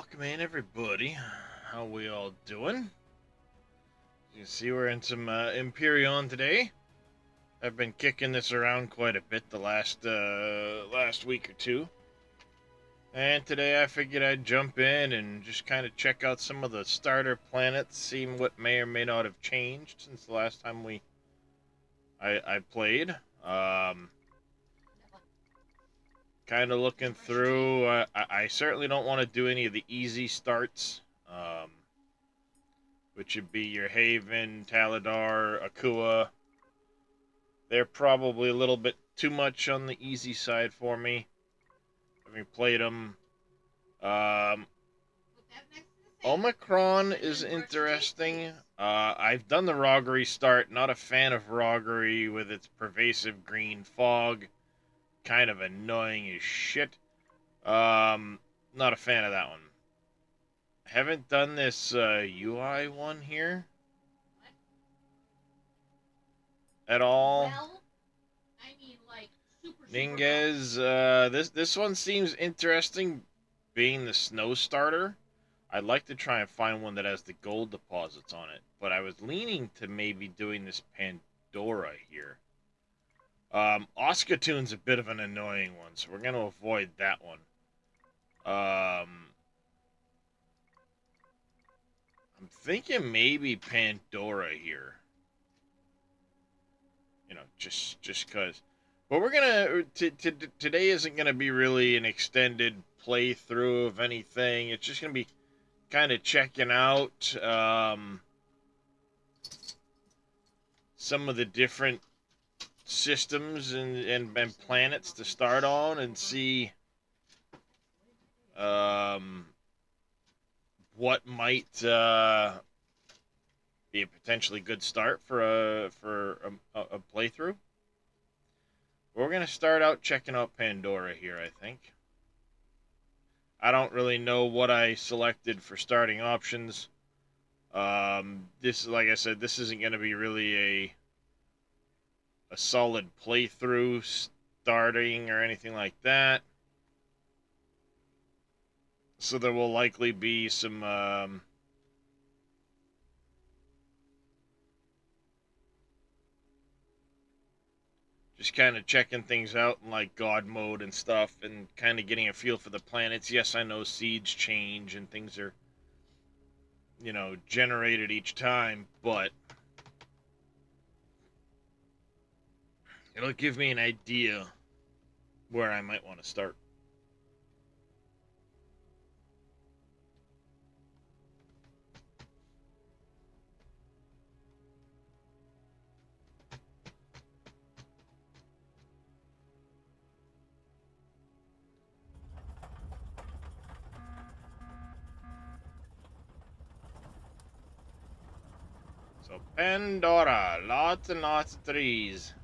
Welcome in, everybody. How we all doing? You see, we're in some Imperion today. I've been kicking this around quite a bit the last week or two, and today I figured I'd jump in and just kind of check out some of the starter planets, see what may or may not have changed since the last time I played. Kind of looking through. I certainly don't want to do any of the easy starts. Which would be your Haven, Taladar, Akua. They're probably a little bit too much on the easy side for me. Having played them. Omicron is interesting. I've done the Roggery start. Not a fan of Roggery with its pervasive green fog. Kind of annoying as shit. Not a fan of that one. Haven't done this UI one here at all. Well, I mean, like super. Ninges, this one seems interesting, being the snow starter. I'd like to try and find one that has the gold deposits on it, but I was leaning to maybe doing this Pandora here. Oskatoon's a bit of an annoying one, so we're gonna avoid that one. I'm thinking maybe Pandora here. You know, just cause. But we're gonna today isn't gonna be really an extended playthrough of anything. It's just gonna be kind of checking out some of the different systems and planets to start on and see what might be a potentially good start for a playthrough. We're gonna start out checking out Pandora here, I think. I don't really know what I selected for starting options. This, like I said, this isn't gonna be really a solid playthrough starting or anything like that. So there will likely be some just kind of checking things out in like God mode and stuff and kind of getting a feel for the planets. Yes, I know seeds change and things are, you know, generated each time, but it'll give me an idea where I might want to start. So Pandora, lots and lots of trees.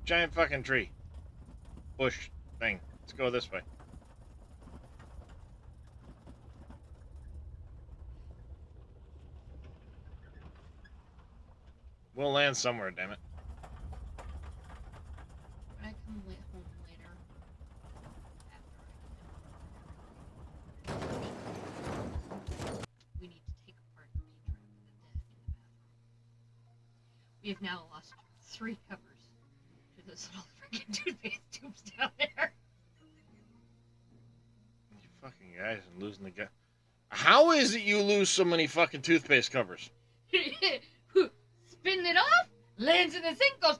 Giant fucking tree. Bush thing. Let's go this way. We'll land somewhere, damn it. I come home later. We need to take apart the matron for the dead in the bathroom. We have now lost 3 covers to those little freaking toothpaste tubes down there. You fucking guys are losing the guy. How is it you lose so many fucking toothpaste covers? Spin it off, lands in the sink, goes,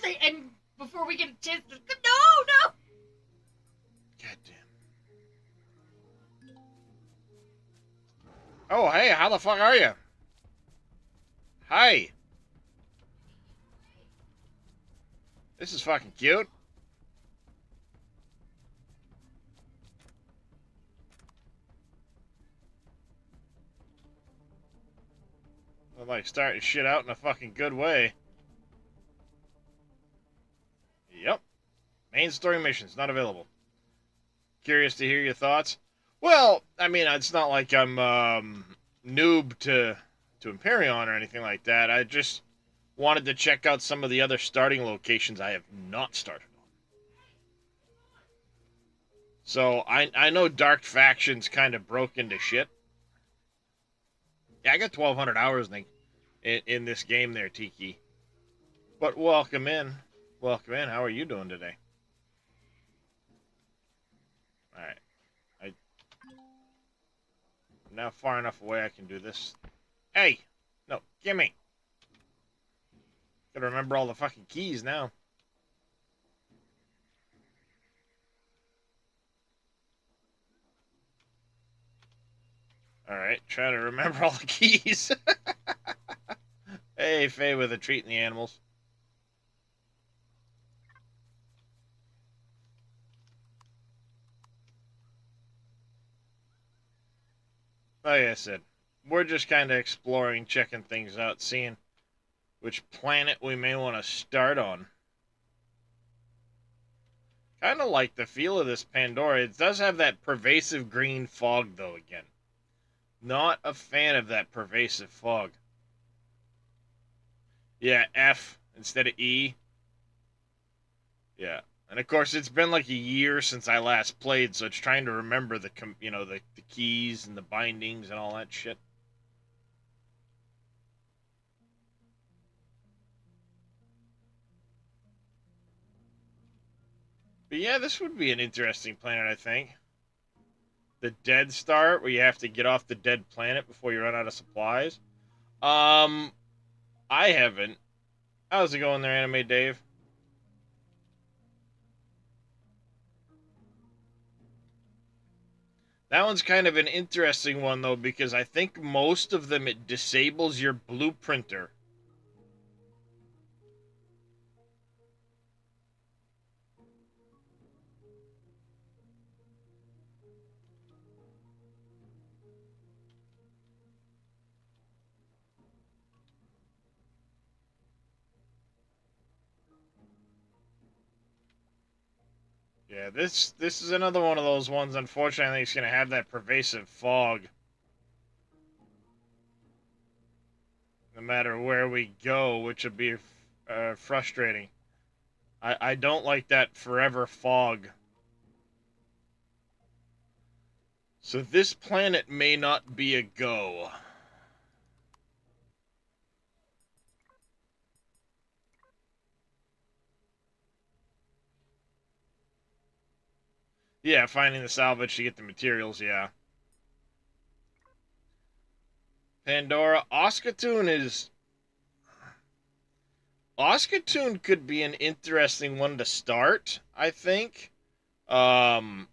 whee! And before we get a chance to, no! Goddamn. Oh, hey, how the fuck are you? Hi. This is fucking cute. I'm like starting shit out in a fucking good way. Yep. Main story missions not available. Curious to hear your thoughts. Well, I mean, it's not like I'm noob to Imperion or anything like that. I just wanted to check out some of the other starting locations I have not started So I know Dark Faction's kind of broke into shit. Yeah, I got 1,200 hours in this game there, Tiki. But welcome in. Welcome in. How are you doing today? Alright. I'm now far enough away I can do this. Hey! No, gimme! Gotta remember all the fucking keys now. Alright, trying to remember all the keys. Hey, Faye with a treat in the animals. Like I said, we're just kind of exploring, checking things out, seeing which planet we may want to start on. Kind of like the feel of this Pandora. It does have that pervasive green fog, though, again. Not a fan of that pervasive fog. Yeah, F instead of E. Yeah. And of course, it's been like a year since I last played, so it's trying to remember the keys and the bindings and all that shit. But yeah, this would be an interesting planet, I think. The Dead Star, where you have to get off the dead planet before you run out of supplies. Um, I haven't. How's it going there, Anime Dave? That one's kind of an interesting one, though, because I think most of them it disables your blueprinter. Yeah, this is another one of those ones, unfortunately, it's going to have that pervasive fog. No matter where we go, which would be frustrating. I don't like that forever fog. So this planet may not be a go. Yeah, finding the salvage to get the materials, yeah. Pandora, Oscatoon could be an interesting one to start, I think. Um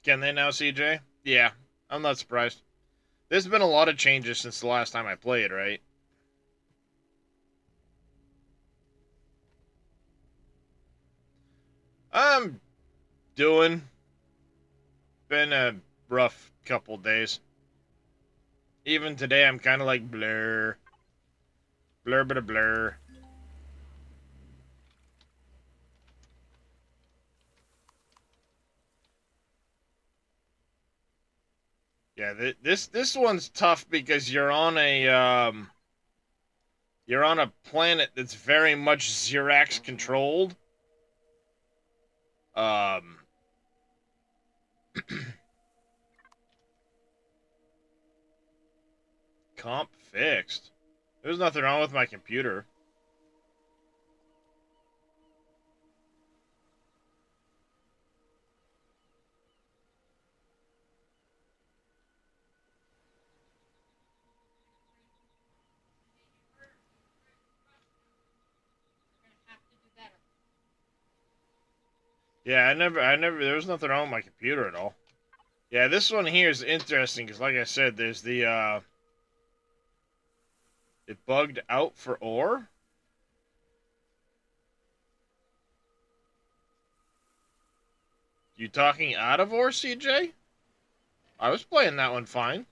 can they now, CJ? Yeah, I'm not surprised. There's been a lot of changes since the last time I played, right? I'm doing. Been a rough couple days. Even today, I'm kind of like blur. Blur, but a blur. Yeah, this one's tough because you're on a planet that's very much Xerax controlled. Um, comp fixed. There's nothing wrong with my computer. Yeah, there was nothing wrong with my computer at all. Yeah, this one here is interesting because, like I said, there's it bugged out for ore. You talking out of ore, CJ? I was playing that one fine.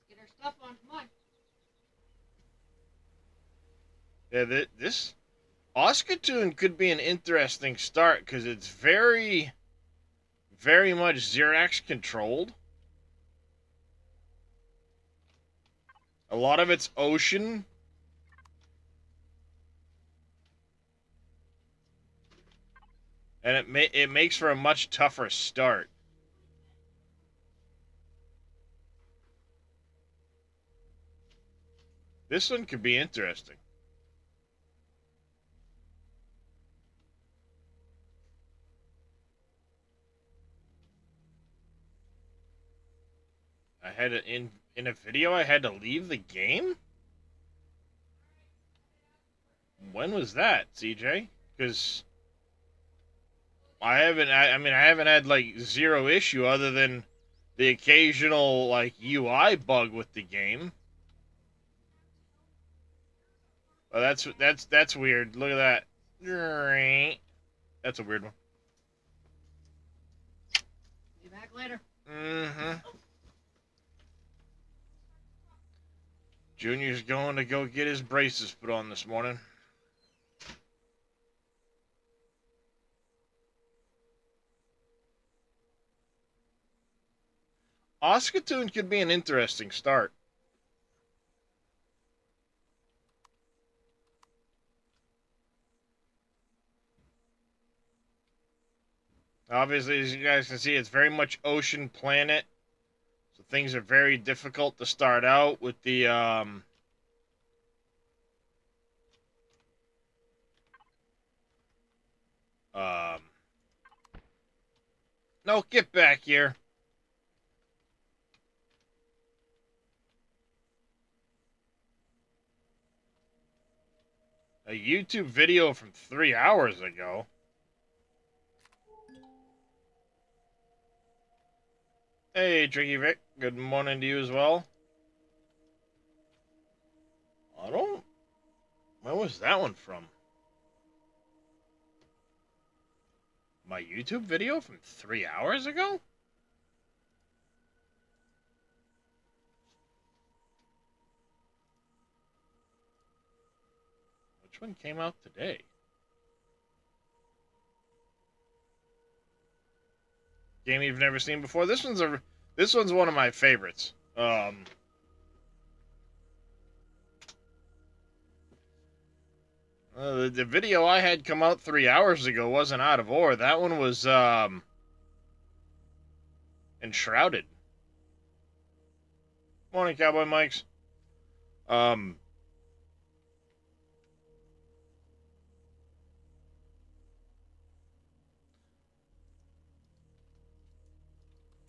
Let's get our stuff on. Come on. Yeah, this Oscatoon could be an interesting start because it's very, very much Xerax controlled. A lot of it's ocean. And it makes for a much tougher start. This one could be interesting. I had to, in a video I had to leave the game? When was that, CJ? Cuz I mean I haven't had like zero issue other than the occasional like UI bug with the game. Oh, that's weird. Look at that. That's a weird one. Be back later. Mm-hmm. Junior's going to go get his braces put on this morning. Oskatoon could be an interesting start. Obviously, as you guys can see, it's very much ocean planet. So things are very difficult to start out with the um no, get back here. A YouTube video from 3 hours ago. Hey, Tricky Vic. Good morning to you as well. I don't. Where was that one from? My YouTube video from 3 hours ago? Which one came out today? Game you've never seen before. This one's one of my favorites. The video I had come out 3 hours ago wasn't Out of Ore. That one was Enshrouded. Morning, Cowboy Mikes.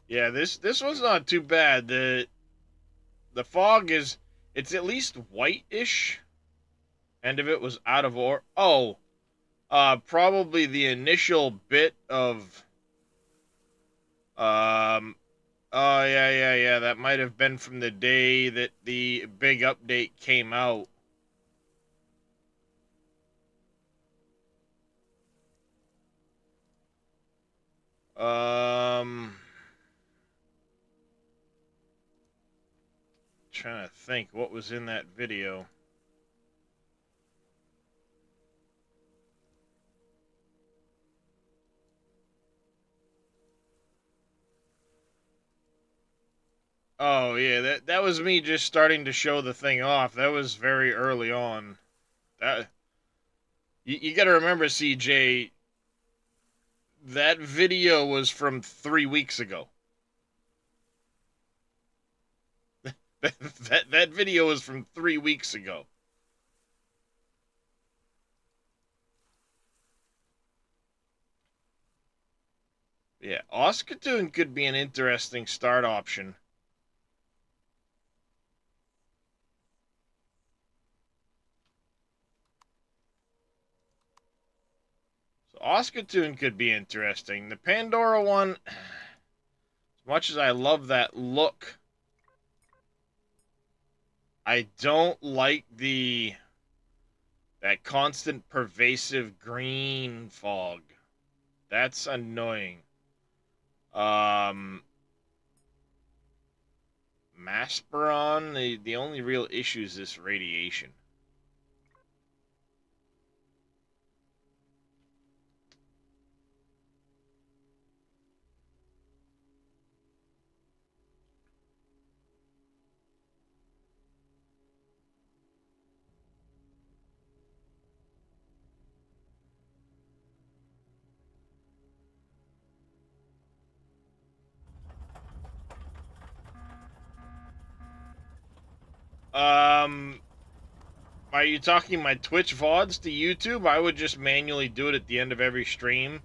Yeah, this one's not too bad. The fog is it's at least white-ish. End of it was Out of Ore. Oh, probably the initial bit of oh yeah. That might have been from the day that the big update came out. Trying to think what was in that video. Oh yeah, that was me just starting to show the thing off. That was very early on. That you got to remember, CJ. That video was from 3 weeks ago. That video was from 3 weeks ago. Yeah, Oskatoon could be an interesting start option. So Oskatoon could be interesting. The Pandora one, as much as I love that look, I don't like that constant pervasive green fog. That's annoying. Masperon, the only real issue is this radiation. Um, are you talking my Twitch VODs to YouTube? I would just manually do it at the end of every stream.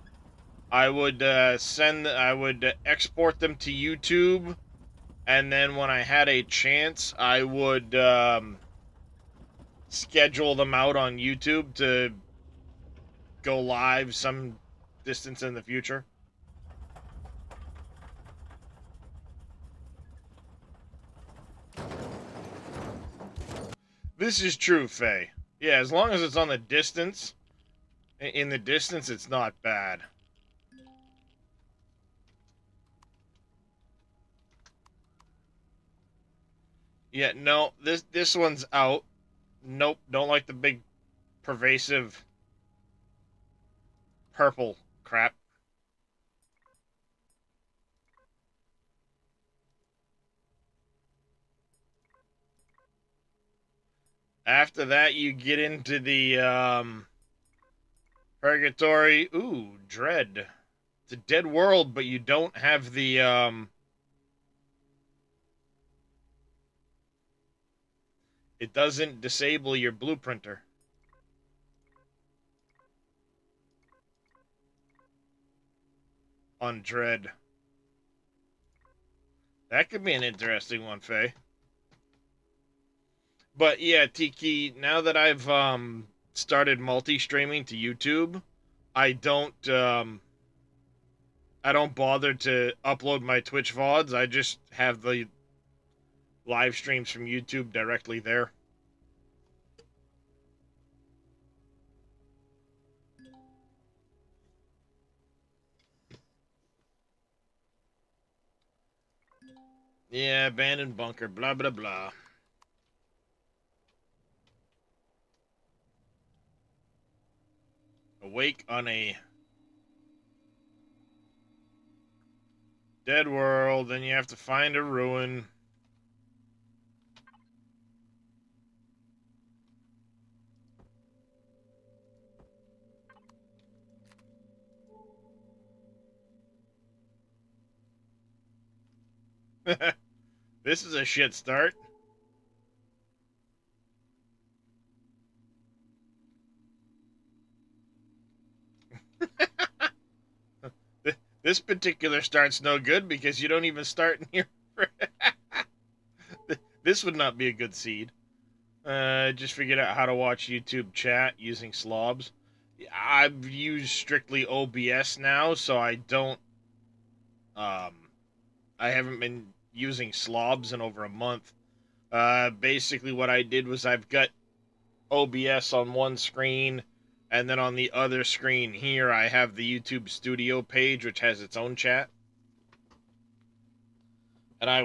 I would I would export them to YouTube, and then when I had a chance, I would schedule them out on YouTube to go live some distance in the future. This is true, Faye. Yeah, as long as it's on the distance, in the distance, it's not bad. Yeah, no, this one's out. Nope, don't like the big pervasive purple crap. After that, you get into the purgatory. Ooh, dread. It's a dead world, but you don't have the it doesn't disable your blueprinter on dread. That could be an interesting one, Faye. But yeah, Tiki, now that I've started multi-streaming to YouTube, I don't I don't bother to upload my Twitch VODs. I just have the live streams from YouTube directly there. Yeah, abandoned bunker, blah blah blah. Awake on a dead world, then you have to find a ruin. This is a shit start. This particular start's no good because you don't even start near. This would not be a good seed. Just figured out how to watch YouTube chat using slobs. I've used strictly OBS now, so I don't. I haven't been using slobs in over a month. Basically, what I did was I've got OBS on one screen, and then on the other screen here, I have the YouTube Studio page, which has its own chat. And I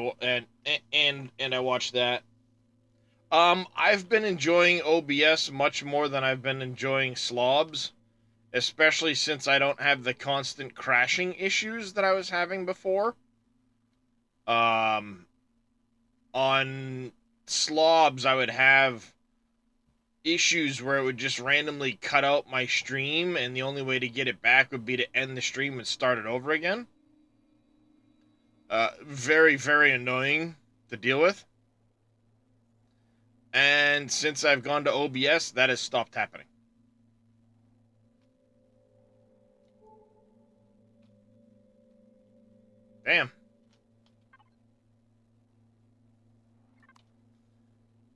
watch that. I've been enjoying OBS much more than I've been enjoying slobs, especially since I don't have the constant crashing issues that I was having before. Um, on slobs, I would have issues where it would just randomly cut out my stream, and the only way to get it back would be to end the stream and start it over again. Very, very annoying to deal with. And since I've gone to OBS, that has stopped happening. Damn.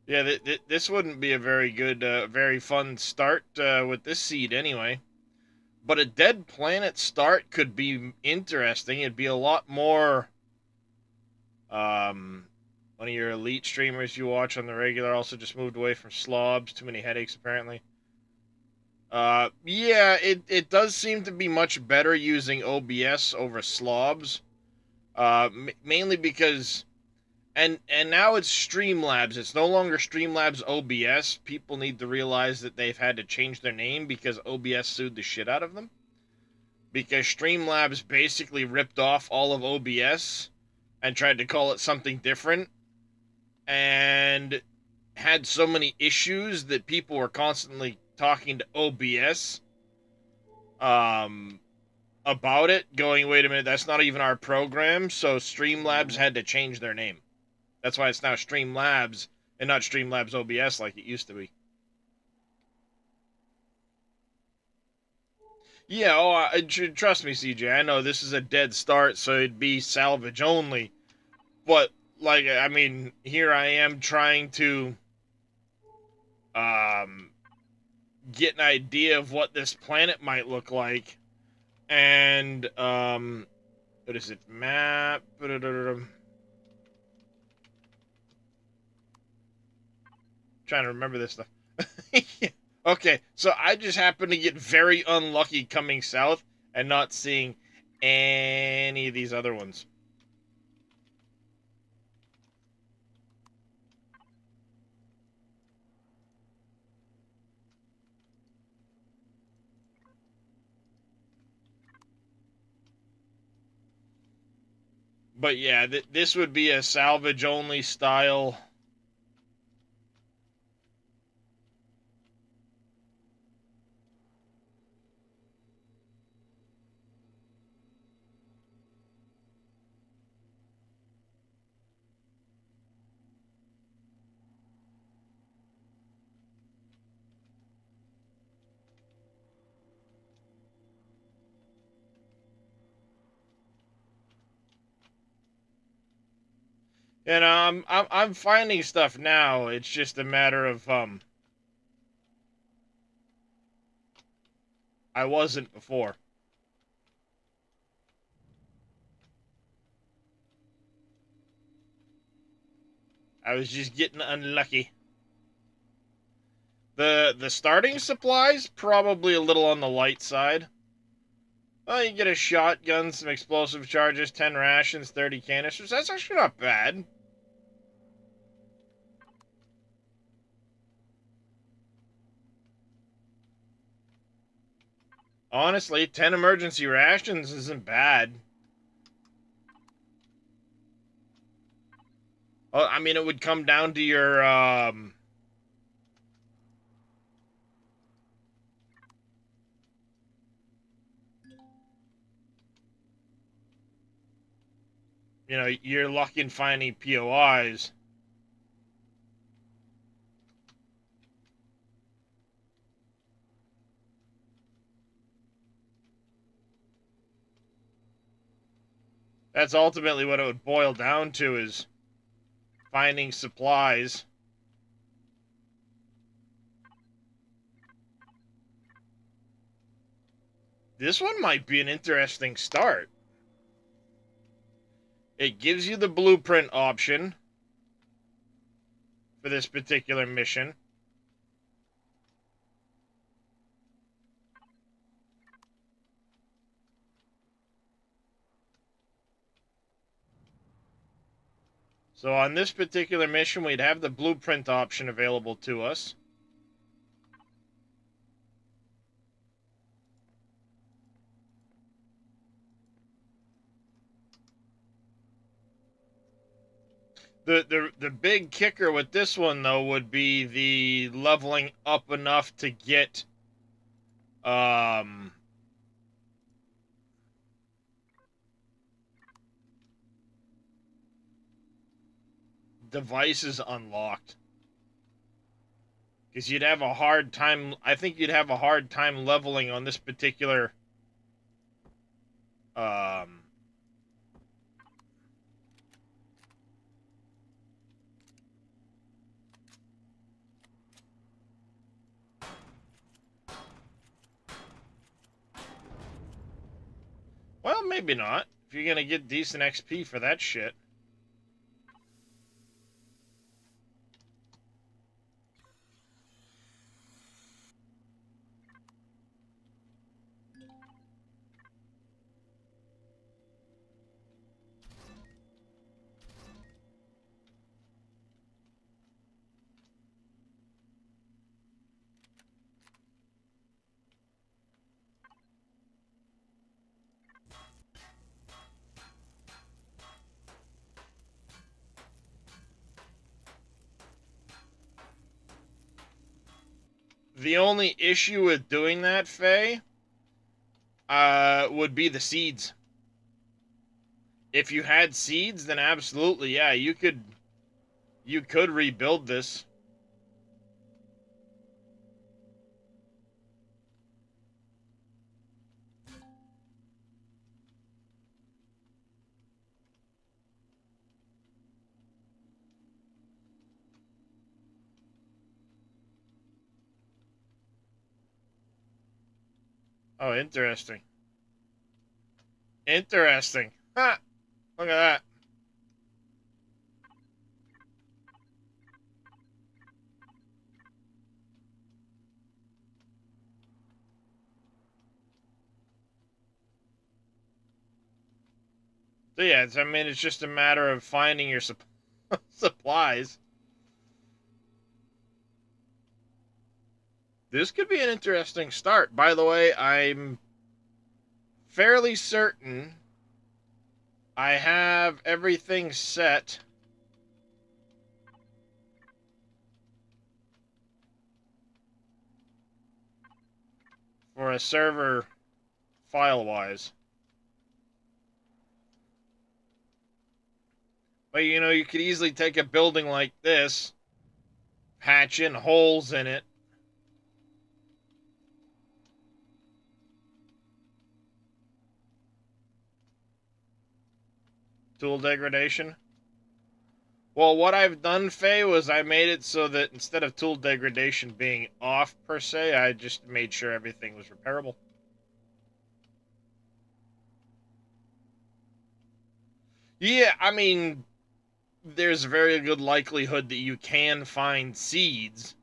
Yeah, this wouldn't be a very good, very fun start with this seed anyway. But a dead planet start could be interesting. It'd be a lot more. One of your elite streamers you watch on the regular also just moved away from slobs. Too many headaches, apparently. Yeah, it does seem to be much better using OBS over slobs. Mainly because, and now it's Streamlabs. It's no longer Streamlabs OBS. People need to realize that they've had to change their name because OBS sued the shit out of them. Because Streamlabs basically ripped off all of OBS and tried to call it something different, and had so many issues that people were constantly talking to OBS about it, going, wait a minute, that's not even our program. So Streamlabs had to change their name. That's why it's now Streamlabs and not Streamlabs OBS like it used to be. Yeah, trust me, CJ. I know this is a dead start, so it'd be salvage only. But like, I mean, here I am trying to um, get an idea of what this planet might look like, and what is it? Map. Trying to remember this stuff. Okay, so I just happen to get very unlucky coming south and not seeing any of these other ones. But yeah, this would be a salvage only style. And I'm finding stuff now. It's just a matter of I wasn't before. I was just getting unlucky. The starting supplies probably a little on the light side. Well, you get a shotgun, some explosive charges, 10 rations, 30 canisters. That's actually not bad. Honestly, 10 emergency rations isn't bad. Well, I mean, it would come down to your, you know, your luck in finding POIs. That's ultimately what it would boil down to, is finding supplies. This one might be an interesting start. It gives you the blueprint option for this particular mission. So on this particular mission, we'd have the blueprint option available to us. The big kicker with this one, though, would be the leveling up enough to get devices unlocked. Because you'd have a hard time, I think you'd have a hard time leveling on this particular well, maybe not. If you're gonna get decent XP for that shit. The only issue with doing that, Faye, would be the seeds. If you had seeds, then absolutely, yeah, you could You could rebuild this. Oh, interesting. Interesting. Ha! Look at that. So yeah, I mean, it's just a matter of finding your supplies. This could be an interesting start. By the way, I'm fairly certain I have everything set for a server file-wise. But you know, you could easily take a building like this, patch in holes in it. Tool degradation. Well, what I've done, Faye, was I made it so that instead of tool degradation being off per se, I just made sure everything was repairable. Yeah, I mean, there's a very good likelihood that you can find seeds.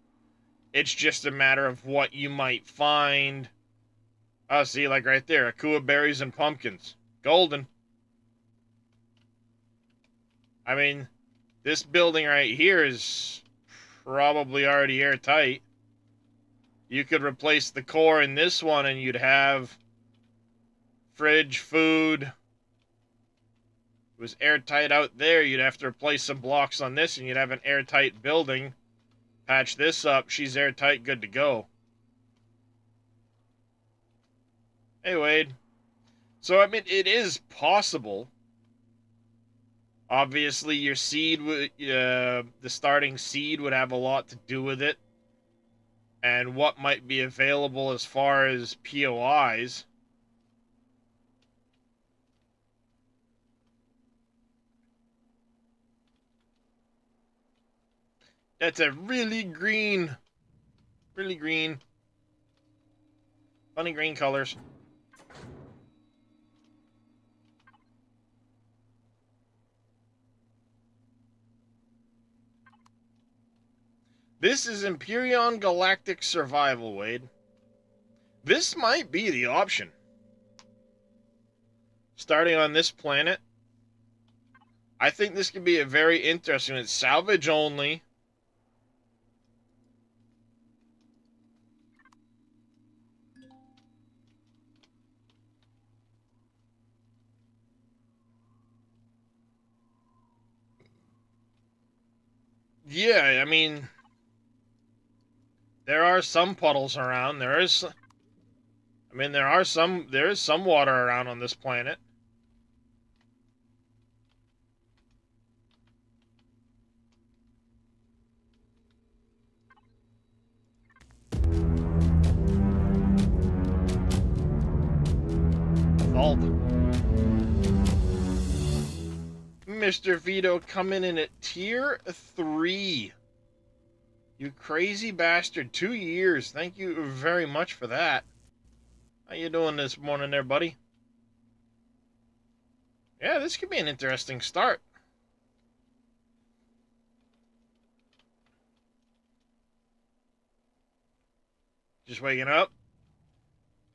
It's just a matter of what you might find. Oh, see, like right there, akua berries and pumpkins. Golden. I mean, this building right here is probably already airtight. You could replace the core in this one and you'd have fridge, food. It was airtight out there. You'd have to replace some blocks on this and you'd have an airtight building. Patch this up. She's airtight, good to go. Hey, Wade. So, I mean, it is possible. Obviously, your seed would, the starting seed would have a lot to do with it. And what might be available as far as POIs. That's a really green, funny green colors. This is Empyrean Galactic Survival, Wade. This might be the option. Starting on this planet, I think this could be a very interesting. It's salvage only. Yeah, I mean, there are some puddles around. There is some water around on this planet. Vault. Mr. Vito coming in at tier 3. You crazy bastard. 2 years. Thank you very much for that. How you doing this morning there, buddy? Yeah, this could be an interesting start. Just waking up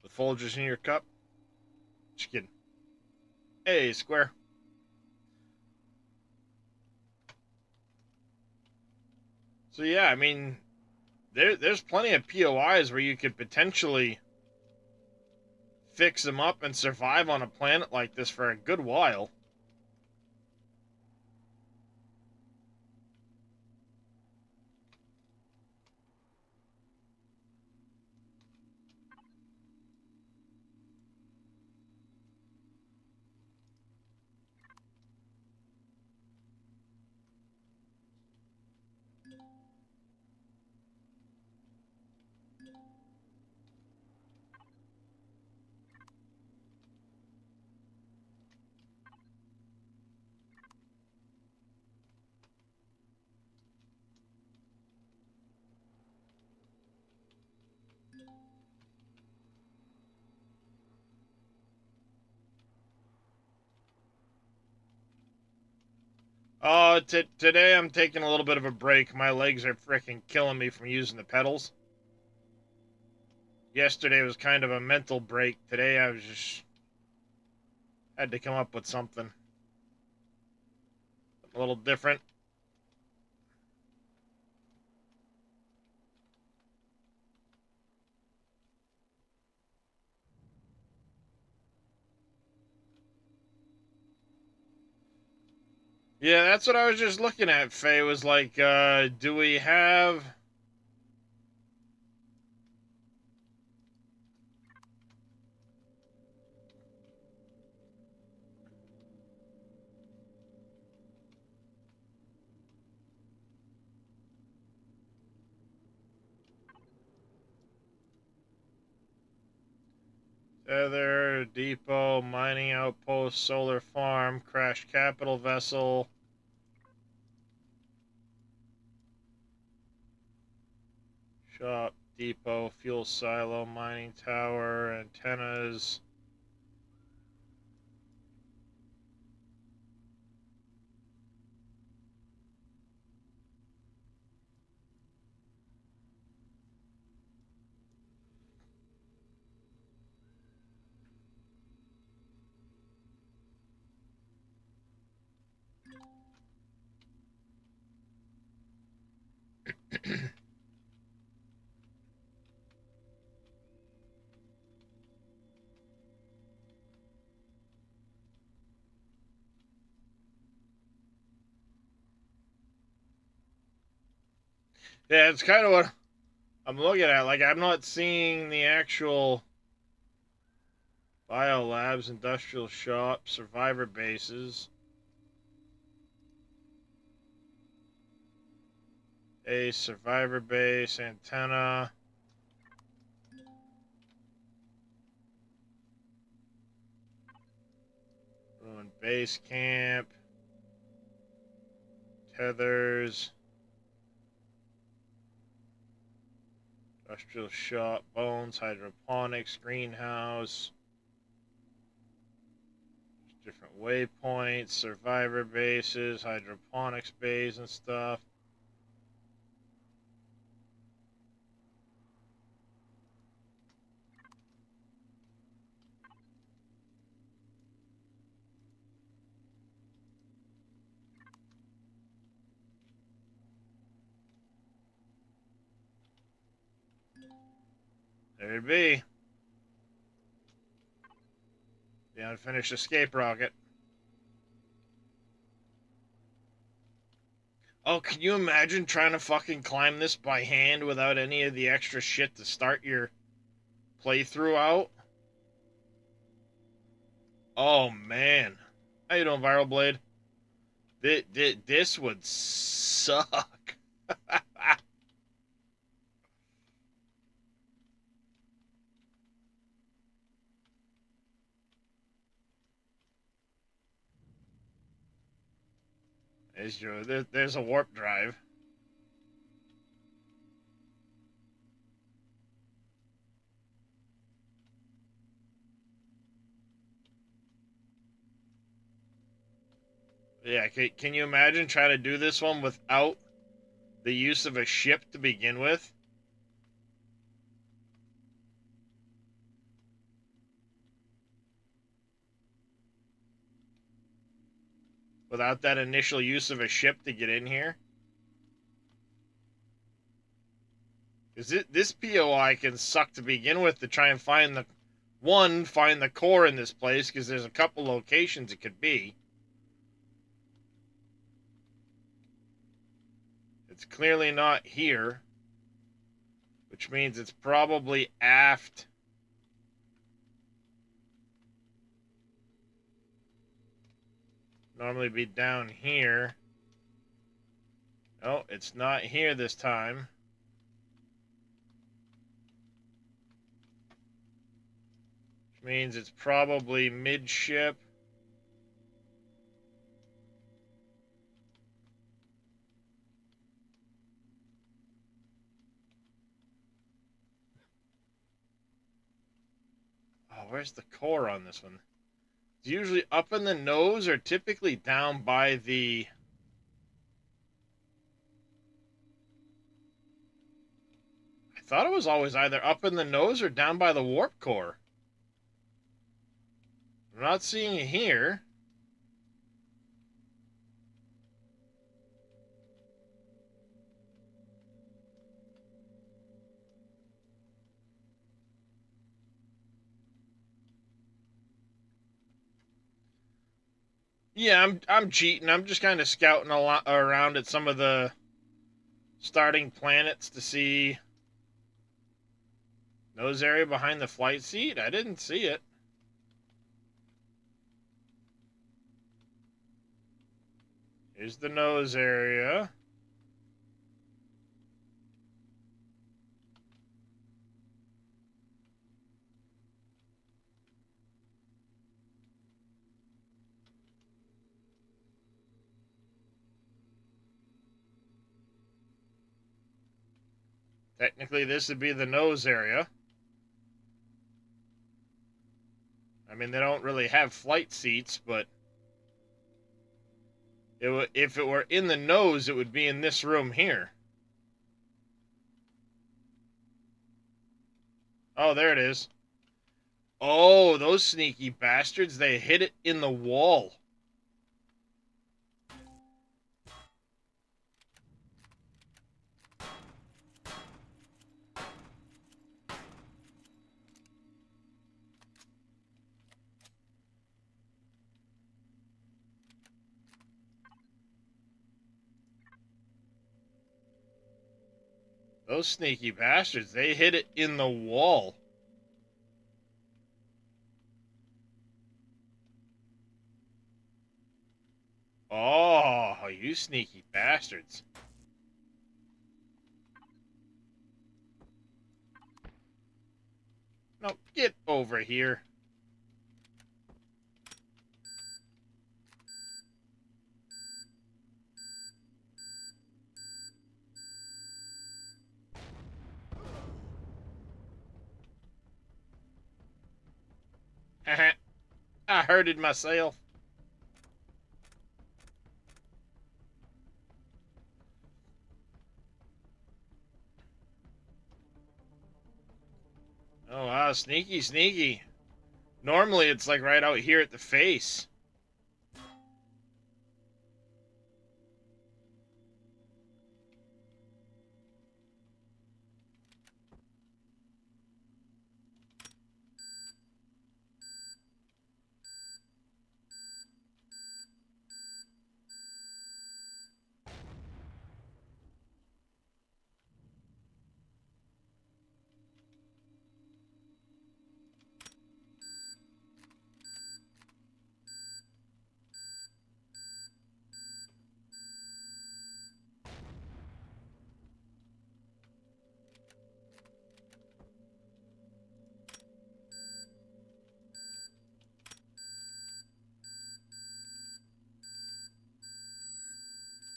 with Folgers in your cup. Just kidding. Hey, Square. So yeah, I mean, there's plenty of POIs where you could potentially fix them up and survive on a planet like this for a good while. Oh, today I'm taking a little bit of a break. My legs are freaking killing me from using the pedals. Yesterday was kind of a mental break. Today I was just had to come up with something a little different. Yeah, that's what I was just looking at. Faye was like, do we have Tether, depot, mining outpost, solar farm, crash capital vessel, shop, depot, fuel silo, mining tower, antennas. Yeah, it's kind of what I'm looking at. Like, I'm not seeing the actual biolabs, industrial shop, survivor bases. A survivor base, antenna, ruined base camp, tethers, industrial shop, bones, hydroponics, greenhouse, different waypoints, survivor bases, hydroponics bays and stuff. There'd be the unfinished escape rocket. Oh, can you imagine trying to fucking climb this by hand without any of the extra shit to start your playthrough out? Oh man. How you doing, Viral Blade? This would suck. There's a warp drive. Yeah, can you imagine trying to do this one without the use of a ship to begin with? Without that initial use of a ship to get in here? Because this POI can suck to begin with to try and find the core in this place, because there's a couple locations it could be. It's clearly not here, which means it's probably aft. Normally be down here. Oh, it's not here this time. Which means it's probably midship. Oh, where's the core on this one? It's usually up in the nose or typically down by the thought it was always either up in the nose or down by the warp core. I'm not seeing it here. Yeah, I'm cheating. I'm just kind of scouting a lot around at some of the starting planets to see nose area behind the flight seat. I didn't see it. Here's the nose area. Technically, this would be the nose area. I mean, they don't really have flight seats, but if it were in the nose, it would be in this room here. Oh, there it is. Oh, those sneaky bastards. They hid it in the wall. Those sneaky bastards. They hid it in the wall. Oh, you sneaky bastards. No, get over here. I hurted myself. Oh, wow, sneaky, sneaky. Normally, it's like right out here at the face.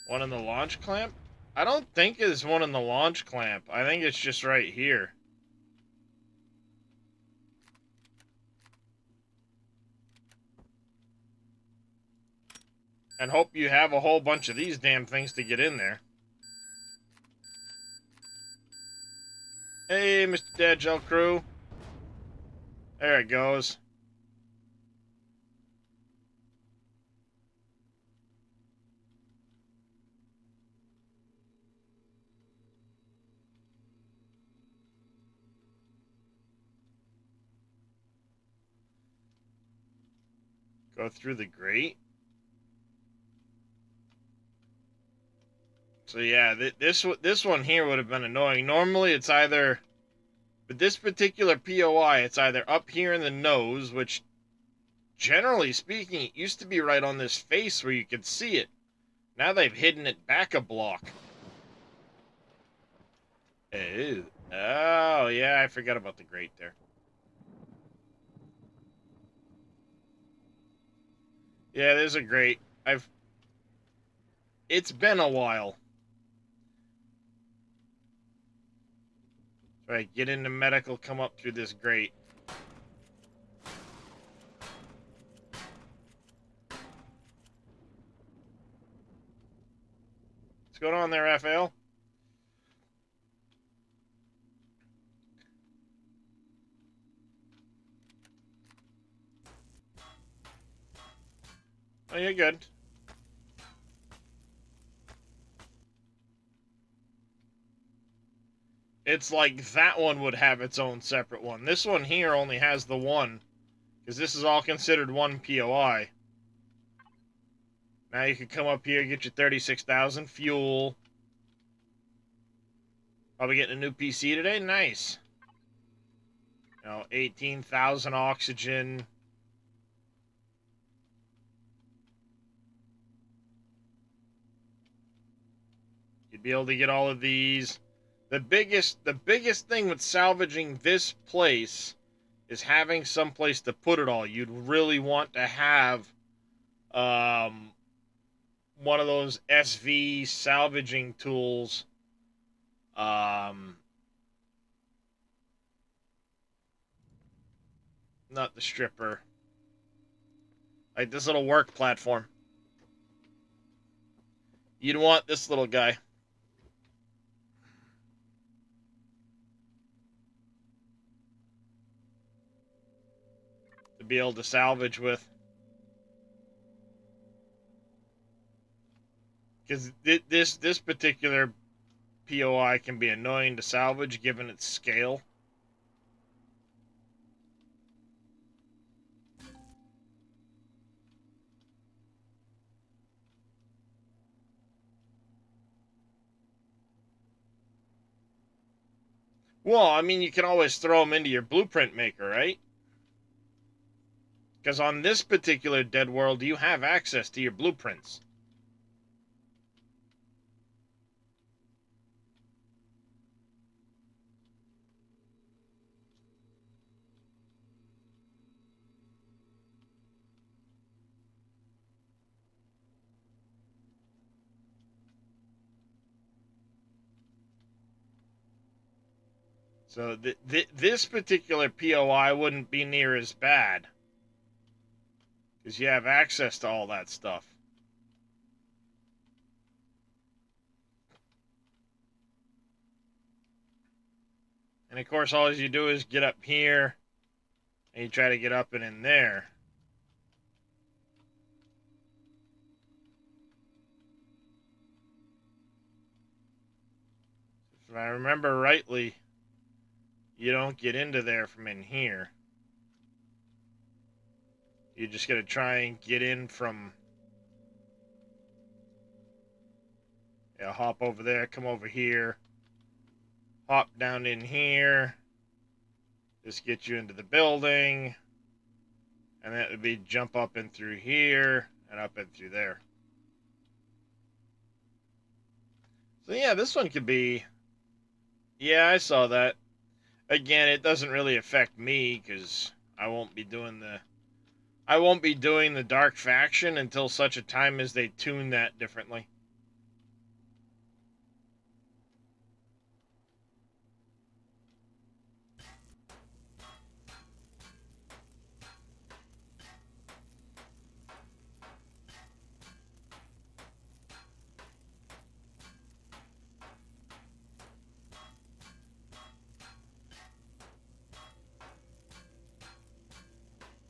One in the launch clamp? I don't think it's one in the launch clamp. I think it's just right here. And hope you have a whole bunch of these damn things to get in there. Hey, Mr. Dadgel Crew. There it goes. Go through the grate. So yeah, this one here would have been annoying. Normally it's either, but this particular POI, it's either up here in the nose, which generally speaking, it used to be right on this face where you could see it. Now they've hidden it back a block. Oh, oh yeah, I forgot about the grate there. Yeah, there's a grate. It's been a while. Right, get into medical, come up through this grate. What's going on there, Raphael? Oh, you're good. It's like that one would have its own separate one. This one here only has the one, because this is all considered one POI. Now you can come up here, get your 36,000 fuel. Probably getting a new PC today. Nice. 18,000 oxygen. You'd be able to get all of these. The biggest thing with salvaging this place is having some place to put it all. You'd really want to have one of those SV salvaging tools. Not the stripper. Like this little work platform. You'd want this little guy. To be able to salvage with. Because this particular POI can be annoying to salvage given its scale. Well, I mean, you can always throw them into your blueprint maker, right? Because on this particular dead world, you have access to your blueprints. So this particular POI wouldn't be near as bad. Because you have access to all that stuff. And of course, all you do is get up here, and you try to get up and in there. If I remember rightly, you don't get into there from in here. You just gotta try and get in from... Yeah, hop over there, come over here. Hop down in here. This gets you into the building. And that would be jump up and through here, and up and through there. So yeah, this one could be... Yeah, I saw that. Again, it doesn't really affect me, because I won't be doing the Dark Faction until such a time as they tune that differently.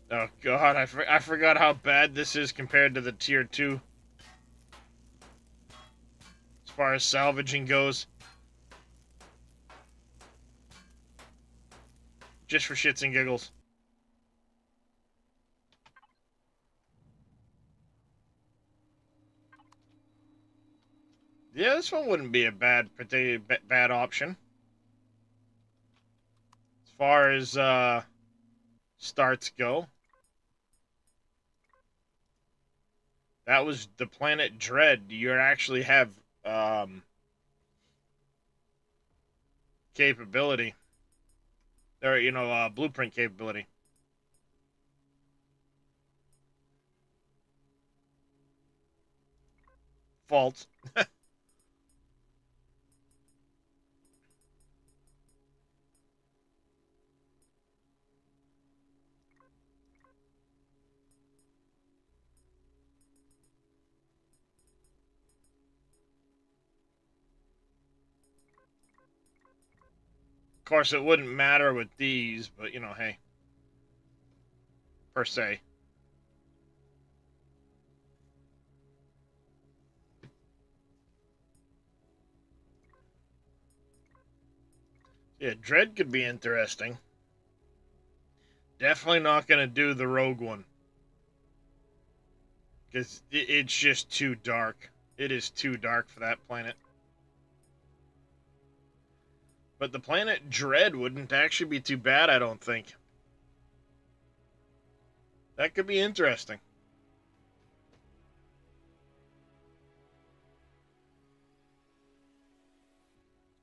Oh god, I forgot how bad this is compared to the tier 2. As far as salvaging goes. Just for shits and giggles. Yeah, this one wouldn't be a bad option. As far as starts go. That was the planet Dread. You actually have capability. Or, blueprint capability. Fault. Of course, it wouldn't matter with these, but, hey. Per se. Yeah, Dread could be interesting. Definitely not going to do the Rogue one. Because it's just too dark. It is too dark for that planet. But the planet Dread wouldn't actually be too bad, I don't think. That could be interesting.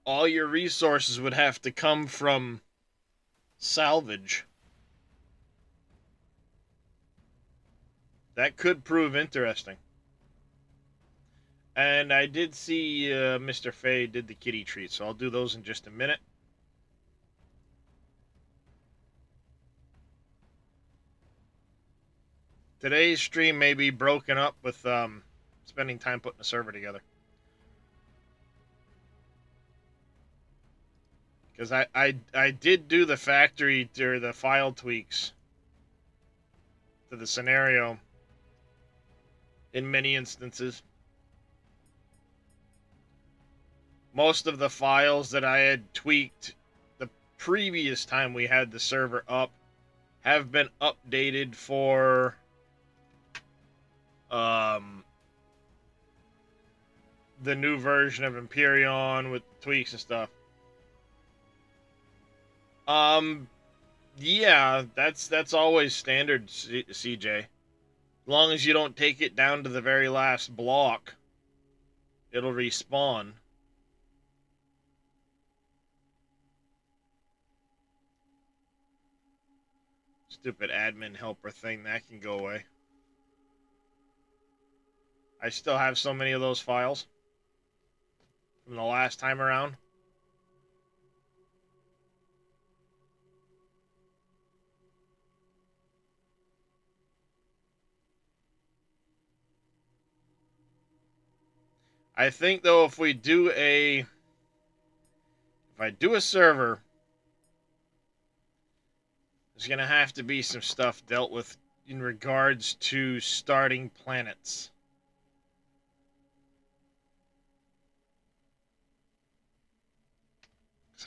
All your resources would have to come from salvage. That could prove interesting. And I did see Mr. Fay did the kitty treat, so I'll do those in just a minute. Today's stream may be broken up with spending time putting a server together. Because I did do the factory or the file tweaks to the scenario in many instances. Most of the files that I had tweaked the previous time we had the server up have been updated for the new version of Empyreon with tweaks and stuff. Yeah, that's always standard, CJ. As long as you don't take it down to the very last block, it'll respawn. Stupid admin helper thing, that can go away. I still have so many of those files from the last time around. I think though if I do a server, there's gonna have to be some stuff dealt with in regards to starting planets.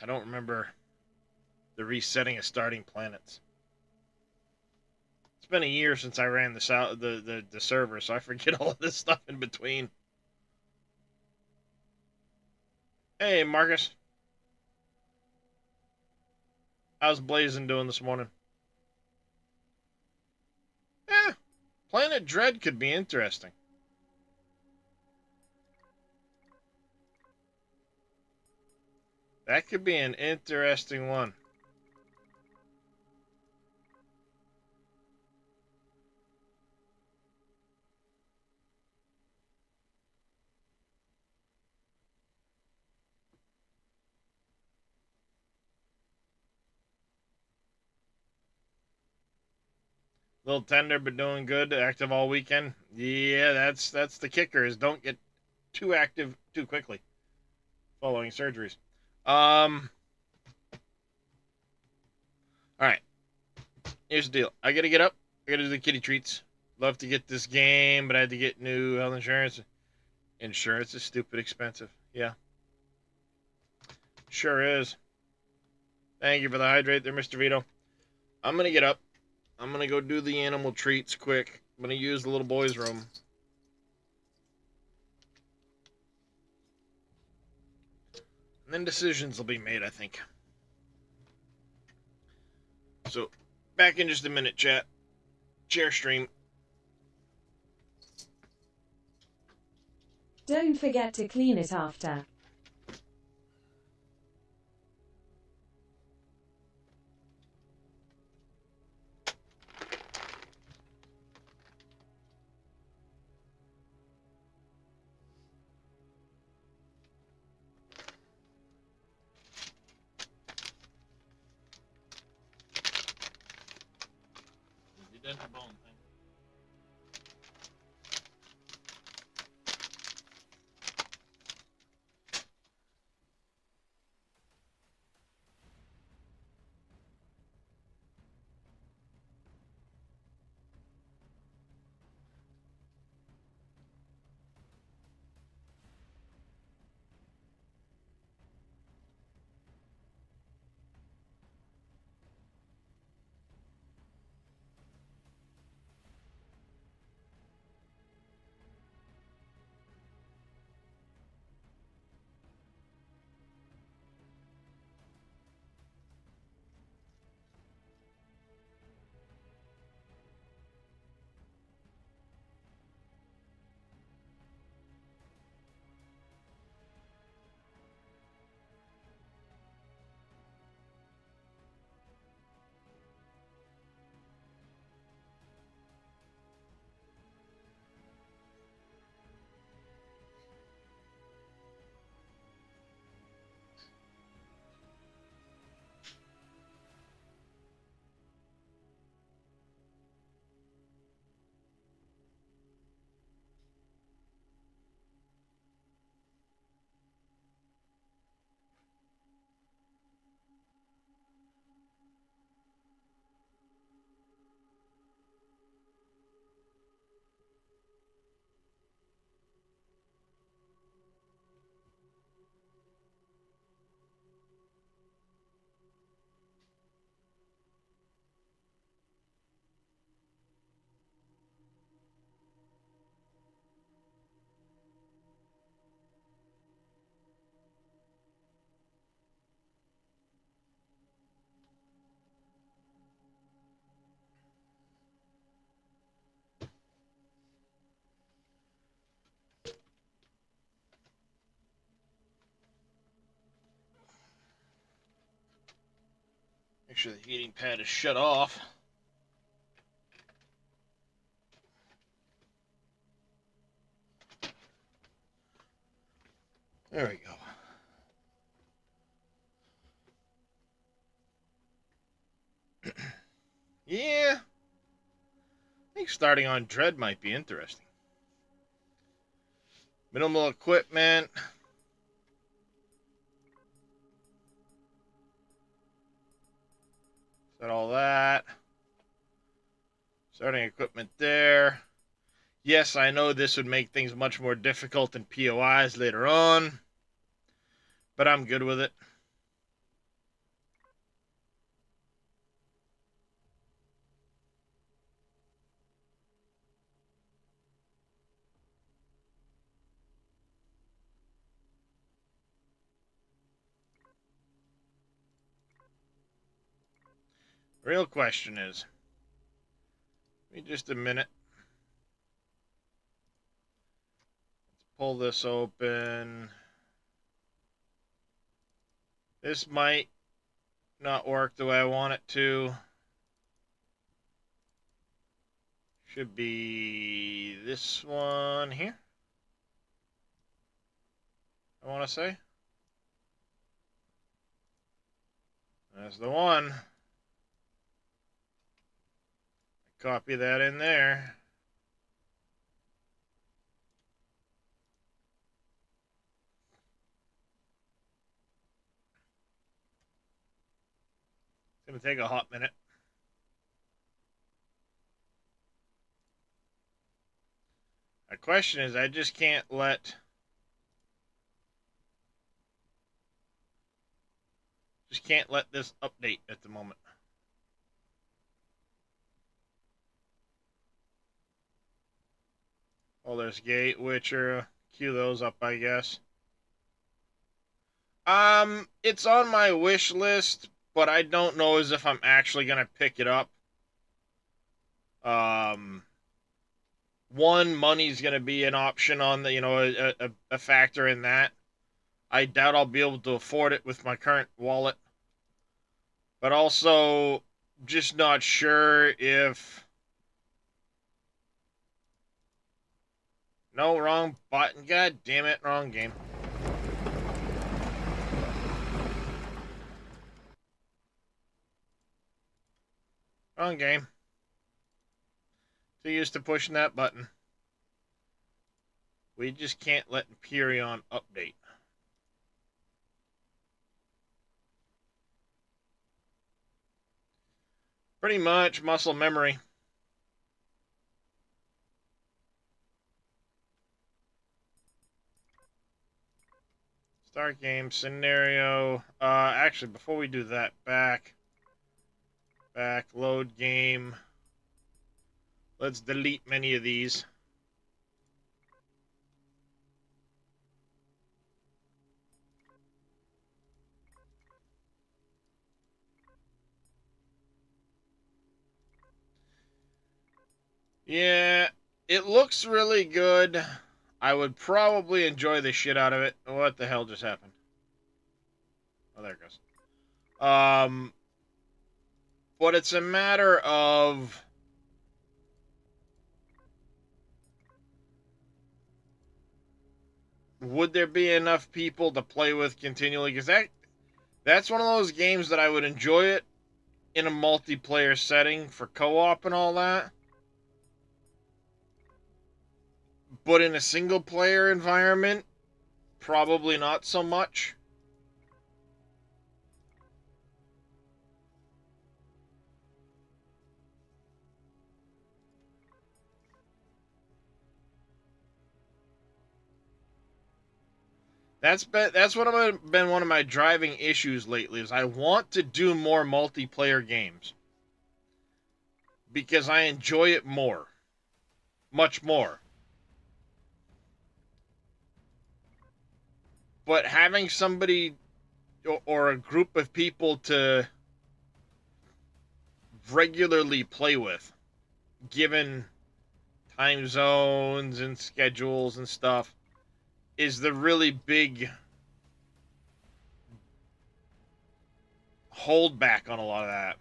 I don't remember the resetting of starting planets. It's been a year since I ran the server, so I forget all of this stuff in between. Hey, Marcus. How's Blazing doing this morning? Planet Dread could be interesting. That could be an interesting one. Little tender, but doing good. Active all weekend. Yeah, that's the kicker. Is don't get too active too quickly following surgeries. All right. Here's the deal. I gotta get up. I gotta do the kitty treats. Love to get this game, but I had to get new health insurance. Insurance is stupid expensive. Yeah. Sure is. Thank you for the hydrate there, Mr. Vito. I'm gonna get up. I'm gonna go do the animal treats quick. I'm gonna use the little boy's room. And then decisions will be made, I think. So, back in just a minute, chat. Share stream. Don't forget to clean it after. Make sure the heating pad is shut off. There we go. Yeah, I think starting on Dread might be interesting. Minimal equipment. Set all that. Starting equipment there. Yes, I know this would make things much more difficult in POIs later on, but I'm good with it. Real question is, give me just a minute. Let's pull this open. This might not work the way I want it to. Should be this one here, I want to say. That's the one. Copy that in there. It's going to take a hot minute. My question is, I just can't let this update at the moment. Oh, there's Gate, Witcher. Queue those up, I guess. It's on my wish list, but I don't know as if I'm actually gonna pick it up. One, money's gonna be an option on the, a factor in that. I doubt I'll be able to afford it with my current wallet. But also, just not sure if... No, wrong button. God damn it, wrong game. Wrong game. Too used to pushing that button. We just can't let Empyrean update. Pretty much muscle memory. Start game scenario. Actually, before we do that, back, load game. Let's delete many of these. Yeah, it looks really good. I would probably enjoy the shit out of it. What the hell just happened? Oh, there it goes. But it's a matter of... would there be enough people to play with continually? Because that's one of those games that I would enjoy it in a multiplayer setting for co-op and all that. But in a single-player environment, probably not so much. That's been one of my driving issues lately. Is I want to do more multiplayer games because I enjoy it more, much more. But having somebody or a group of people to regularly play with, given time zones and schedules and stuff, is the really big hold back on a lot of that.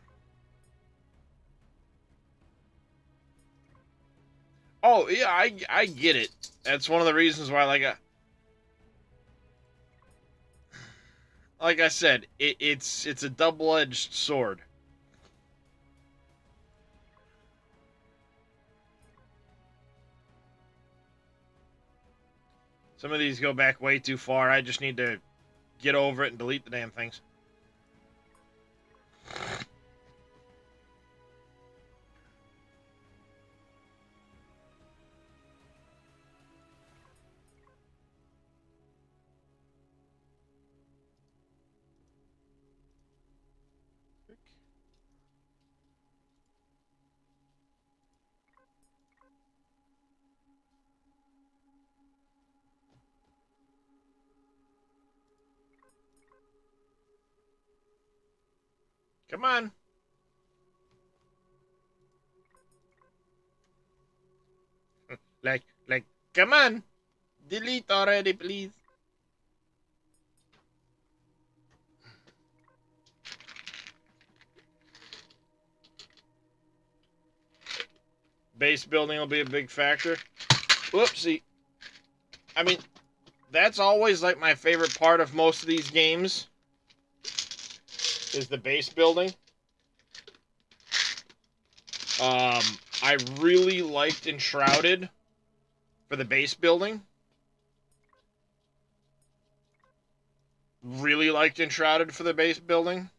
Oh yeah, I get it. That's one of the reasons why, like I said, it's a double-edged sword. Some of these go back way too far. I just need to get over it and delete the damn things. Come on. Like, come on. Delete already, please. Base building will be a big factor. Whoopsie. I mean, that's always like my favorite part of most of these games is the base building. I really liked Enshrouded for the base building. Really liked Enshrouded for the base building.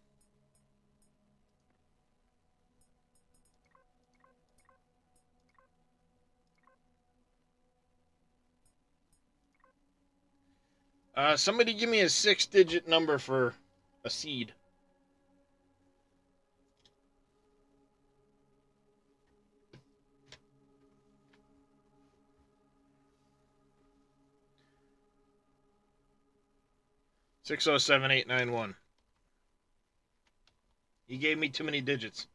Somebody give me a 6-digit number for a seed. $607,891. He gave me too many digits.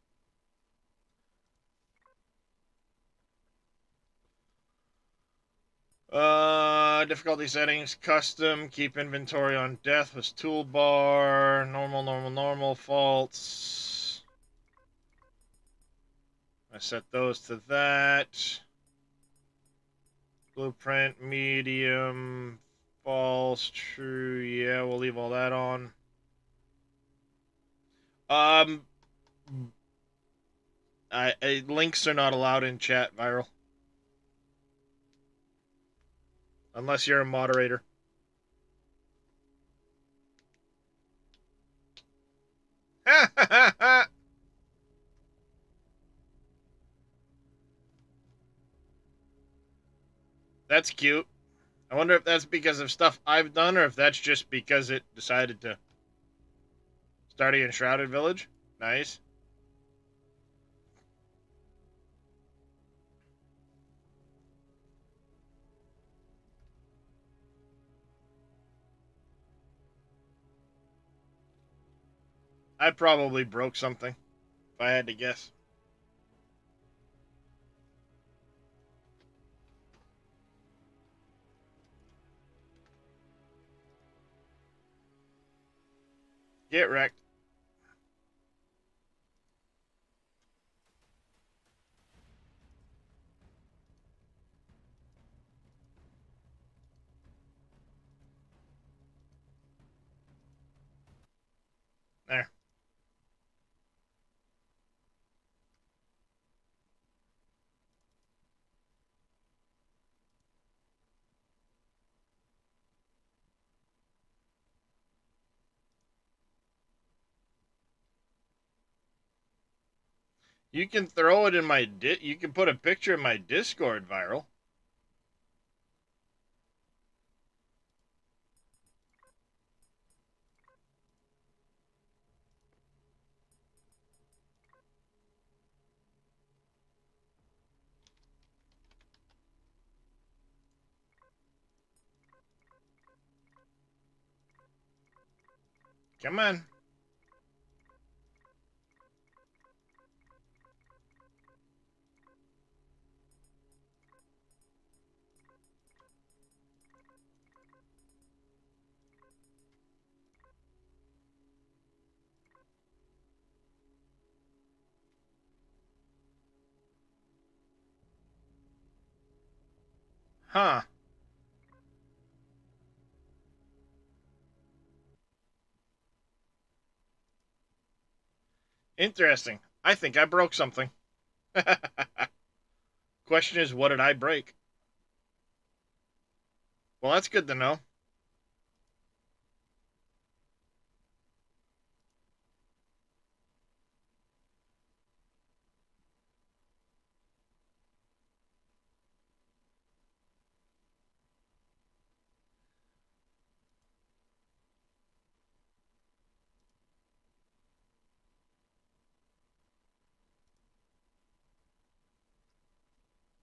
Difficulty settings, custom, keep inventory on death was toolbar, normal, faults. I set those to that. Blueprint, medium, false, true, yeah, we'll leave all that on. Links are not allowed in chat, Viral. Unless you're a moderator. That's cute. I wonder if that's because of stuff I've done or if that's just because it decided to start a Enshrouded Village. Nice. I probably broke something, if I had to guess. Get wrecked. There. You can throw it in my you can put a picture in my Discord, Viral. Come on. Huh. Interesting. I think I broke something. Question is, what did I break? Well, that's good to know.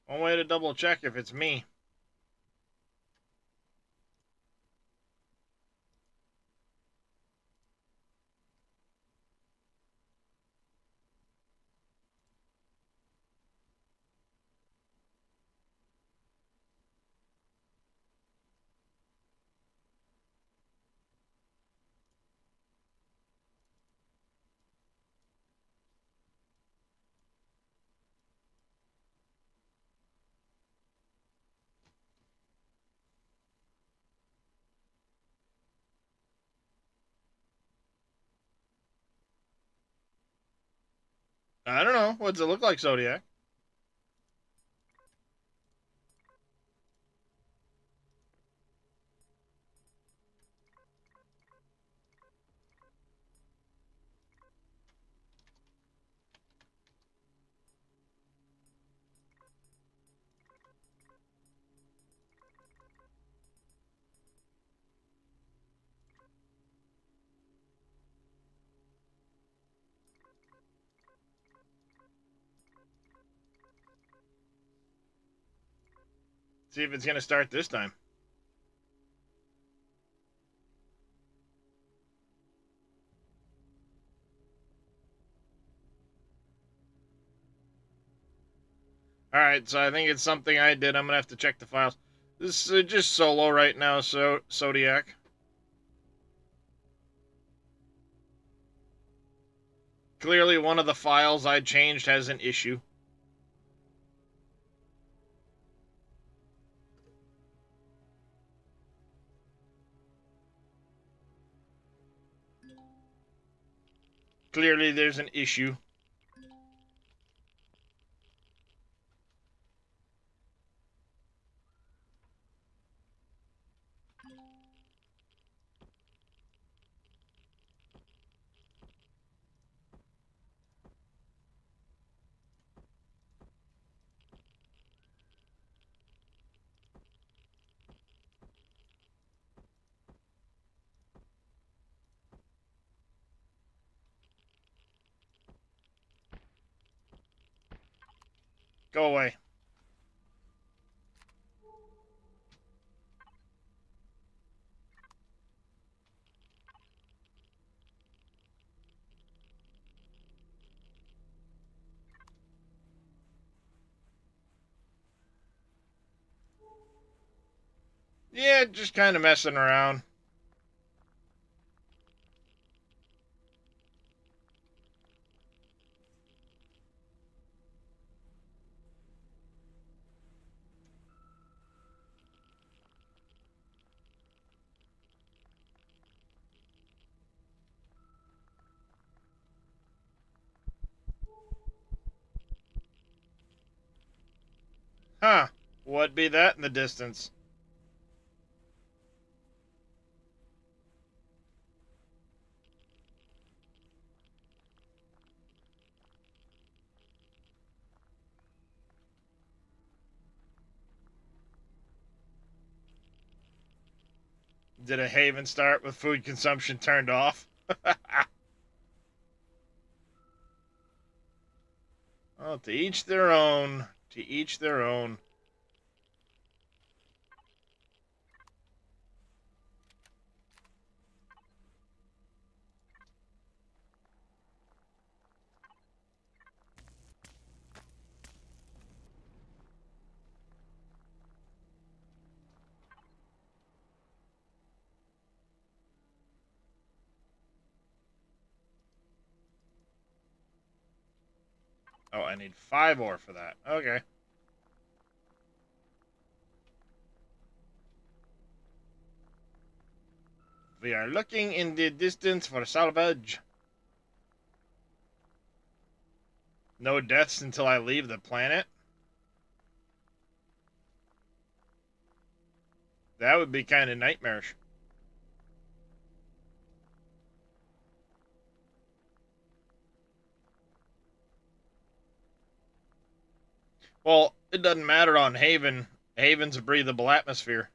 One way to double check if it's me. I don't know. What does it look like, Zodiac? See if it's going to start this time. Alright, so I think it's something I did. I'm going to have to check the files. This is just solo right now, so Zodiac. Clearly, one of the files I changed has an issue. Clearly, there's an issue. Go away. Yeah, just kind of messing around. Huh. What be that in the distance? Did a haven start with food consumption turned off? Oh, to each their own. To each their own. Oh, I need 5 ore for that. Okay. We are looking in the distance for salvage. No deaths until I leave the planet. That would be kind of nightmarish. Well, it doesn't matter on Haven. Haven's a breathable atmosphere.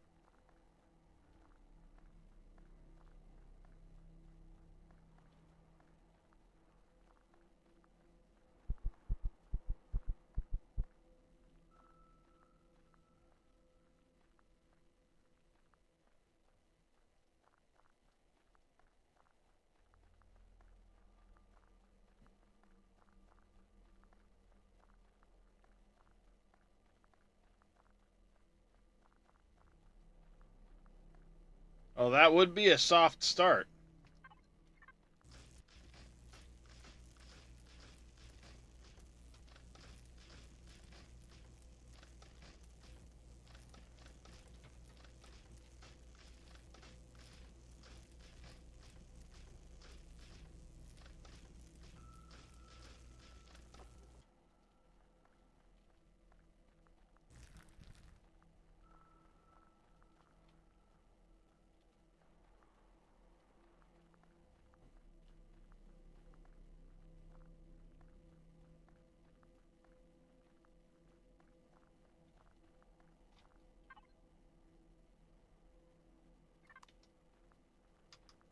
Oh, that would be a soft start.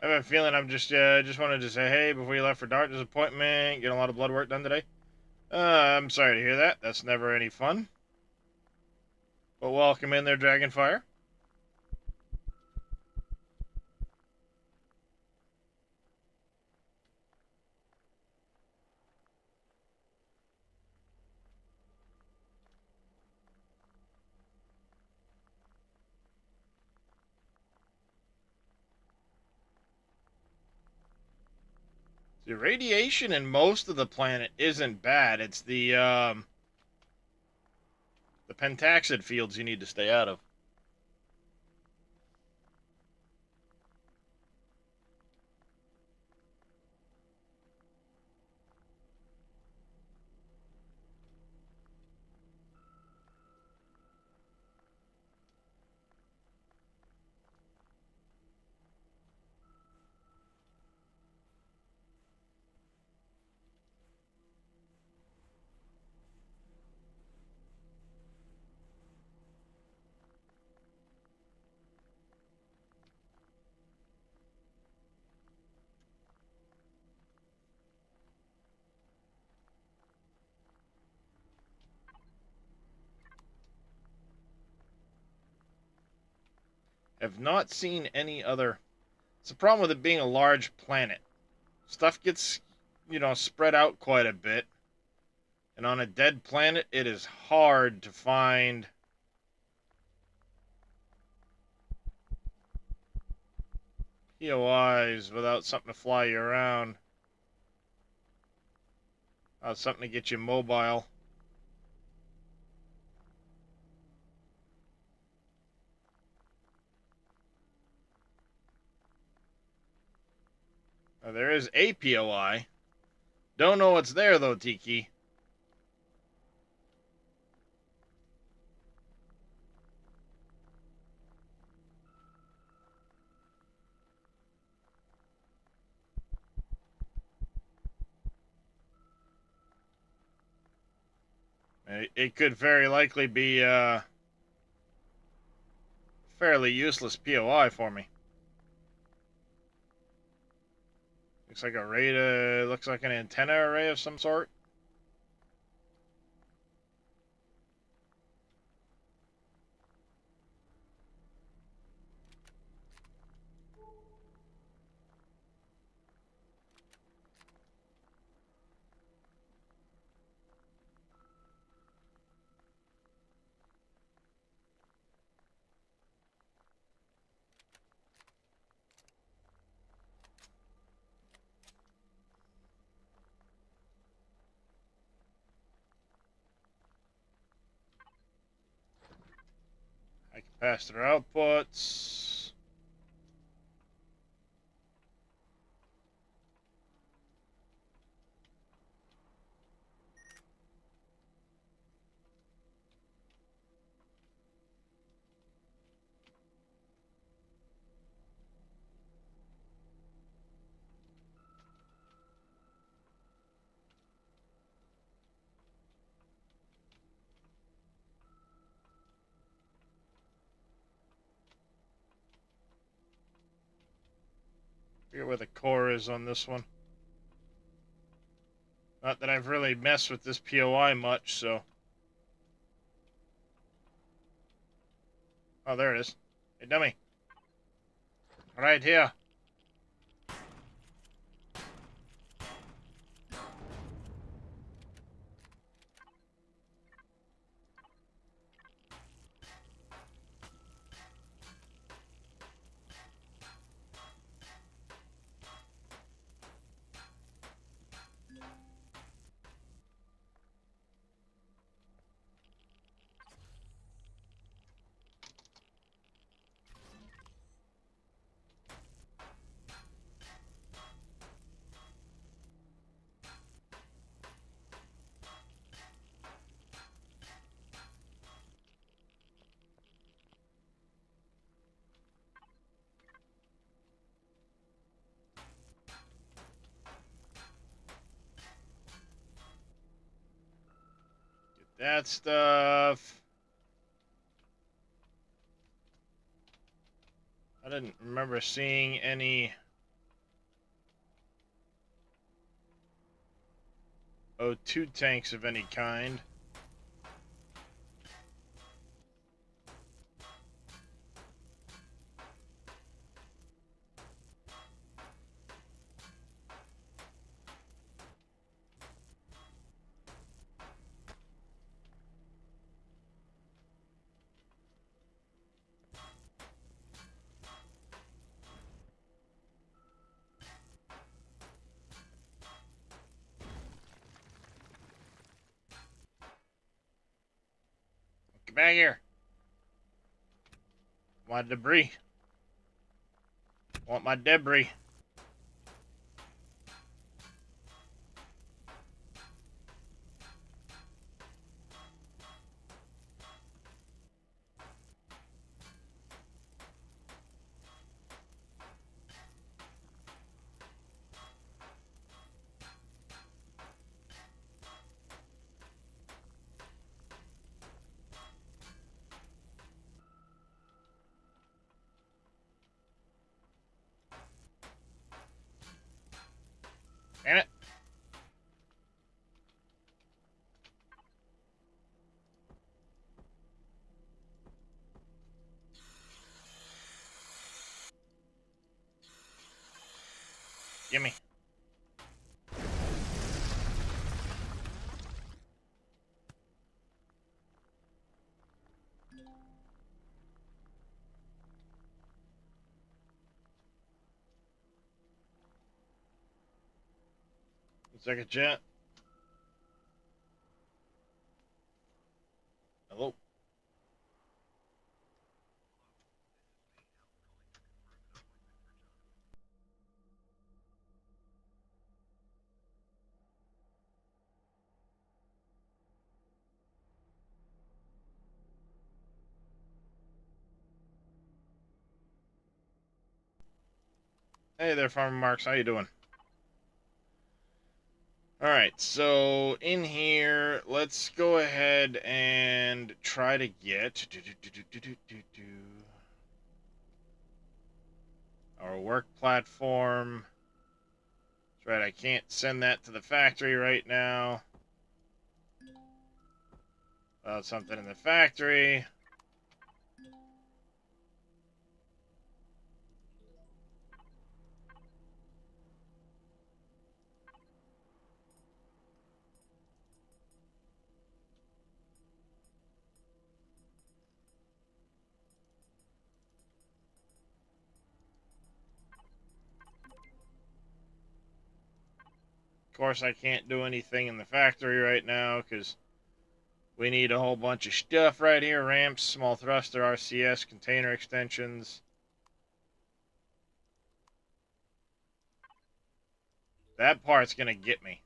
I have a feeling I'm just wanted to say, hey, before you left for doctor's appointment, getting a lot of blood work done today. I'm sorry to hear that. That's never any fun. But welcome in there, Dragonfire. The radiation in most of the planet isn't bad. It's the pentaxid fields you need to stay out of. Have not seen any other. It's the problem with it being a large planet. Stuff gets, spread out quite a bit. And on a dead planet, it is hard to find POIs without something to fly you around. Without something to get you mobile. Now, there is a POI. Don't know what's there, though, Tiki. It could very likely be a fairly useless POI for me. Looks like looks like an antenna array of some sort. I can pass through outputs. Forget where the core is on this one. Not that I've really messed with this POI much, so... Oh, there it is. Hey, dummy. Right here. Get that stuff. I didn't remember seeing any O2 tanks of any kind. Get back here. My debris. Want my debris. Damn it. Gimme. Second jet. Hello. Hey there, Farmer Marks. How you doing? Alright, so in here, let's go ahead and try to get our work platform. That's right, I can't send that to the factory right now. Something in the factory. Of course, I can't do anything in the factory right now because we need a whole bunch of stuff right here. Ramps, small thruster, RCS, container extensions. That part's gonna get me.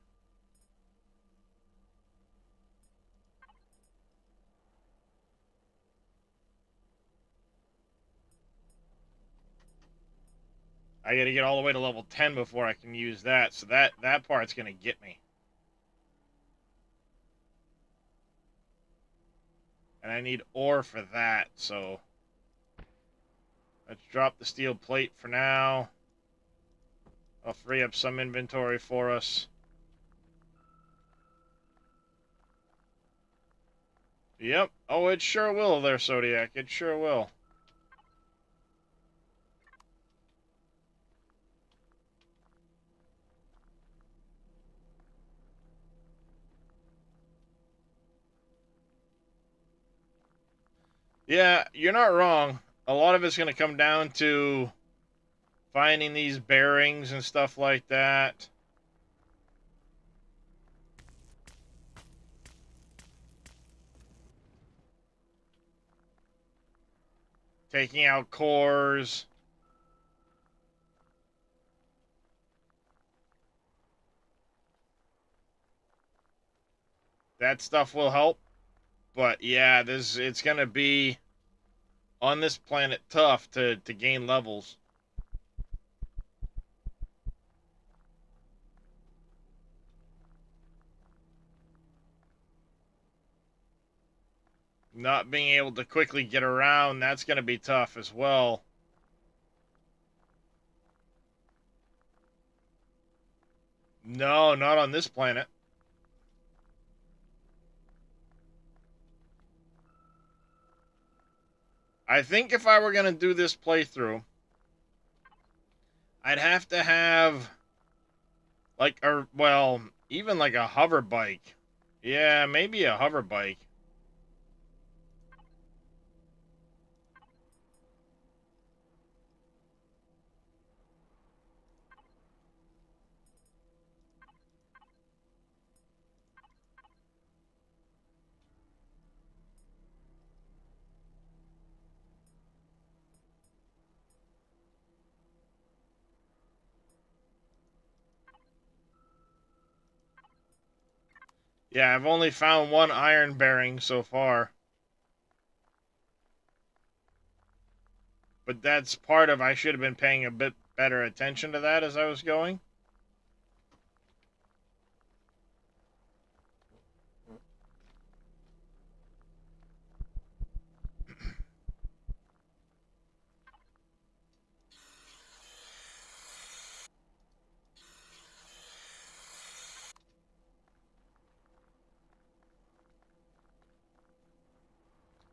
I gotta get all the way to level 10 before I can use that, so that part's gonna get me. And I need ore for that, so... Let's drop the steel plate for now. I'll free up some inventory for us. Yep. Oh, it sure will there, Zodiac. It sure will. Yeah, you're not wrong. A lot of it's going to come down to finding these bearings and stuff like that. Taking out cores. That stuff will help. But yeah, it's going to be on this planet tough to gain levels. Not being able to quickly get around, that's going to be tough as well. No, not on this planet. I think if I were going to do this playthrough, I'd have to have like even like a hover bike. Yeah, maybe a hover bike. Yeah, I've only found one iron bearing so far. But that's part of I should have been paying a bit better attention to that as I was going.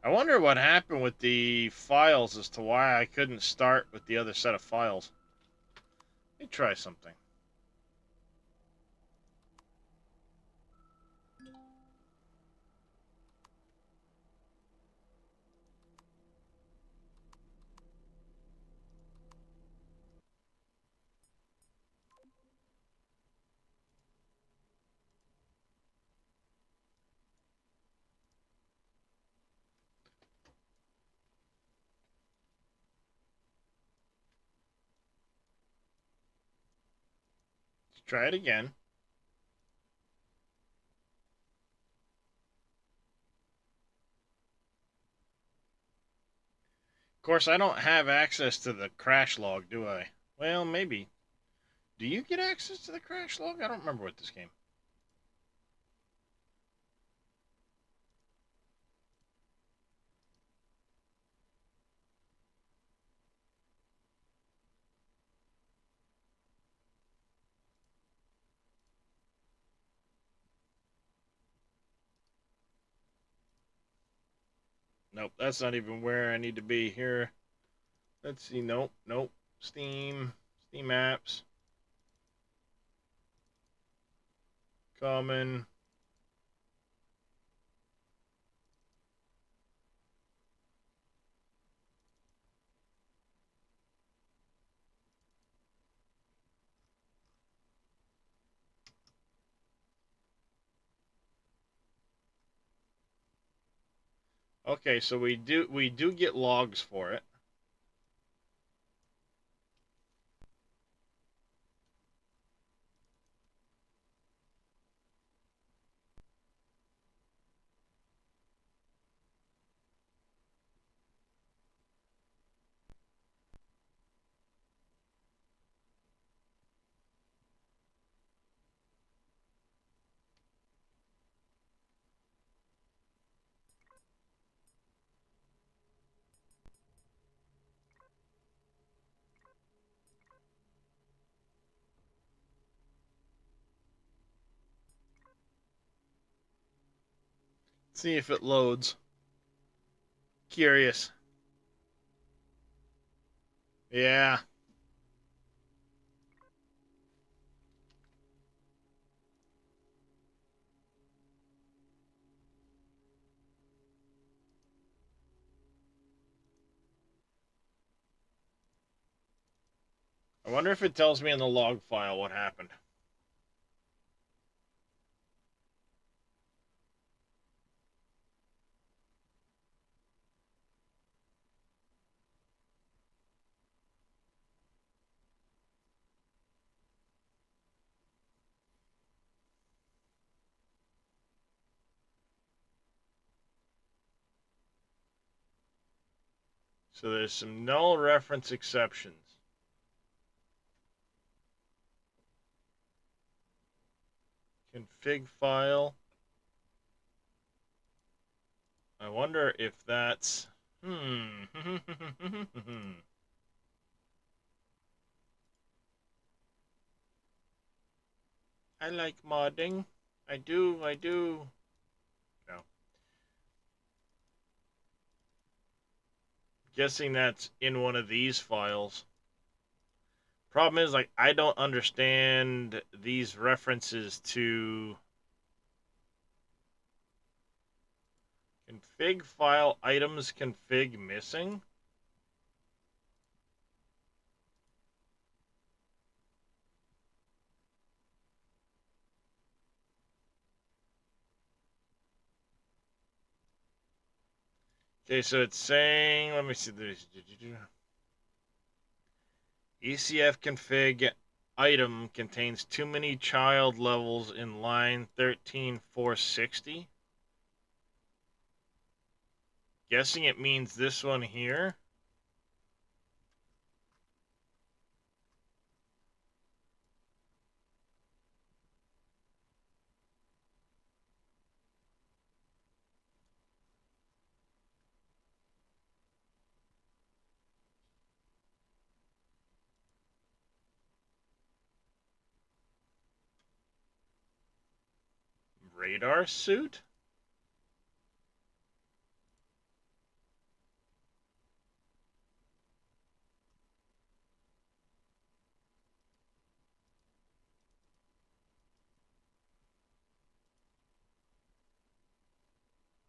I wonder what happened with the files as to why I couldn't start with the other set of files. Let me try something. Let's try it again. Of course, I don't have access to the crash log, do I? Well, maybe. Do you get access to the crash log? I don't remember what this game. Nope, that's not even where I need to be here. Let's see. Nope, nope. Steam apps. Common. Okay, so we do get logs for it. see if it loads. Curious. Yeah. I wonder if it tells me in the log file what happened. So there's some null reference exceptions. Config file. I wonder if that's... I like modding. I do. No. Guessing that's in one of these files. Problem is, like, I don't understand these references to config file items config missing. Okay, so it's saying, let me see this. ECF config item contains too many child levels in line 13460. Guessing it means this one here. Radar suit?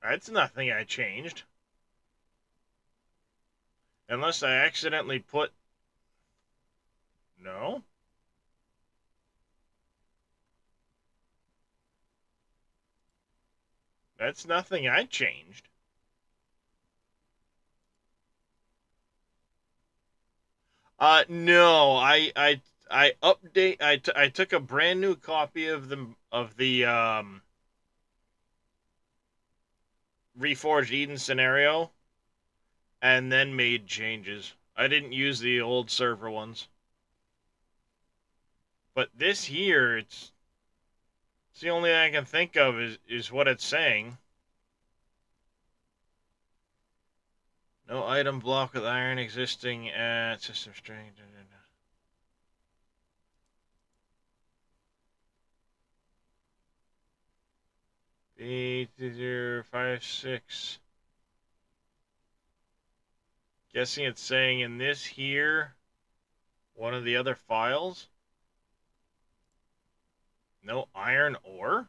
That's nothing I changed. Unless I accidentally put... No? That's nothing I changed. No, I update. I took a brand new copy of the Reforged Eden scenario, and then made changes. I didn't use the old server ones. But this here, it's the only thing I can think of is what it's saying. No item block with iron existing at system strength. B2056. Guessing it's saying in this here, one of the other files. No iron ore.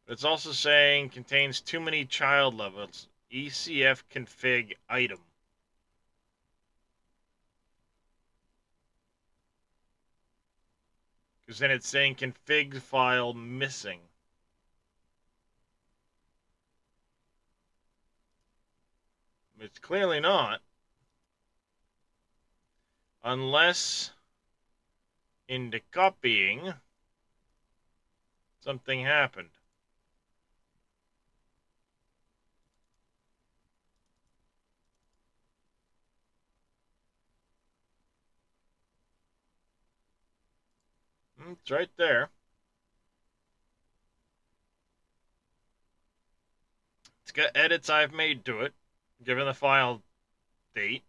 But it's also saying contains too many child levels. ECF config item. Because then it's saying config file missing. It's clearly not. Unless in the copying something happened. It's right there. It's got edits I've made to it, given the file date.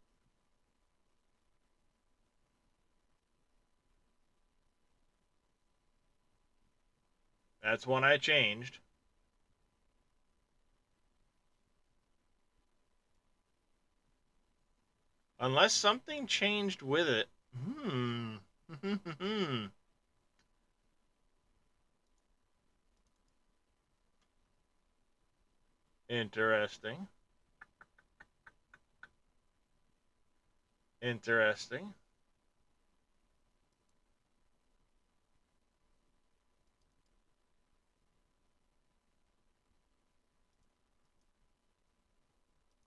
That's one I changed. Unless something changed with it. Interesting. Interesting.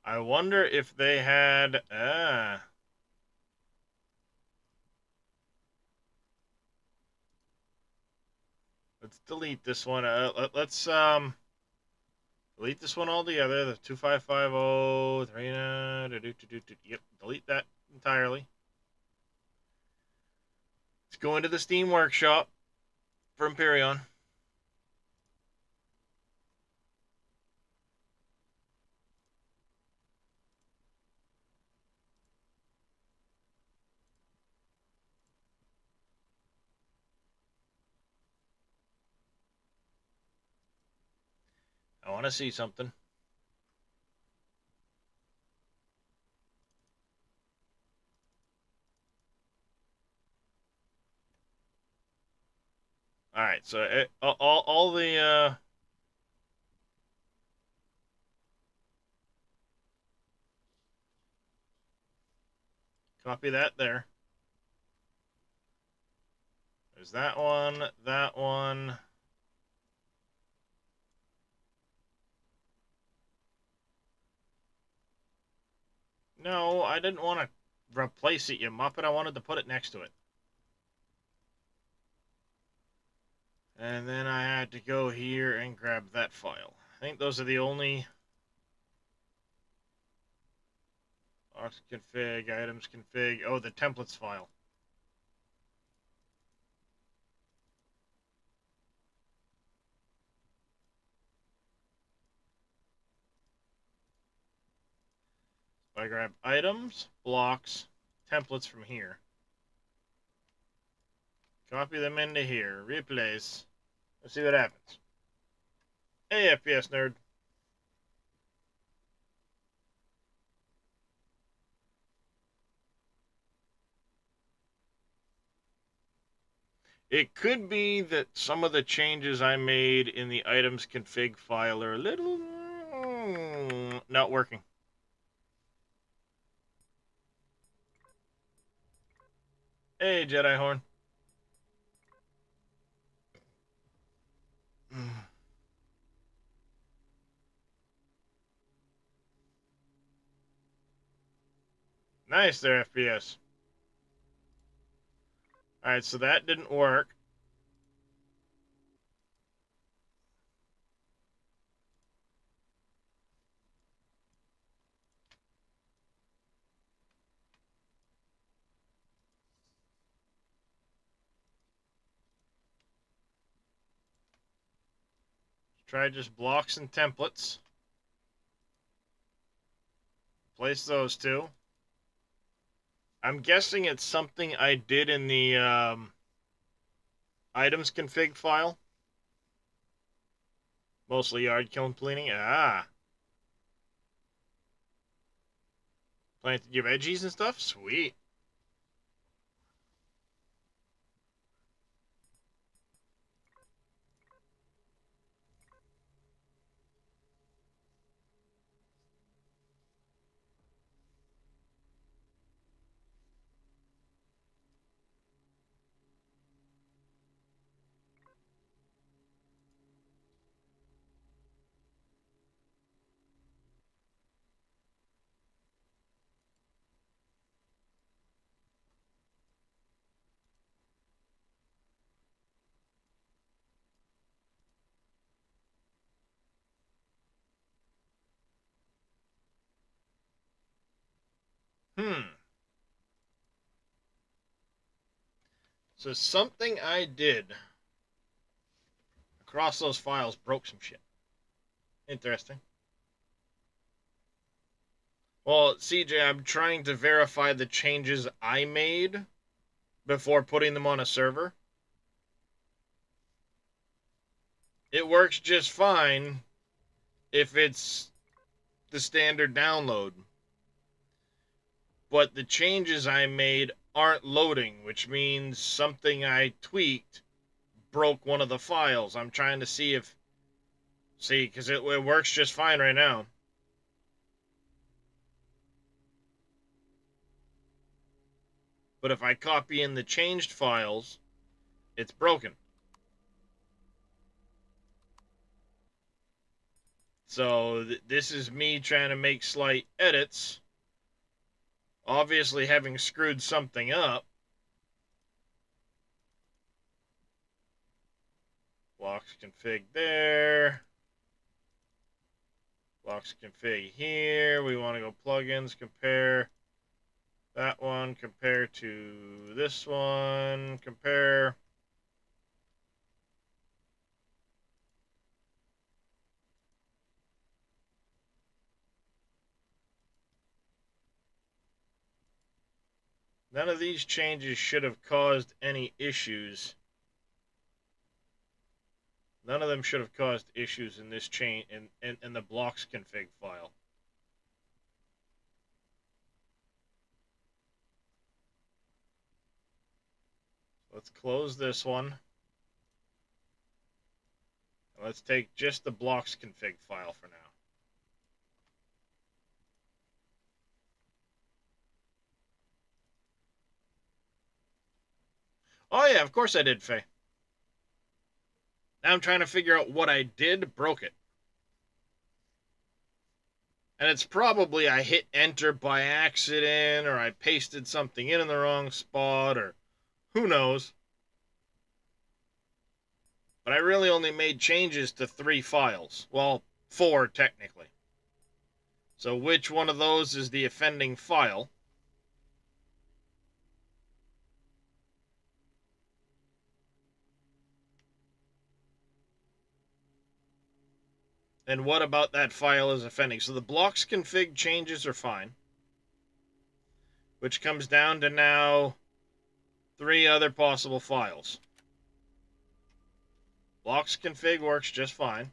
I wonder if they had... Let's delete this one. Let's delete this one altogether. The 2550 Yep, delete that entirely. Let's go into the Steam Workshop for Empyrean. I want to see something. All right, so all the copy that there. There's that one, that one. No, I didn't want to replace it, you muppet. I wanted to put it next to it. And then I had to go here and grab that file. I think those are the only... Aux config, items config. Oh, the templates file. So I grab items, blocks, templates from here. Copy them into here. Replace. Let's see what happens. Hey, FPS nerd. It could be that some of the changes I made in the items config file are a little not working. Hey, Jedi Horn. Nice there, FPS. Alright, so that didn't work. Try just blocks and templates. Place those two. I'm guessing it's something I did in the items config file. Mostly yard killing cleaning. Planted your veggies and stuff? Sweet. So something I did across those files broke some shit. Interesting. Well, CJ, I'm trying to verify the changes I made before putting them on a server. It works just fine if it's the standard download. But the changes I made aren't loading, which means something I tweaked broke one of the files. I'm trying to see if... See, because it works just fine right now. But if I copy in the changed files, it's broken. So this is me trying to make slight edits. Obviously having screwed something up. Blocks config there. Blocks config here. We want to go plugins, compare that one, compare to this one, compare. None of these changes should have caused any issues. None of them should have caused issues in this chain in the blocks config file. Let's close this one. Let's take just the blocks config file for now. Oh yeah, of course I did, Faye. Now I'm trying to figure out what I did broke it. And it's probably I hit enter by accident, or I pasted something in the wrong spot, or who knows. But I really only made changes to 3 files. Well, 4 technically. So which one of those is the offending file? And what about that file is offending? So the blocks config changes are fine. Which comes down to now 3 other possible files. Blocks config works just fine.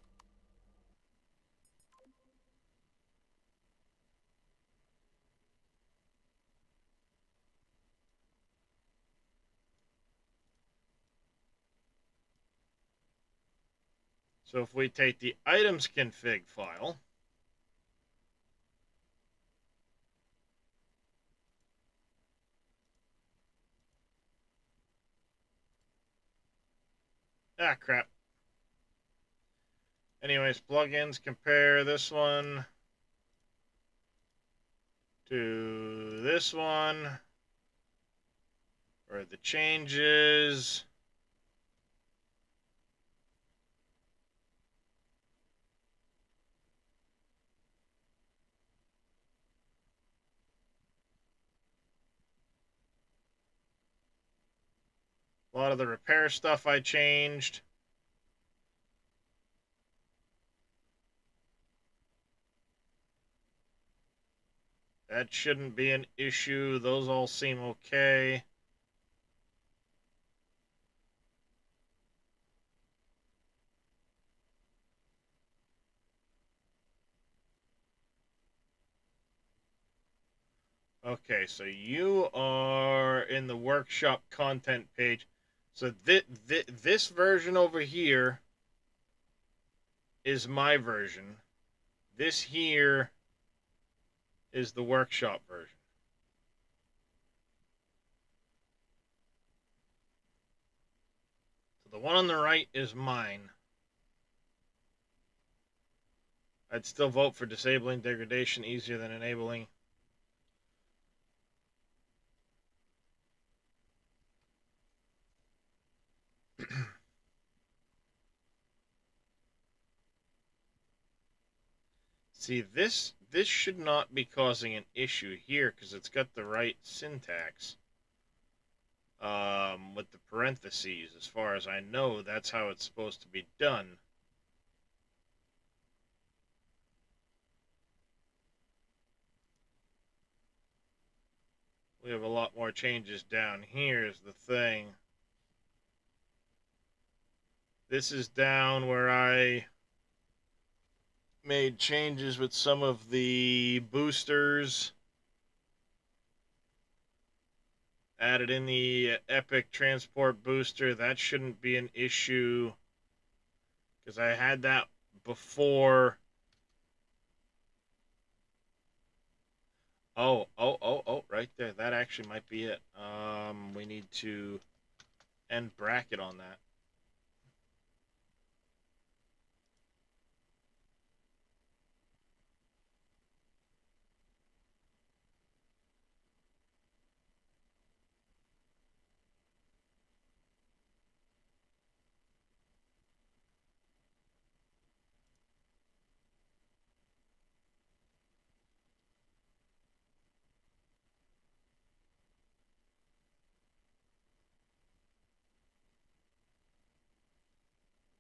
So if we take the items config file, crap. Anyways, plugins, compare this one to this one, or the changes. A lot of the repair stuff I changed. That shouldn't be an issue. Those all seem okay. Okay, so you are in the workshop content page. So this version over here is my version. This here is the workshop version. So the one on the right is mine. I'd still vote for disabling degradation easier than enabling. See, this should not be causing an issue here because it's got the right syntax. With the parentheses, as far as I know, that's how it's supposed to be done. We have a lot more changes down here is the thing. This is down where I made changes with some of the boosters. Added in the Epic Transport booster. That shouldn't be an issue because I had that before. Oh, right there. That actually might be it. We need to end bracket on that.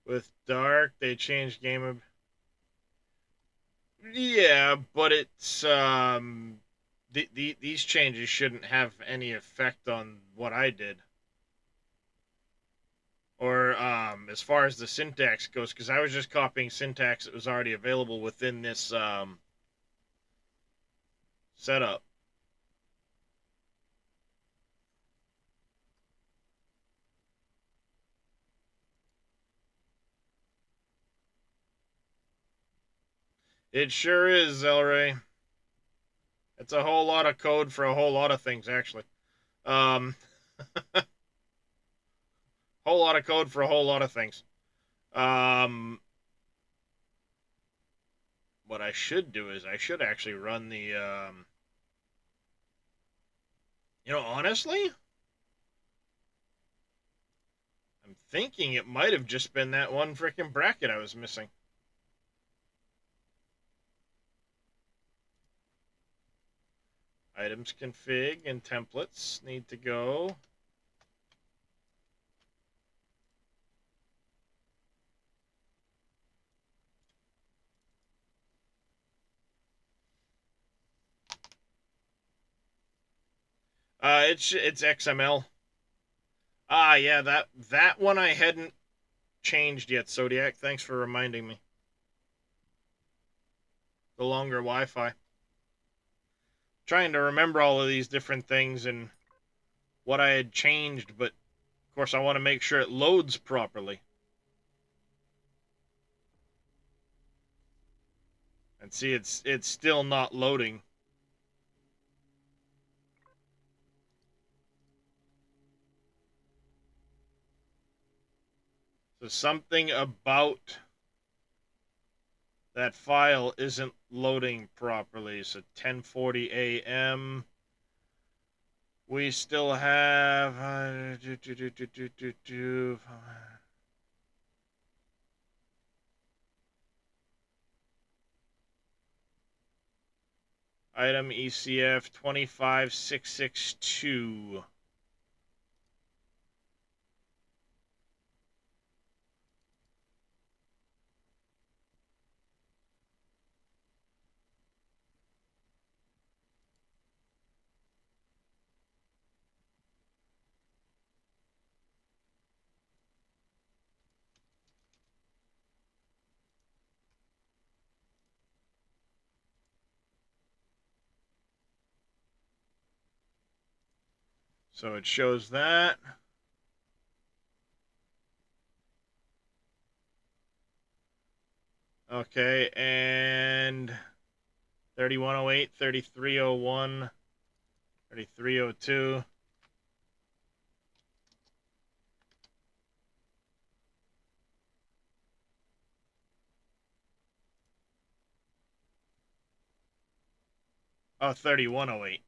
With Dark, they changed game of. Yeah, but it's these changes shouldn't have any effect on what I did. Or as far as the syntax goes, because I was just copying syntax that was already available within this setup. It sure is, Elray. It's a whole lot of code for a whole lot of things, actually. Um, whole lot of code for a whole lot of things. Um, what I should do is I should actually run the. Honestly, I'm thinking it might have just been that one freaking bracket I was missing. Items config and templates need to go. It's XML. Ah, yeah, that one I hadn't changed yet. Zodiac, thanks for reminding me. The longer Wi-Fi. Trying to remember all of these different things and what I had changed, but of course I want to make sure it loads properly. And see, it's still not loading. So something about that file isn't loading properly. So 10:40 a.m. We still have item ECF 25662. So it shows that. Okay, and 3108, 3301, 3302. Oh, 3108.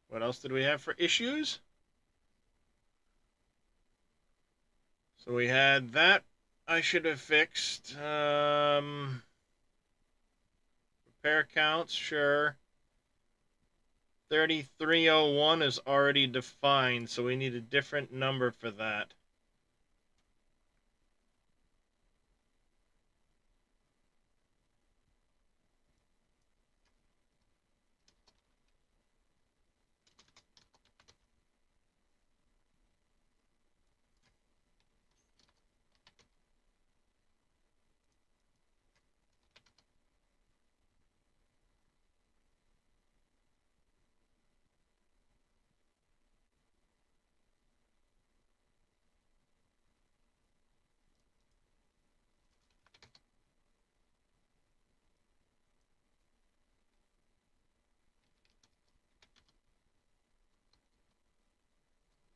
What else did we have for issues? So we had that I should have fixed. Pair counts, sure. 3301 is already defined, so we need a different number for that.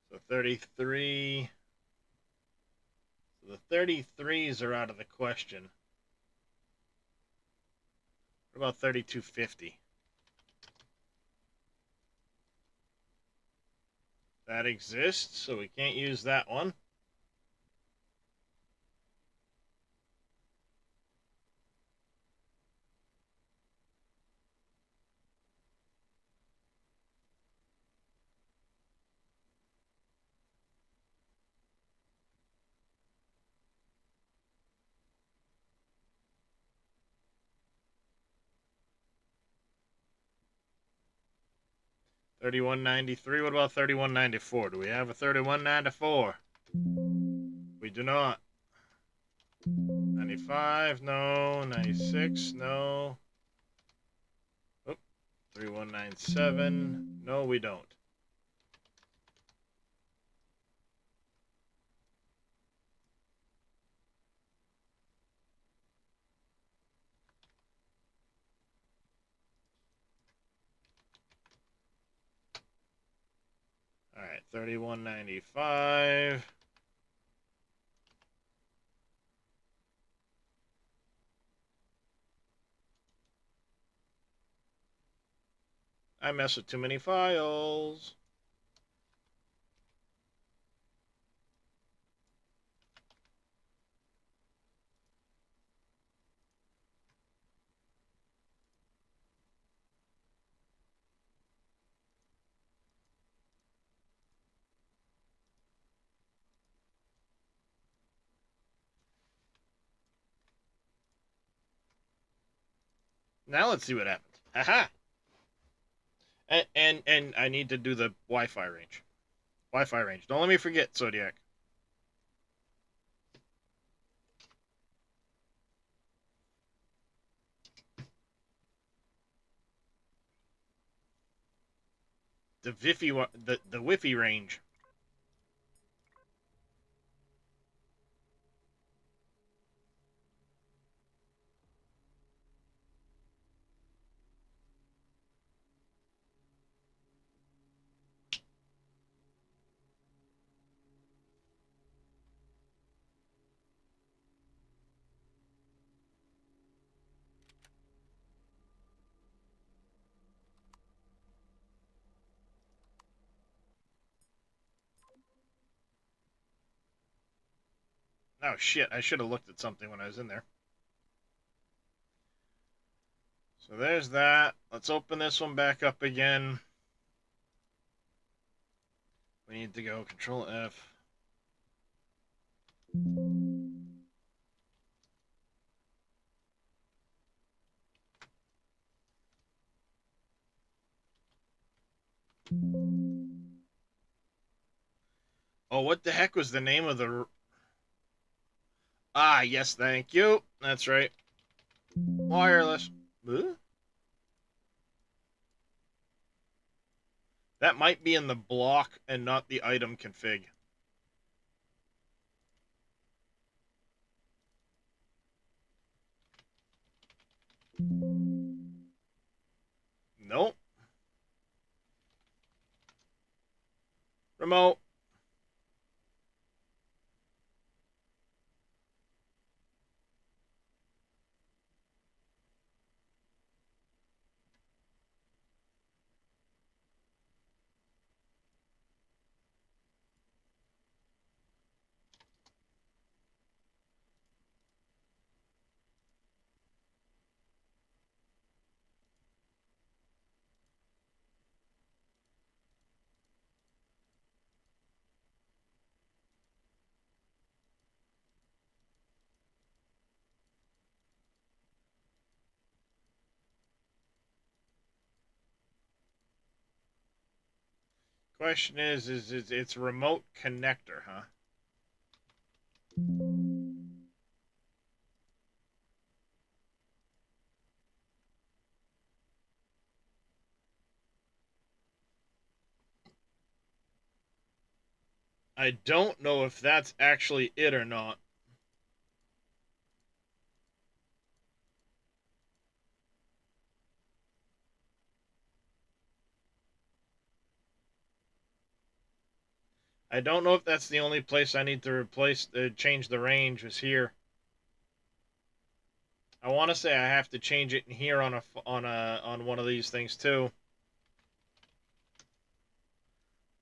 So 33. So the 33s are out of the question. What about 3250? That exists, so we can't use that one. $31.93. What about $31.94? Do we have a $31.94? We do not. 95, no. 96, no. Oop. 3197. No, we don't. All right, 3195. I mess with too many files. Now let's see what happens. Haha. And I need to do the Wi-Fi range. Wi-Fi range. Don't let me forget, Zodiac. The Wi-Fi range. Oh shit! I should have looked at something when I was in there. So there's that. Let's open this one back up again. We need to go Control F. Oh, what the heck was the name of the... Ah, yes, thank you. That's right. Wireless. Huh? That might be in the block and not the item config. Nope. Remote. Question is it's remote connector, huh? I don't know if that's actually it or not. I don't know if that's the only place I need to change the range is here. I want to say I have to change it in here on one of these things too.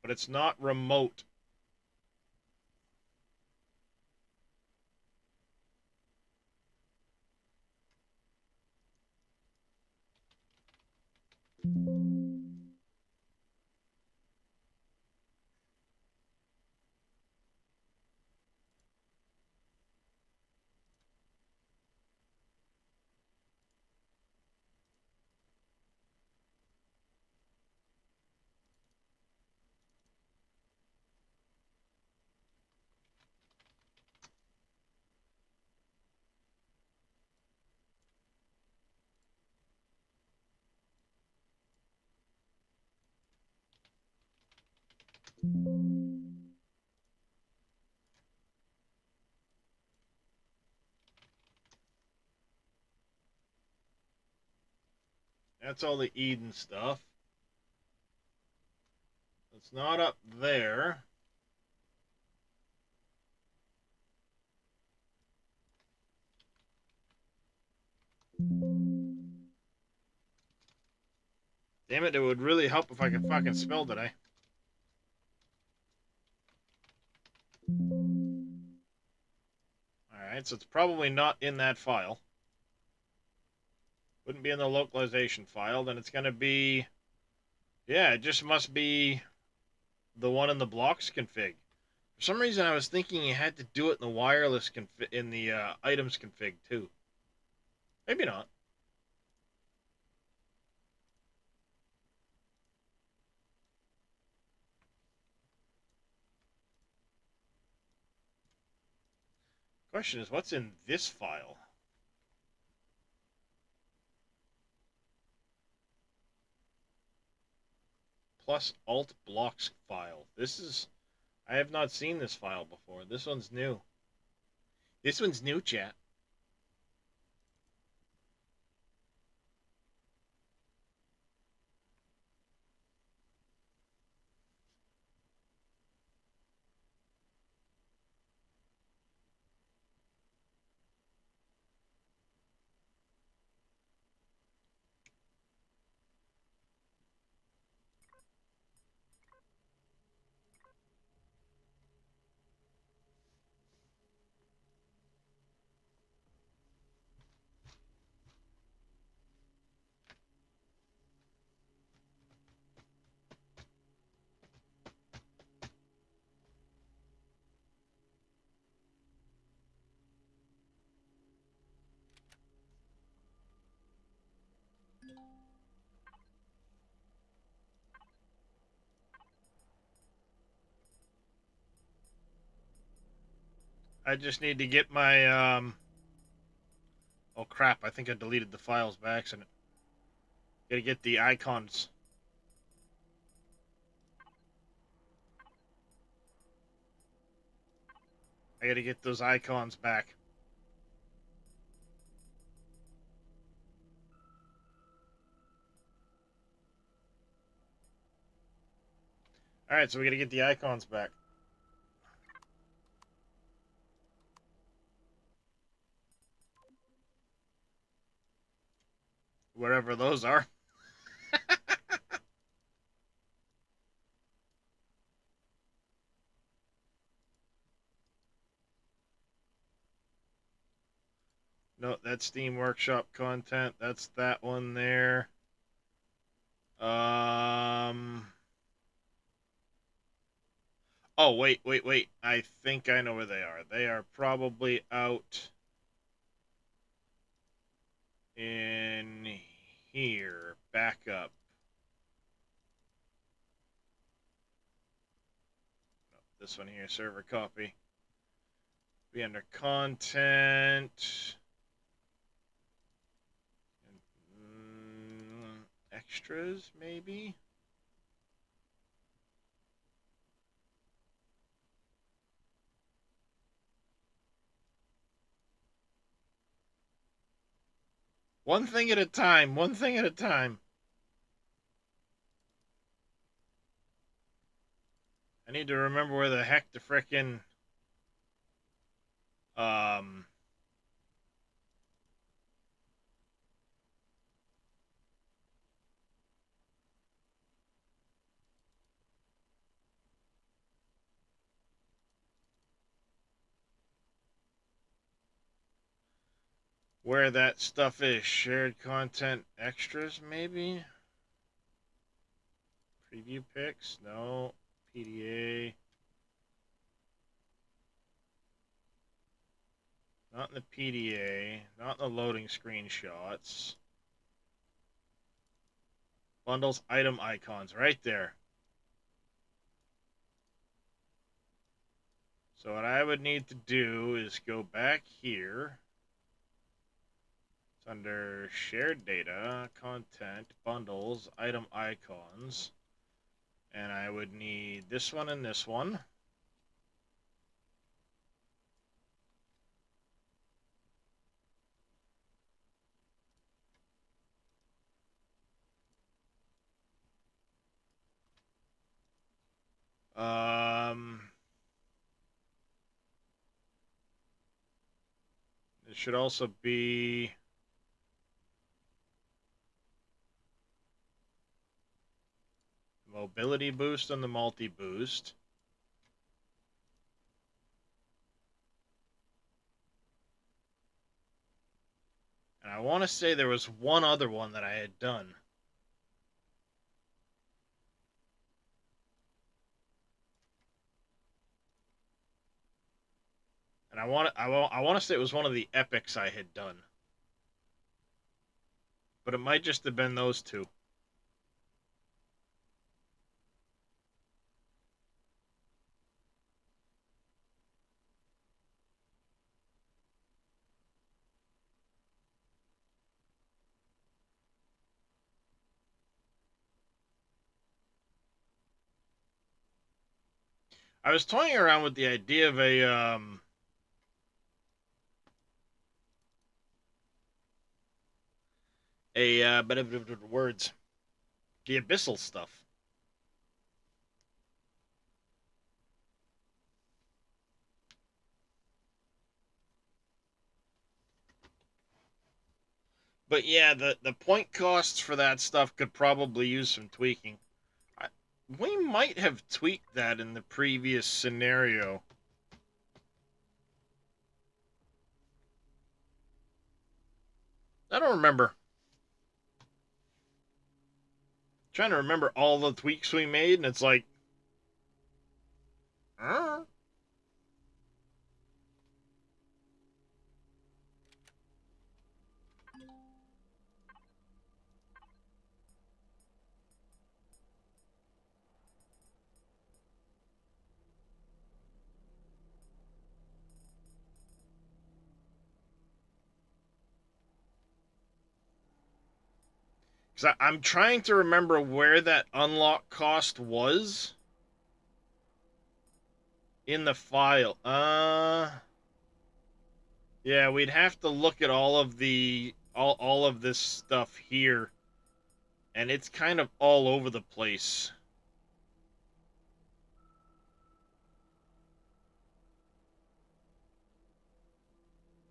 But it's not remote. That's all the Eden stuff. It's not up there. Damn it, it would really help if I could fucking spell today. Alright, so it's probably not in that file. Wouldn't be in the localization file. Then it's going to be... Yeah, it just must be the one in the blocks config. For some reason, I was thinking you had to do it in the wireless config, in the items config too. Maybe not. Question is, what's in this file? Plus alt blocks file. This is... I have not seen this file before. This one's new. This one's new, chat. I just need to get my, oh crap, I think I deleted the files by accident. Gotta get the icons. I gotta get those icons back. Alright, so we gotta get the icons back. Wherever those are. No, that's Steam Workshop content. That's that one there. Oh, wait. I think I know where they are. They are probably out in here. Back up. this one here, server copy. Be under content. Extras, maybe? One thing at a time, one thing at a time. I need to remember where the heck the frickin' where that stuff is. Shared content extras, maybe? Preview pics? No. PDA. Not in the PDA. Not in the loading screenshots. Bundles, item icons, right there. So what I would need to do is go back here. It's under shared data, content, bundles, item icons. And I would need this one and this one. It should also be mobility boost and the multi boost. And I want to say there was one other one that I had done. And I want to say it was one of the epics I had done. But it might just have been those two. I was toying around with the idea of words, the abyssal stuff. But yeah, the point costs for that stuff could probably use some tweaking. We might have tweaked that in the previous scenario. I don't remember. Trying to remember all the tweaks we made, and it's like, because I'm trying to remember where that unlock cost was in the file. Yeah, we'd have to look at all of the all of this stuff here, and it's kind of all over the place.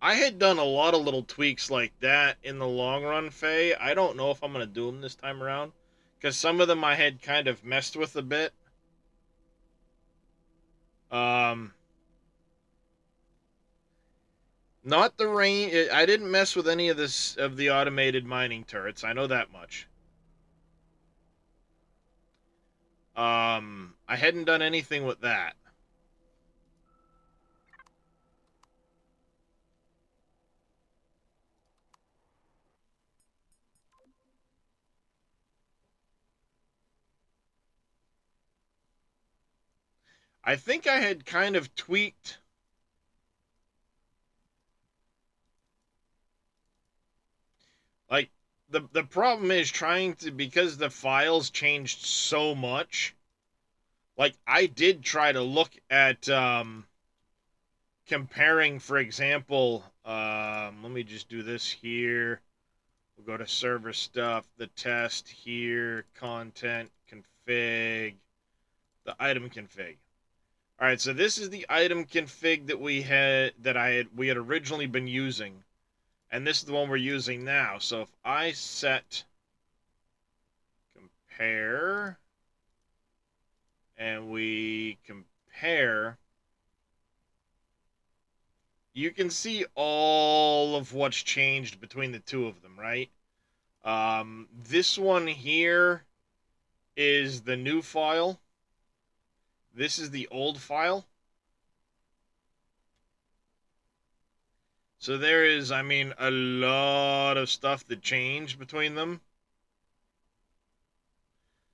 I had done a lot of little tweaks like that in the long run, Faye. I don't know if I'm going to do them this time around, because some of them I had kind of messed with a bit. Not the rain. I didn't mess with any of this of the automated mining turrets. I know that much. I hadn't done anything with that. I think I had kind of tweaked. Like, the problem is trying to, because the files changed so much. Like, I did try to look at comparing, for example, let me just do this here. We'll go to server stuff, the test here, content, config, the item config. All right, so this is the item config that we had originally been using, and this is the one we're using now. So if I set compare, and we compare, you can see all of what's changed between the two of them, right? This one here is the new file. This is the old file. So there is, I mean, a lot of stuff that changed between them.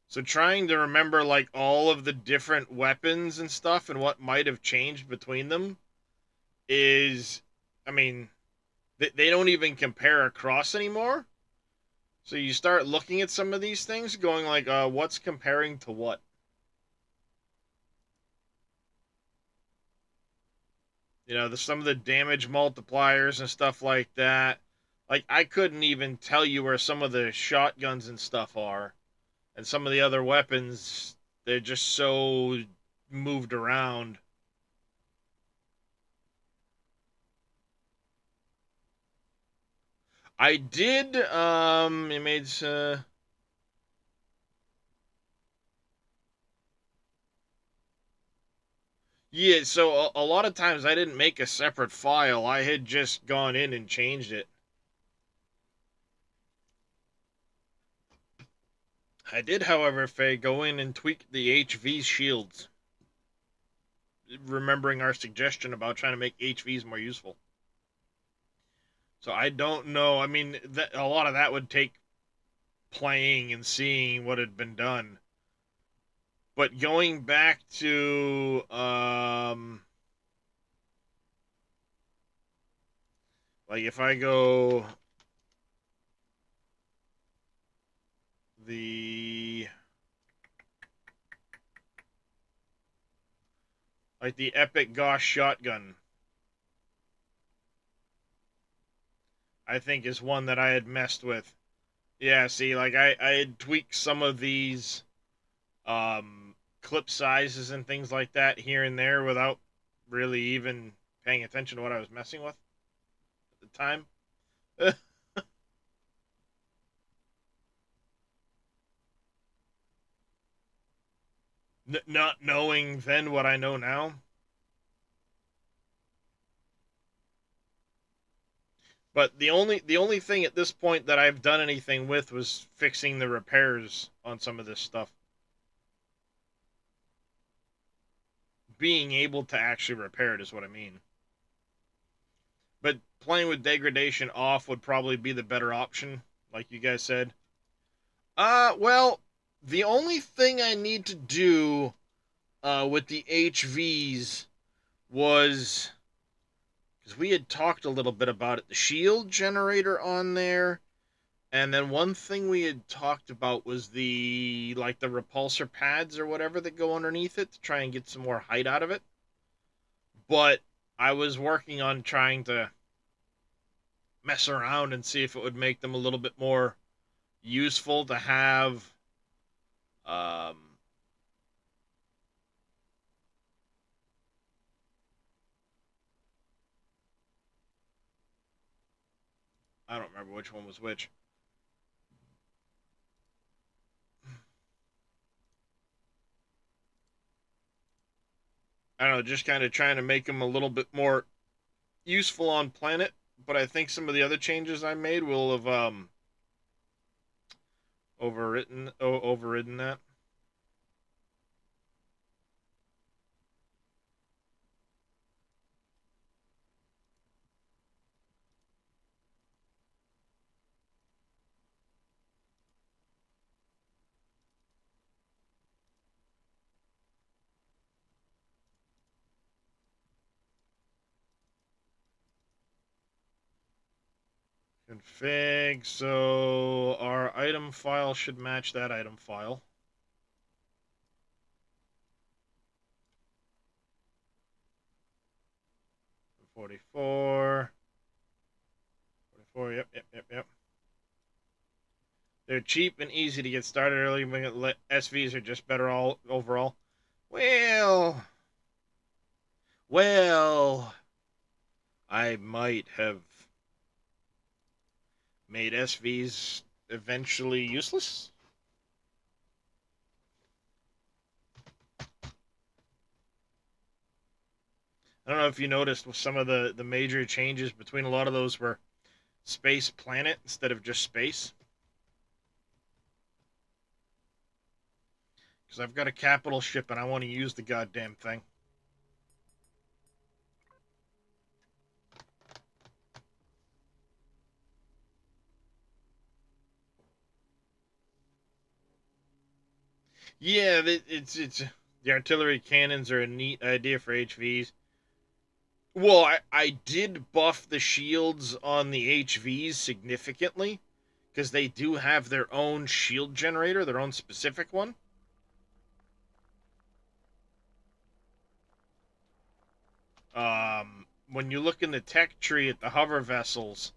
So trying to remember, like, all of the different weapons and stuff and what might have changed between them is, I mean, they don't even compare across anymore. So you start looking at some of these things going like, what's comparing to what? You know, some of the damage multipliers and stuff like that. Like, I couldn't even tell you where some of the shotguns and stuff are. And some of the other weapons, they're just so moved around. I did, it made, yeah, so a lot of times I didn't make a separate file. I had just gone in and changed it. I did, however, Faye, go in and tweak the HV shields, remembering our suggestion about trying to make HVs more useful. So I don't know. I mean, a lot of that would take playing and seeing what had been done. But going back to like if I go the like the Epic Gosh shotgun, I think is one that I had messed with. Yeah, see, like I had tweaked some of these clip sizes and things like that here and there without really even paying attention to what I was messing with at the time. Not knowing then what I know now. But the only thing at this point that I've done anything with was fixing the repairs on some of this stuff. Being able to actually repair it is what I mean. But playing with degradation off would probably be the better option, like you guys said. Well, the only thing I need to do with the HVs was, because we had talked a little bit about it, the shield generator on there. And then one thing we had talked about was the repulsor pads or whatever that go underneath it to try and get some more height out of it. But I was working on trying to mess around and see if it would make them a little bit more useful to have I don't remember which one was which. I don't know, just kind of trying to make them a little bit more useful on planet. But I think some of the other changes I made will have overridden that. Config, so our item file should match that item file. $44. Yep. They're cheap and easy to get started early. SVs are just better all overall. Well, I might have made SVs eventually useless. I don't know if you noticed with some of the major changes between a lot of those were space planet instead of just space. Because I've got a capital ship and I want to use the goddamn thing. Yeah, it's the artillery cannons are a neat idea for HVs. Well, I did buff the shields on the HVs significantly because they do have their own shield generator, their own specific one. When you look in the tech tree at the hover vessels,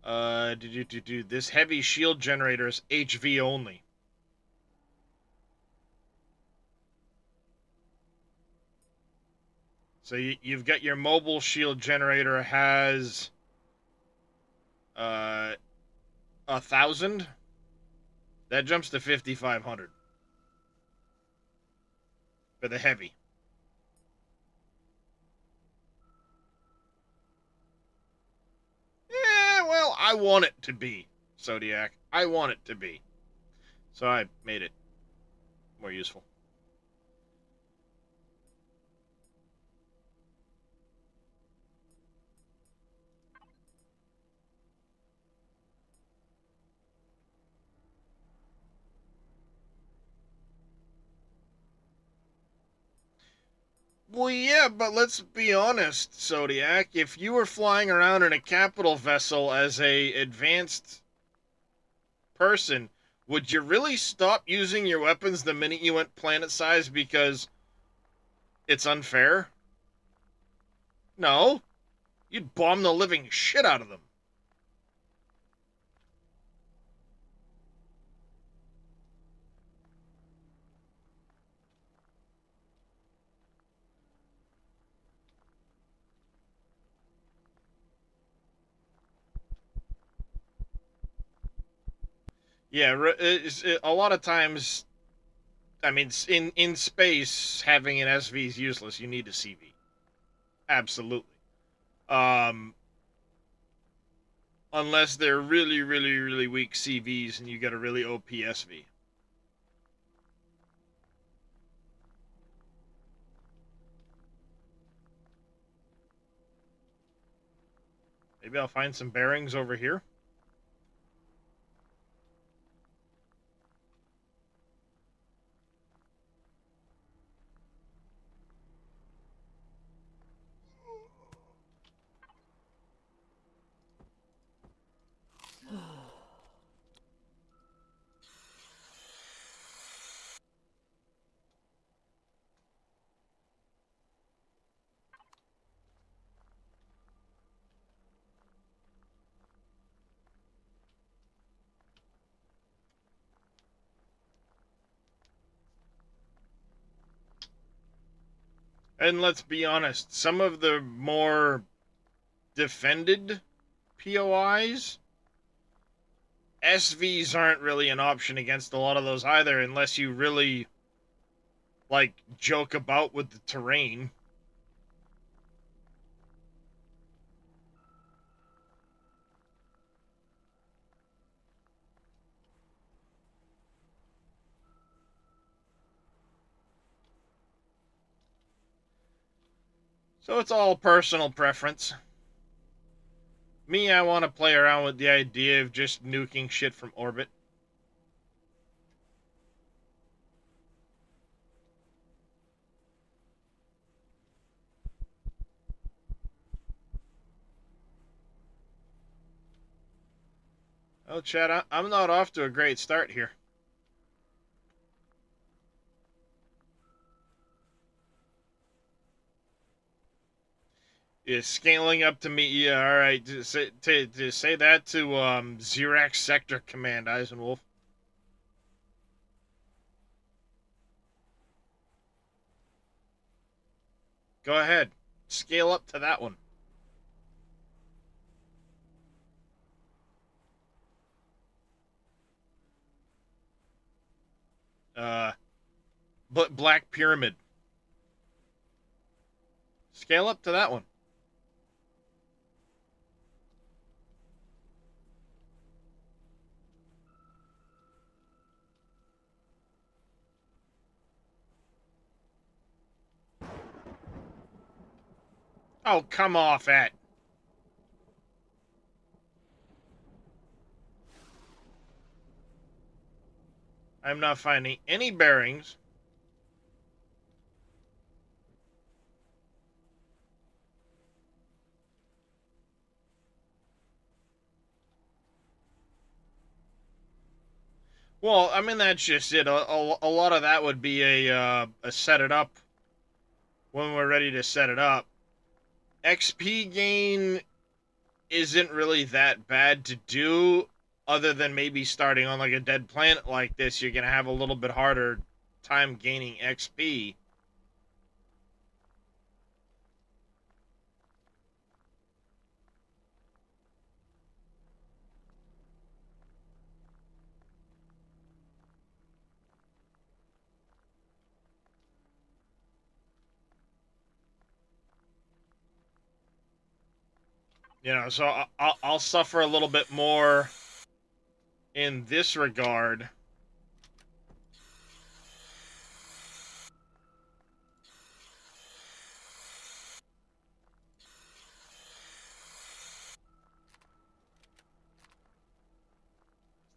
this heavy shield generator is HV only. So you've got your mobile shield generator has 1,000. That jumps to 5,500 for the heavy. Well, I want it to be, Zodiac. I want it to be. So I made it more useful. Well, yeah, but let's be honest, Zodiac. If you were flying around in a capital vessel as a advanced person, would you really stop using your weapons the minute you went planet size because it's unfair? No. You'd bomb the living shit out of them. Yeah, a lot of times, I mean, in space, having an SV is useless. You need a CV. Absolutely. Um, unless they're really weak CVs and you get a really OP SV. Maybe I'll find some bearings over here. And let's be honest, some of the more defended POIs, SVs aren't really an option against a lot of those either, unless you really, like, joke about with the terrain. So it's all personal preference. Me, I want to play around with the idea of just nuking shit from orbit. Well, Chad, I'm not off to a great start here. Is scaling up to me? Yeah, all right. To say that to Xerax Sector Command, Eisenwolf. Go ahead, scale up to that one. Uh, but Black Pyramid. Scale up to that one. Oh, come off it. I'm not finding any bearings. Well, I mean, that's just it. A lot of that would be a set it up when we're ready to set it up. XP gain isn't really that bad to do, other than maybe starting on like a dead planet like this, you're going to have a little bit harder time gaining XP. You know, so I'll suffer a little bit more in this regard. Is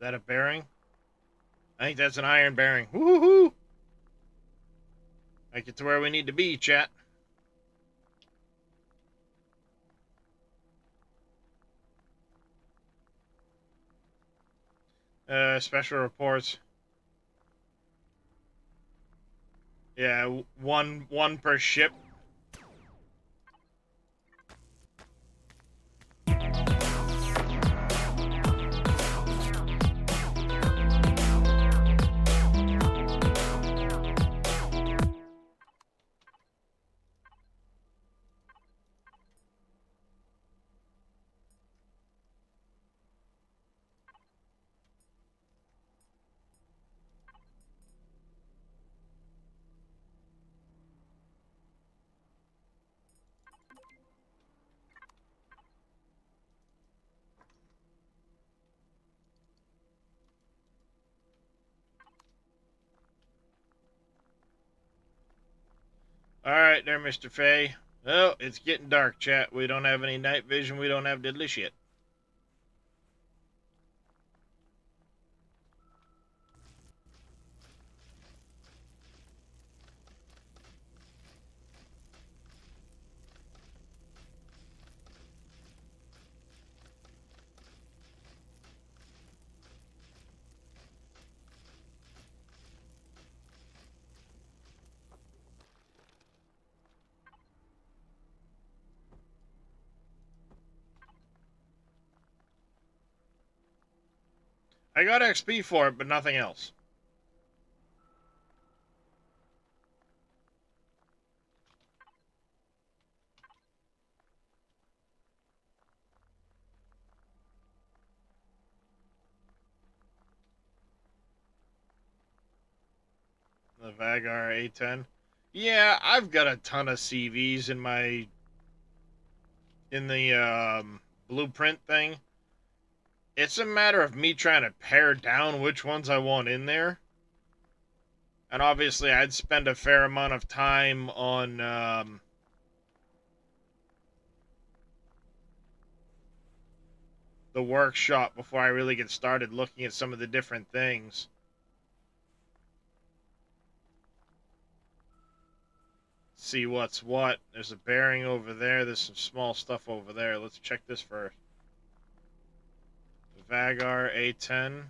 that a bearing? I think that's an iron bearing. Woohoo! Make it to where we need to be, chat. Special reports. Yeah, one per ship. All right, there, Mr. Fay. Oh, it's getting dark, chat. We don't have any night vision. We don't have diddly shit. I got XP for it, but nothing else. The Vagar A10. Yeah, I've got a ton of CVs in the blueprint thing. It's a matter of me trying to pare down which ones I want in there. And obviously, I'd spend a fair amount of time on the workshop before I really get started looking at some of the different things. See what's what. There's a bearing over there. There's some small stuff over there. Let's check this first. Vagar A10.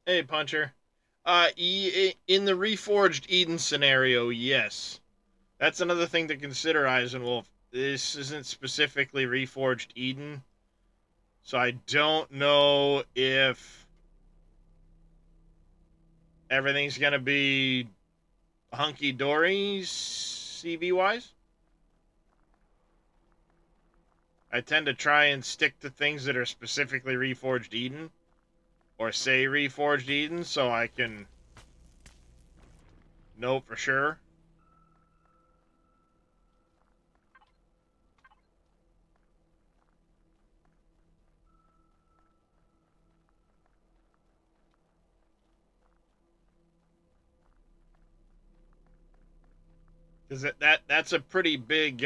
Hey, Puncher. In the Reforged Eden scenario, yes. That's another thing to consider, Eisenwolf. This isn't specifically Reforged Eden, so I don't know if everything's gonna be hunky dory CV wise. I tend to try and stick to things that are specifically Reforged Eden, or say Reforged Eden, so I can know for sure. Because that's a pretty big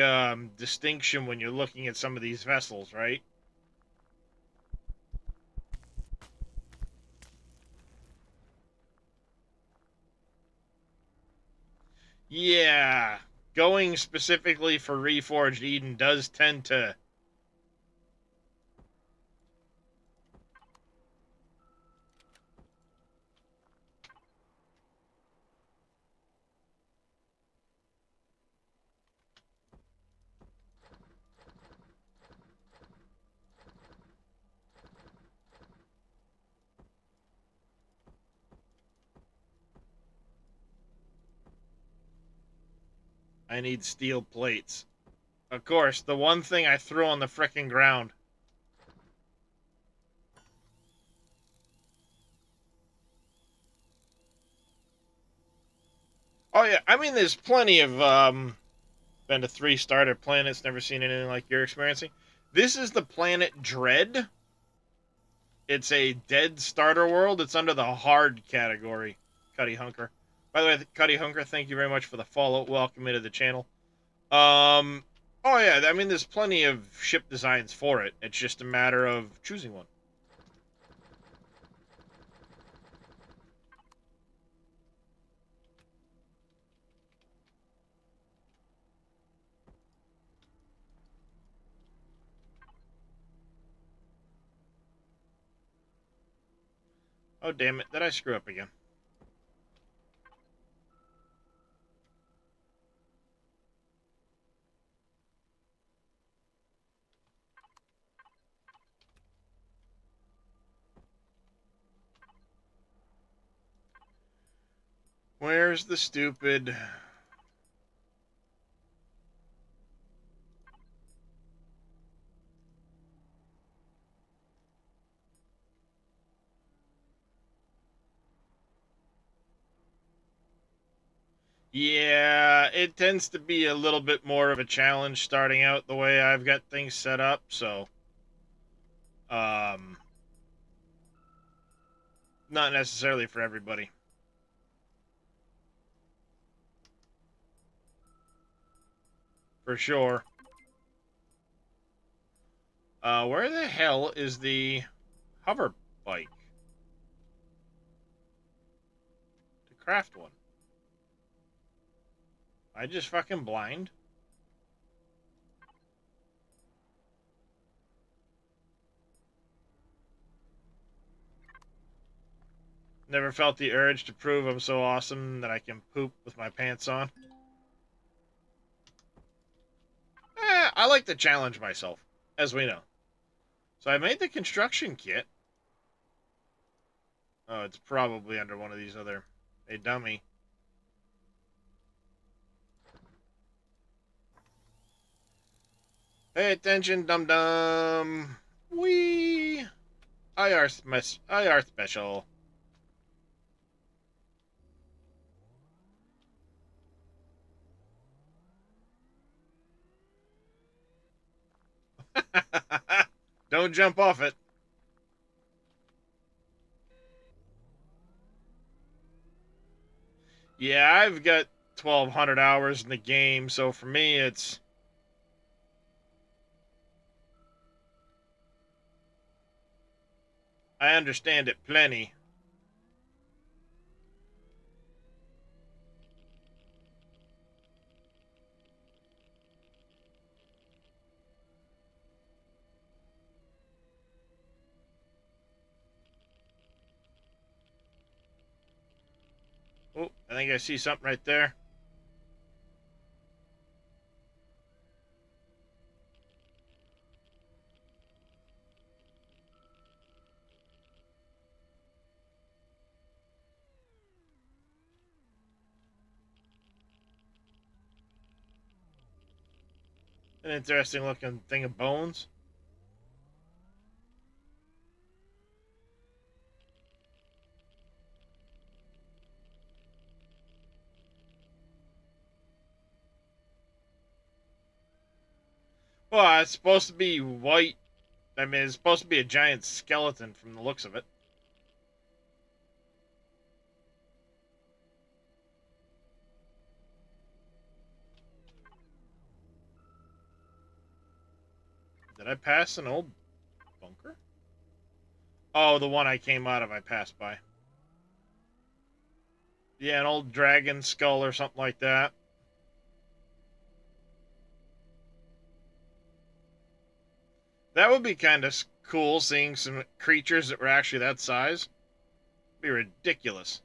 distinction when you're looking at some of these vessels, right? Yeah, going specifically for Reforged Eden does tend to. I need steel plates. Of course, the one thing I threw on the frickin' ground. Oh yeah, I mean, there's plenty of been to 3 starter planets, never seen anything like you're experiencing. This is the planet Dread. It's a dead starter world. It's under the hard category. Cuddy Hunker. By the way, Cuddy Hunker, thank you very much for the follow. Welcome into the channel. Um, oh yeah, I mean, there's plenty of ship designs for it. It's just a matter of choosing one. Oh damn it! Did I screw up again? Where's the stupid? Yeah, it tends to be a little bit more of a challenge starting out the way I've got things set up, so um not necessarily for everybody. For sure. Where the hell is the hover bike to craft one? I just fucking blind. Never felt the urge to prove I'm so awesome that I can poop with my pants on. I like to challenge myself, as we know. So I made the construction kit. Oh, it's probably under one of these other... Hey, dummy. Pay attention, dum-dum. Wee. IR special. Don't jump off it. Yeah, I've got 1,200 hours in the game, so for me it's... I understand it plenty. Oh, I think I see something right there. An interesting looking thing of bones. Well, it's supposed to be white. I mean, it's supposed to be a giant skeleton from the looks of it. Did I pass an old bunker? Oh, the one I came out of, I passed by. Yeah, an old dragon skull or something like that. That would be kind of cool, seeing some creatures that were actually that size. It'd be ridiculous.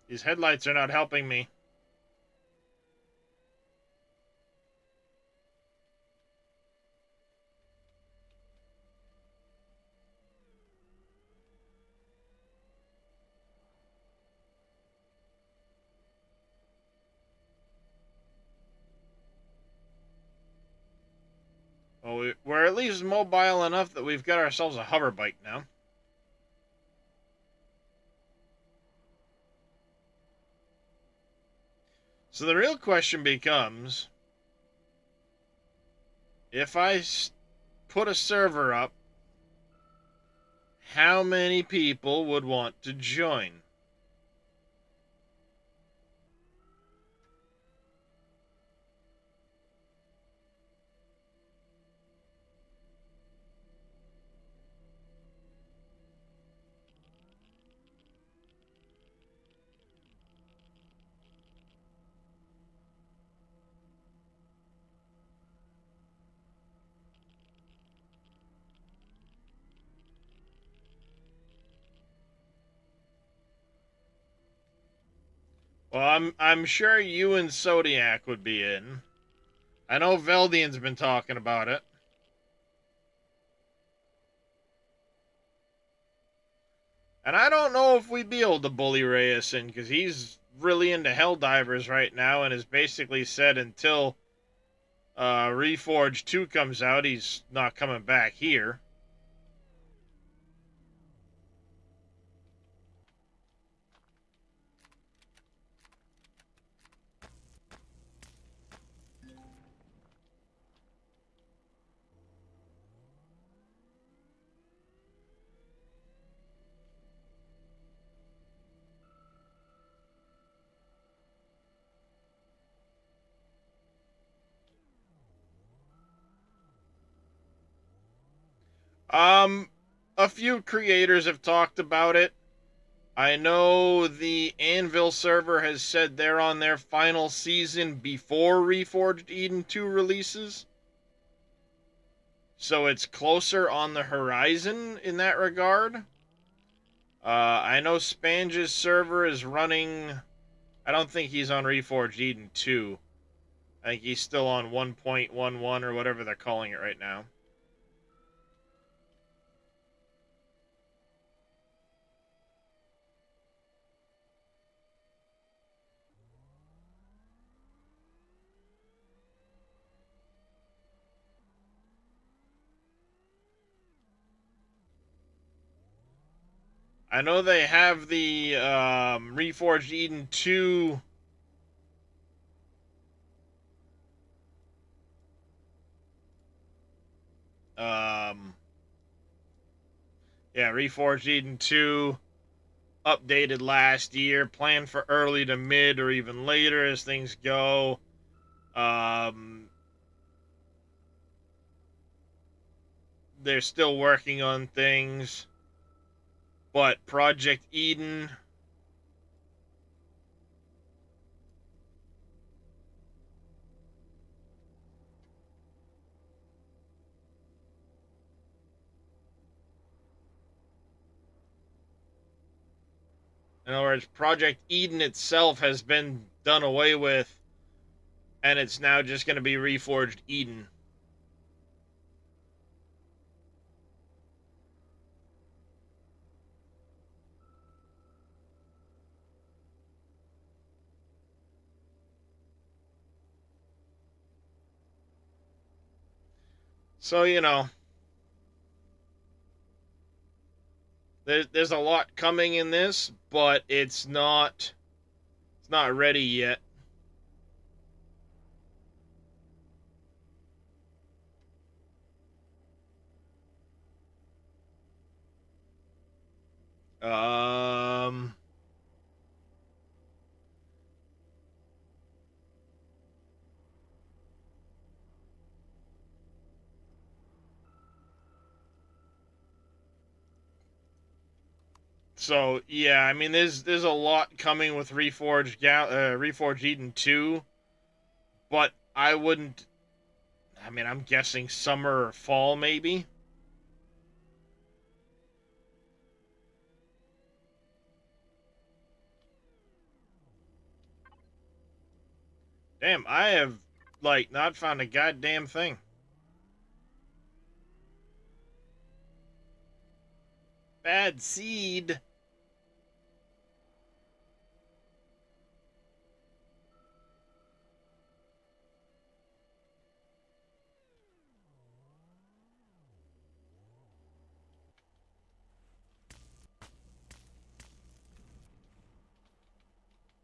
These headlights are not helping me. Well, we're at least mobile enough that we've got ourselves a hover bike now. So the real question becomes, if I put a server up, how many people would want to join? Well, I'm sure you and Zodiac would be in. I know Veldian's been talking about it. And I don't know if we'd be able to bully Reyes in, because he's really into Helldivers right now and has basically said until Reforged 2 comes out, he's not coming back here. Um, a few creators have talked about it. I know the Anvil server has said they're on their final season before Reforged Eden 2 releases. So it's closer on the horizon in that regard. I know Spange's server is running... I don't think he's on Reforged Eden 2. I think he's still on 1.11 or whatever they're calling it right now. I know they have the Reforged Eden 2 Yeah, Reforged Eden 2 updated last year, planned for early to mid or even later as things go. They're still working on things, but Project Eden, in other words, Project Eden itself has been done away with, and it's now just going to be Reforged Eden. So, there's a lot coming in this, but it's not ready yet. Um So yeah, I mean, there's a lot coming with Reforged Eden 2, but I wouldn't. I mean, I'm guessing summer or fall maybe. Damn, I have like not found a goddamn thing. Bad seed.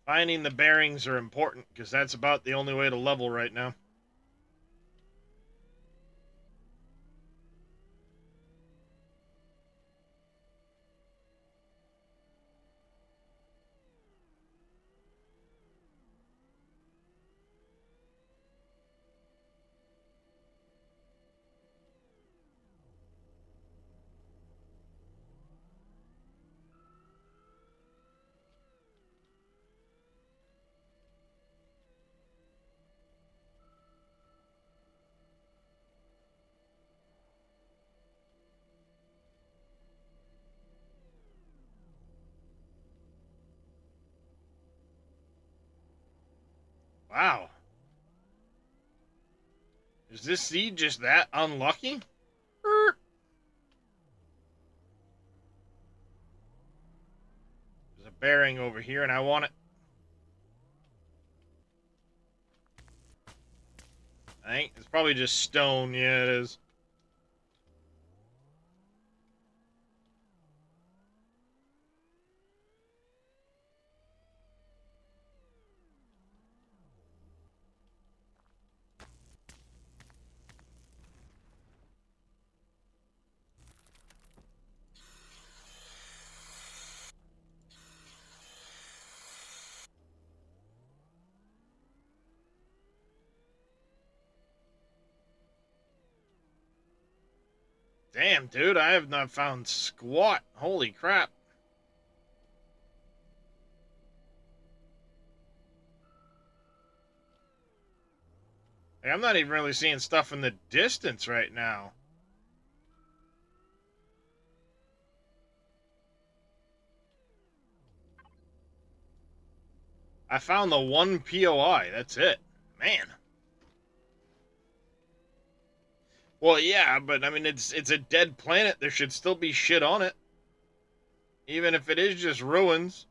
Finding the bearings are important because that's about the only way to level right now. Wow. Is this seed just that unlucky? There's a bearing over here and I want it. I think it's probably just stone. Yeah, it is. Damn, dude, I have not found squat. Holy crap. Like, I'm not even really seeing stuff in the distance right now. I found the one POI. That's it. Man. Well, yeah, but I mean, it's a dead planet. There should still be shit on it. Even if it is just ruins.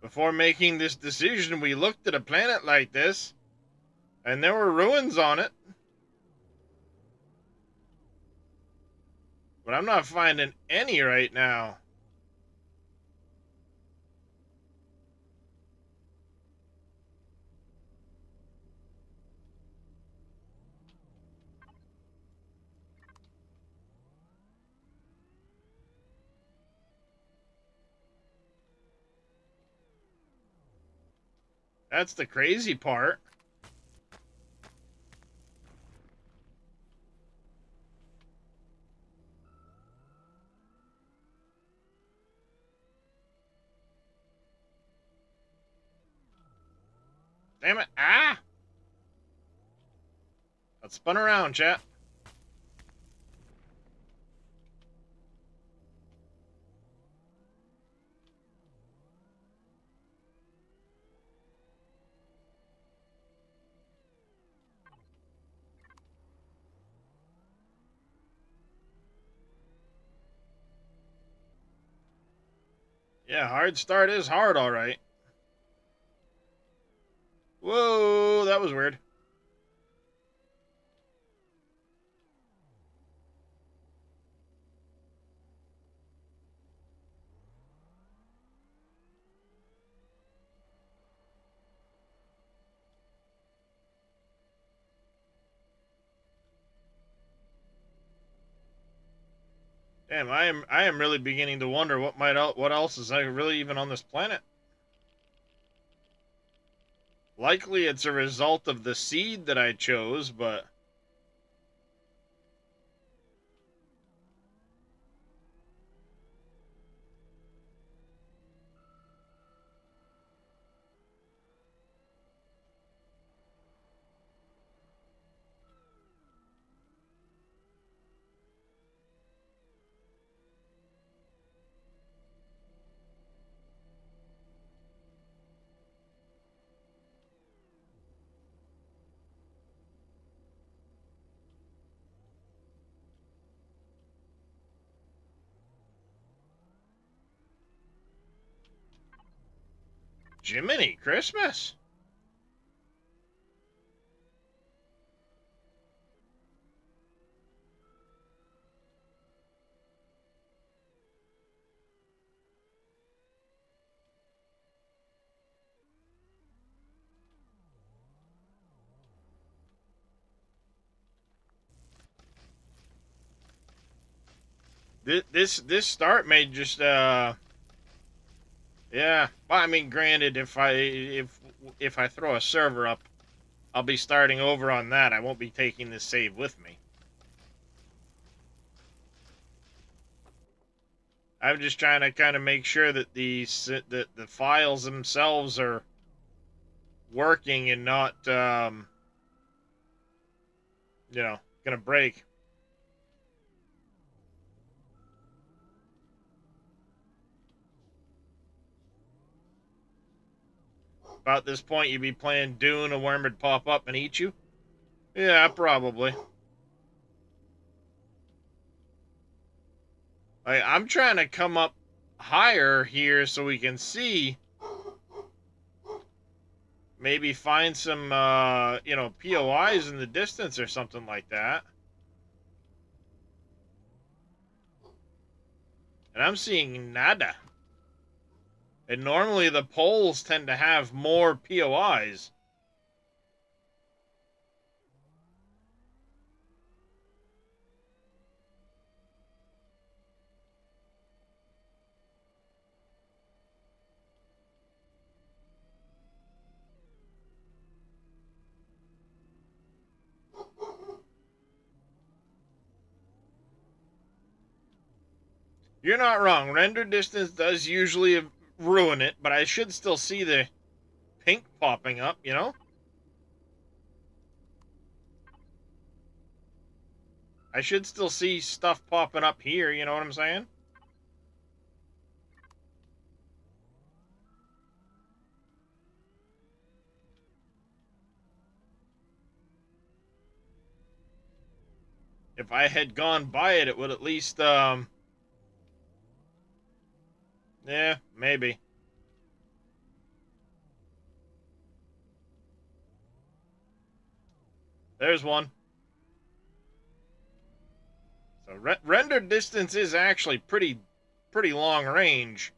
Before making this decision, we looked at a planet like this, and there were ruins on it. But I'm not finding any right now. That's the crazy part. Damn it. Ah! Let's spun around, chat. Yeah, hard start is hard, all right. Whoa, that was weird. Damn, I am really beginning to wonder what else is really even on this planet. Likely it's a result of the seed that I chose, but Jiminy Christmas. This start may just yeah. Well, I mean, granted, if I throw a server up, I'll be starting over on that. I won't be taking this save with me. I'm just trying to kind of make sure that the files themselves are working and not gonna break. About this point, you'd be playing Dune, a worm would pop up and eat you. Yeah, probably. I'm trying to come up higher here so we can see. Maybe find some, POIs in the distance or something like that. And I'm seeing nada. And normally the poles tend to have more POIs. You're not wrong. Render distance does usually ruin it, but I should still see the pink popping up, you know? I should still see stuff popping up here, you know what I'm saying? If I had gone by it, it would at least, yeah, maybe. There's one. So rendered distance is actually pretty long range.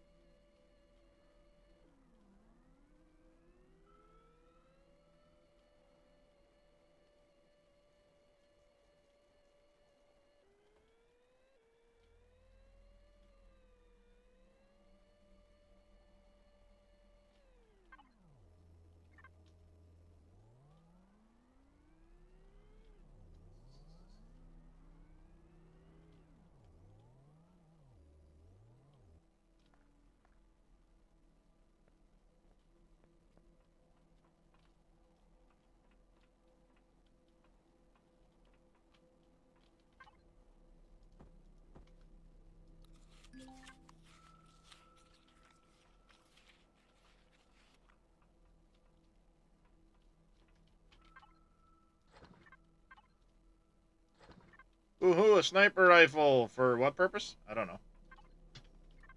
Woohoo, a sniper rifle. For what purpose? I don't know.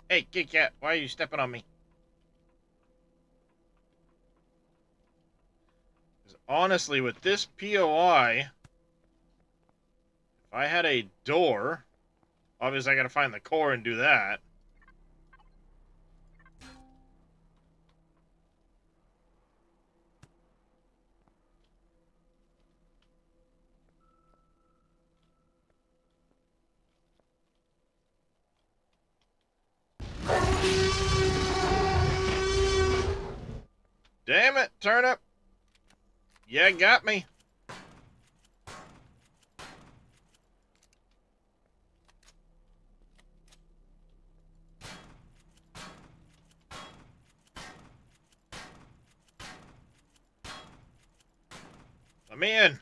Hey, Kit Kat, why are you stepping on me? Honestly, with this POI, if I had a door, obviously I gotta find the core and do that. Damn it, turnip. Yeah, got me. Let me in.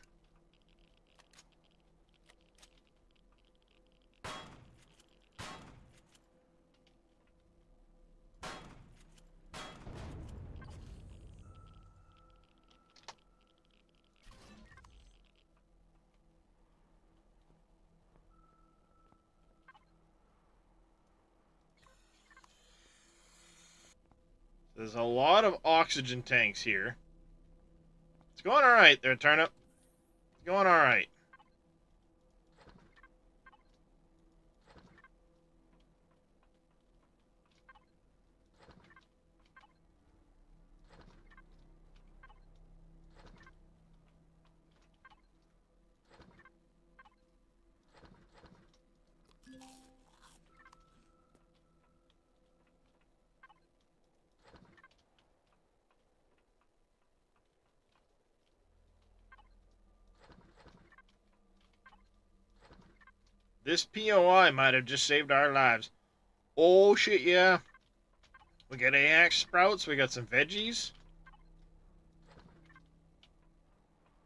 There's a lot of oxygen tanks here. It's going alright there, turnip. It's going alright. This POI might have just saved our lives. Oh, shit, yeah. We got AX sprouts. We got some veggies.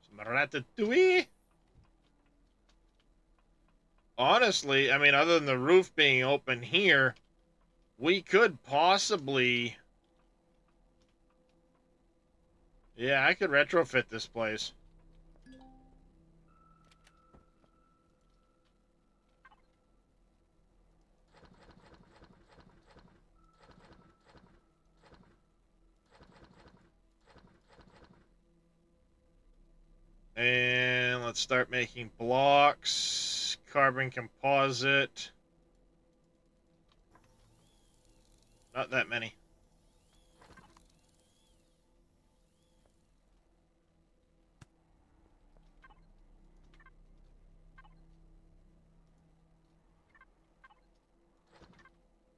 Some ratatouille. Honestly, I mean, other than the roof being open here, we could possibly... Yeah, I could retrofit this place. And let's start making blocks. Carbon composite. Not that many.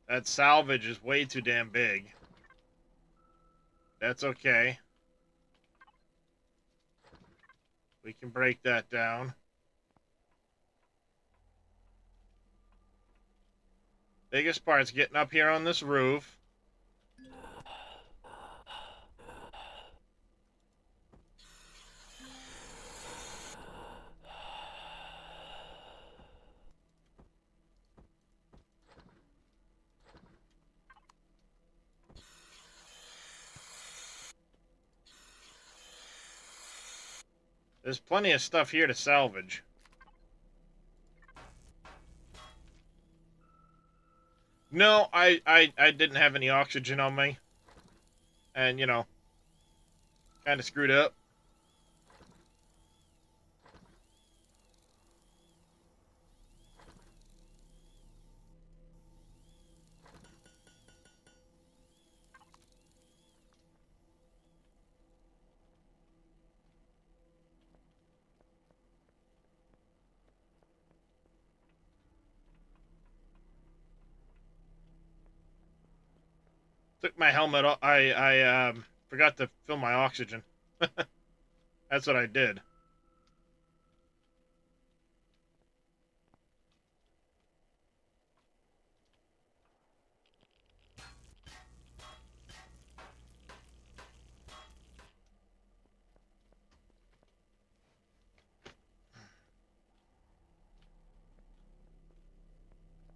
That salvage is way too damn big. That's okay. We can break that down. Biggest part's getting up here on this roof. There's plenty of stuff here to salvage. No, I didn't have any oxygen on me. And, you know, kind of screwed up. Took my helmet off. I forgot to fill my oxygen. That's what I did.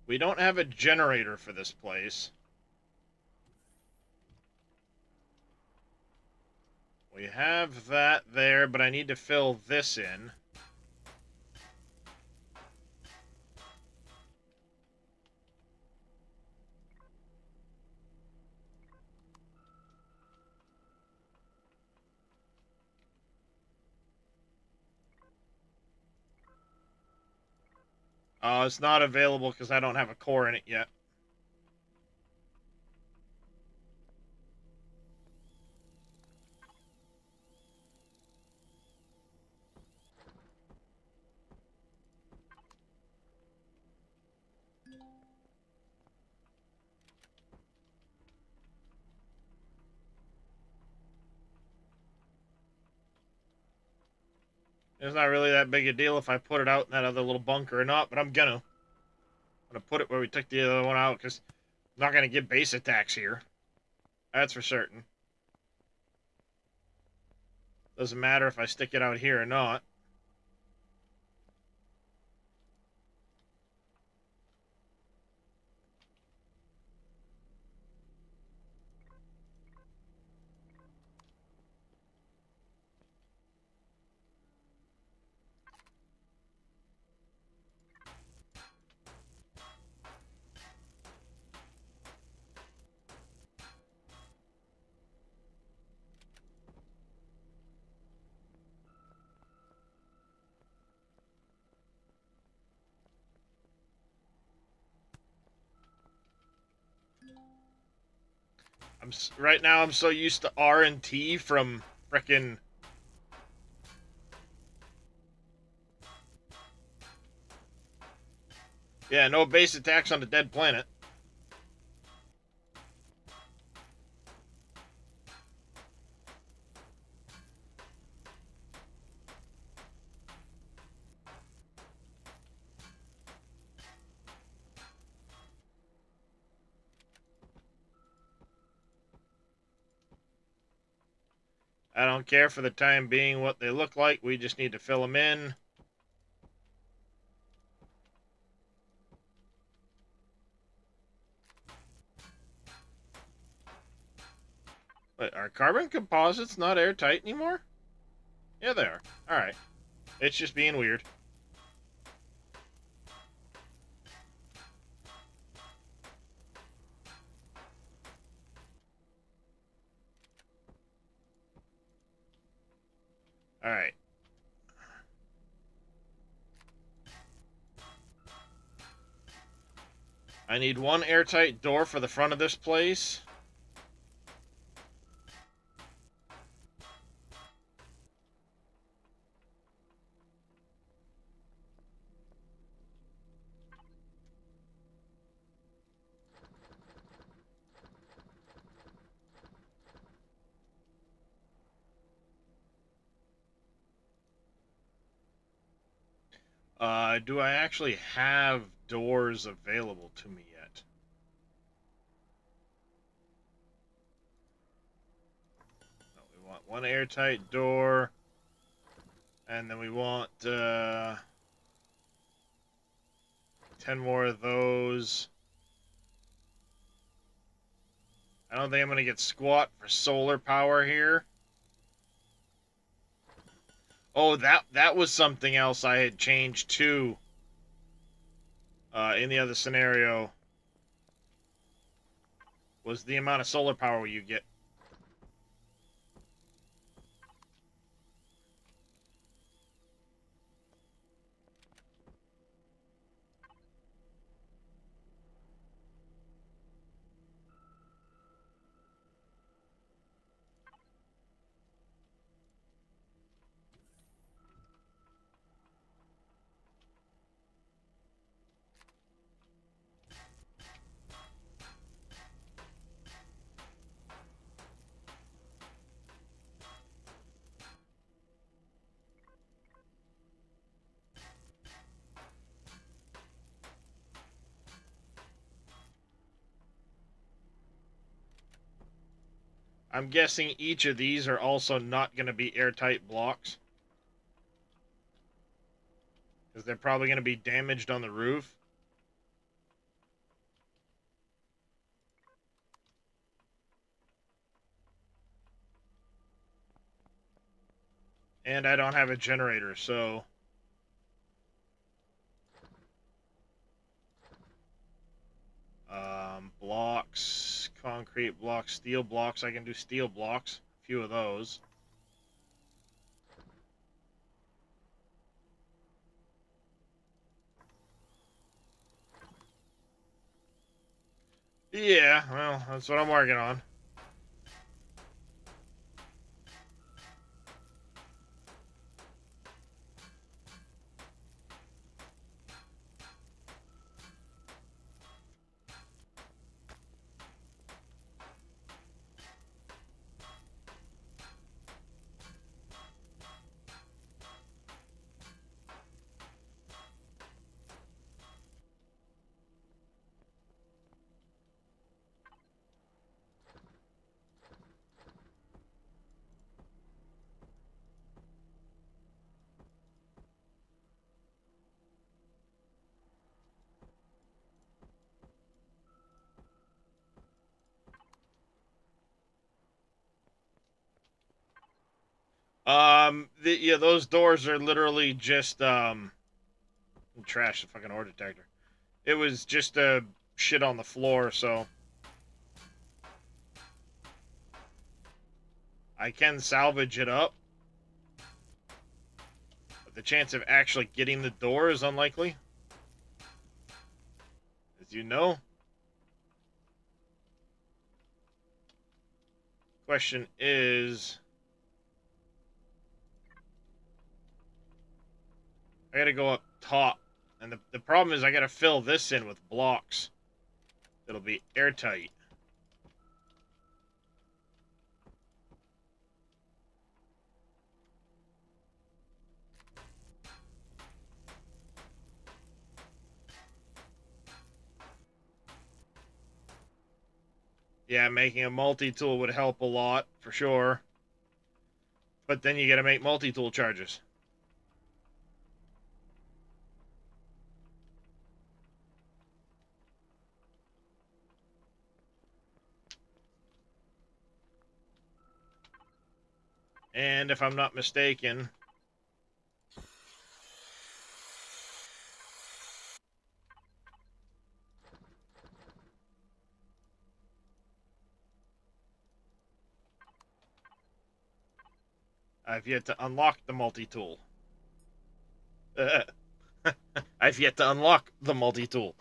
We don't have a generator for this place. We have that there, but I need to fill this in. It's not available because I don't have a core in it yet. It's not really that big a deal if I put it out in that other little bunker or not, but I'm gonna put it where we took the other one out, because I'm not gonna get base attacks here. That's for certain. Doesn't matter if I stick it out here or not. Right now I'm so used to R and T from frickin'. Yeah, no base attacks on the dead planet. I don't care for the time being what they look like. We just need to fill them in. Wait, are carbon composites not airtight anymore? Yeah, they are. Alright. It's just being weird. Alright. I need one airtight door for the front of this place. Do I actually have doors available to me yet? No, we want one airtight door. And then we want 10 more of those. I don't think I'm going to get squat for solar power here. Oh, that was something else I had changed too. In the other scenario, was the amount of solar power you get. I'm guessing each of these are also not going to be airtight blocks. Because they're probably going to be damaged on the roof. And I don't have a generator, so... blocks, concrete blocks, steel blocks. I can do steel blocks. A few of those. Yeah, well, that's what I'm working on. Yeah, those doors are literally just, trash the fucking ore detector. It was just, shit on the floor, so... I can salvage it up. But the chance of actually getting the door is unlikely. As you know. Question is... I gotta go up top. And the problem is I gotta fill this in with blocks. That'll be airtight. Yeah, making a multi-tool would help a lot, for sure. But then you gotta make multi-tool charges. And if I'm not mistaken... I've yet to unlock the multi-tool. I've yet to unlock the multi-tool.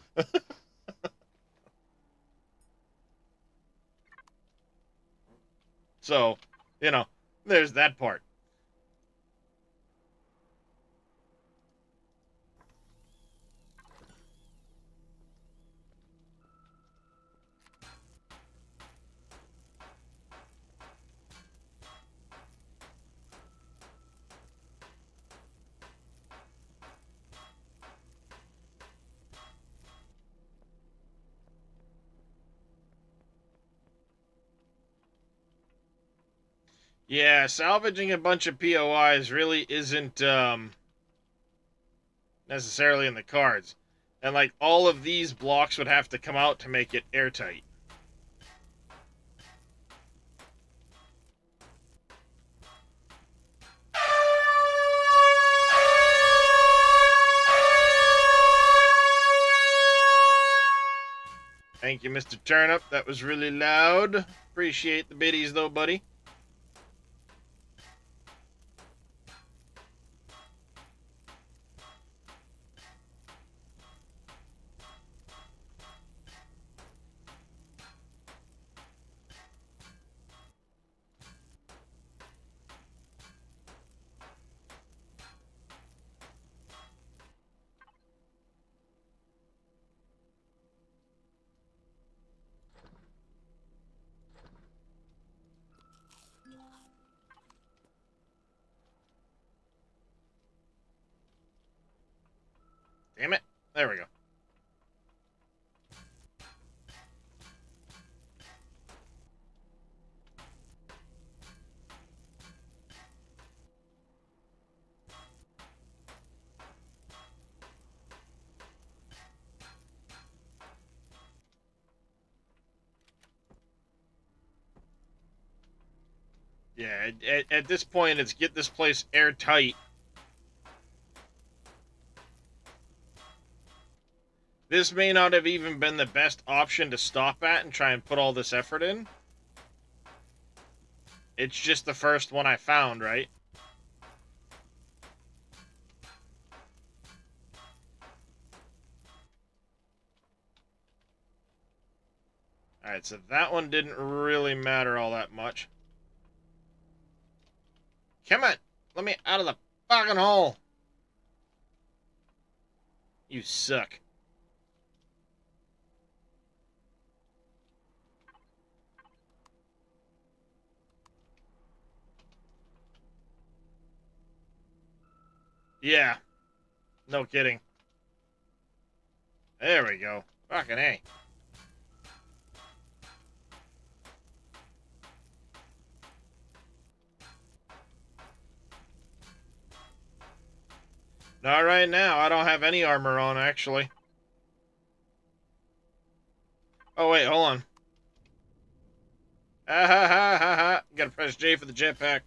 So, you know, there's that part. Yeah, salvaging a bunch of POIs really isn't necessarily in the cards. And like all of these blocks would have to come out to make it airtight. Thank you, Mr. Turnip. That was really loud. Appreciate the biddies though, buddy. Yeah, at this point, it's get this place airtight. This may not have even been the best option to stop at and try and put all this effort in. It's just the first one I found, right? Alright, so that one didn't really matter all that much. Come on! Let me out of the fucking hole! You suck. Yeah. No kidding. There we go. Fucking A. Not right now. I don't have any armor on, actually. Oh, wait, hold on. Ah ha ha ha ha. Gotta press J for the jetpack.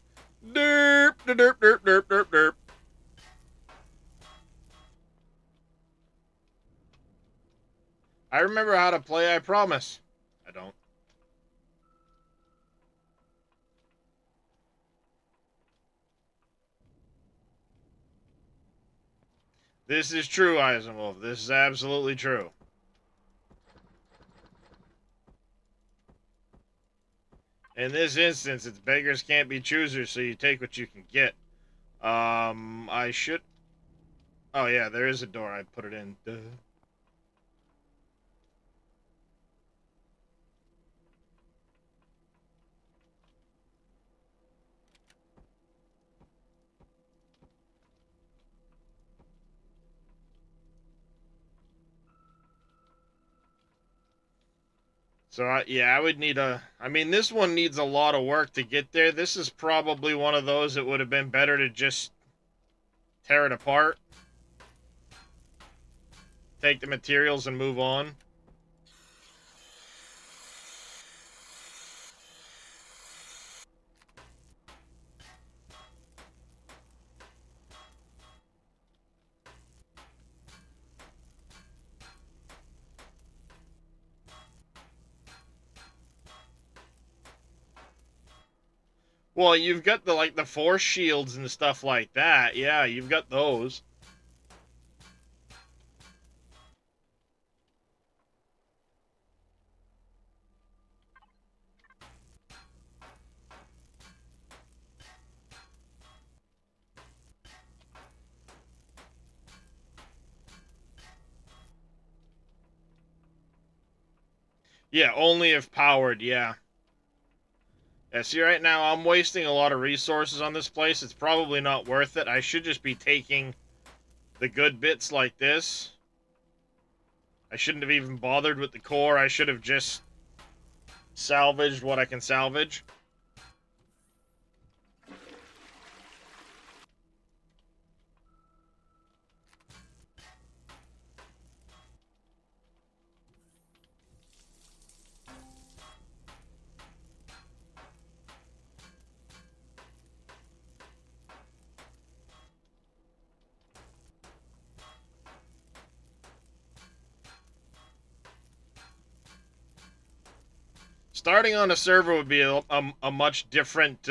Derp, derp, derp, derp, derp, derp. I remember how to play, I promise. I don't. This is true, Eisenwolf. This is absolutely true. In this instance, it's beggars can't be choosers, so you take what you can get. I should... Oh, yeah, there is a door. I put it in. Duh. So, yeah, I would need a... I mean, this one needs a lot of work to get there. This is probably one of those that would have been better to just tear it apart. Take the materials and move on. Well, you've got the, like, the force shields and stuff like that. Yeah, you've got those. Yeah, only if powered, yeah. Yeah, see, right now, I'm wasting a lot of resources on this place. It's probably not worth it. I should just be taking the good bits like this. I shouldn't have even bothered with the core. I should have just salvaged what I can salvage. Starting on a server would be a much different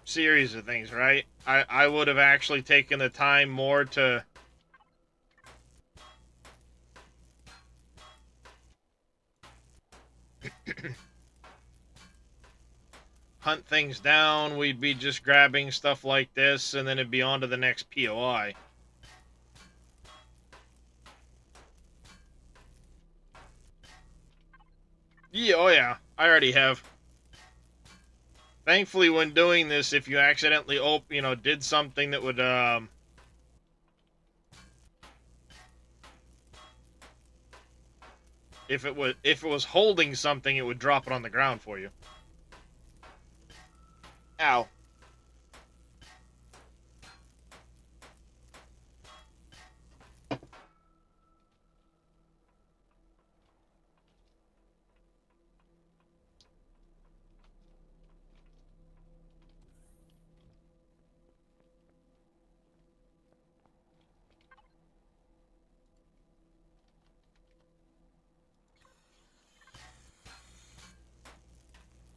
series of things, right? I would have actually taken the time more to... hunt things down. We'd be just grabbing stuff like this, and then it'd be on to the next POI. Yeah, oh yeah, I already have. Thankfully, when doing this, if you accidentally did something that would if it was holding something, it would drop it on the ground for you. Ow.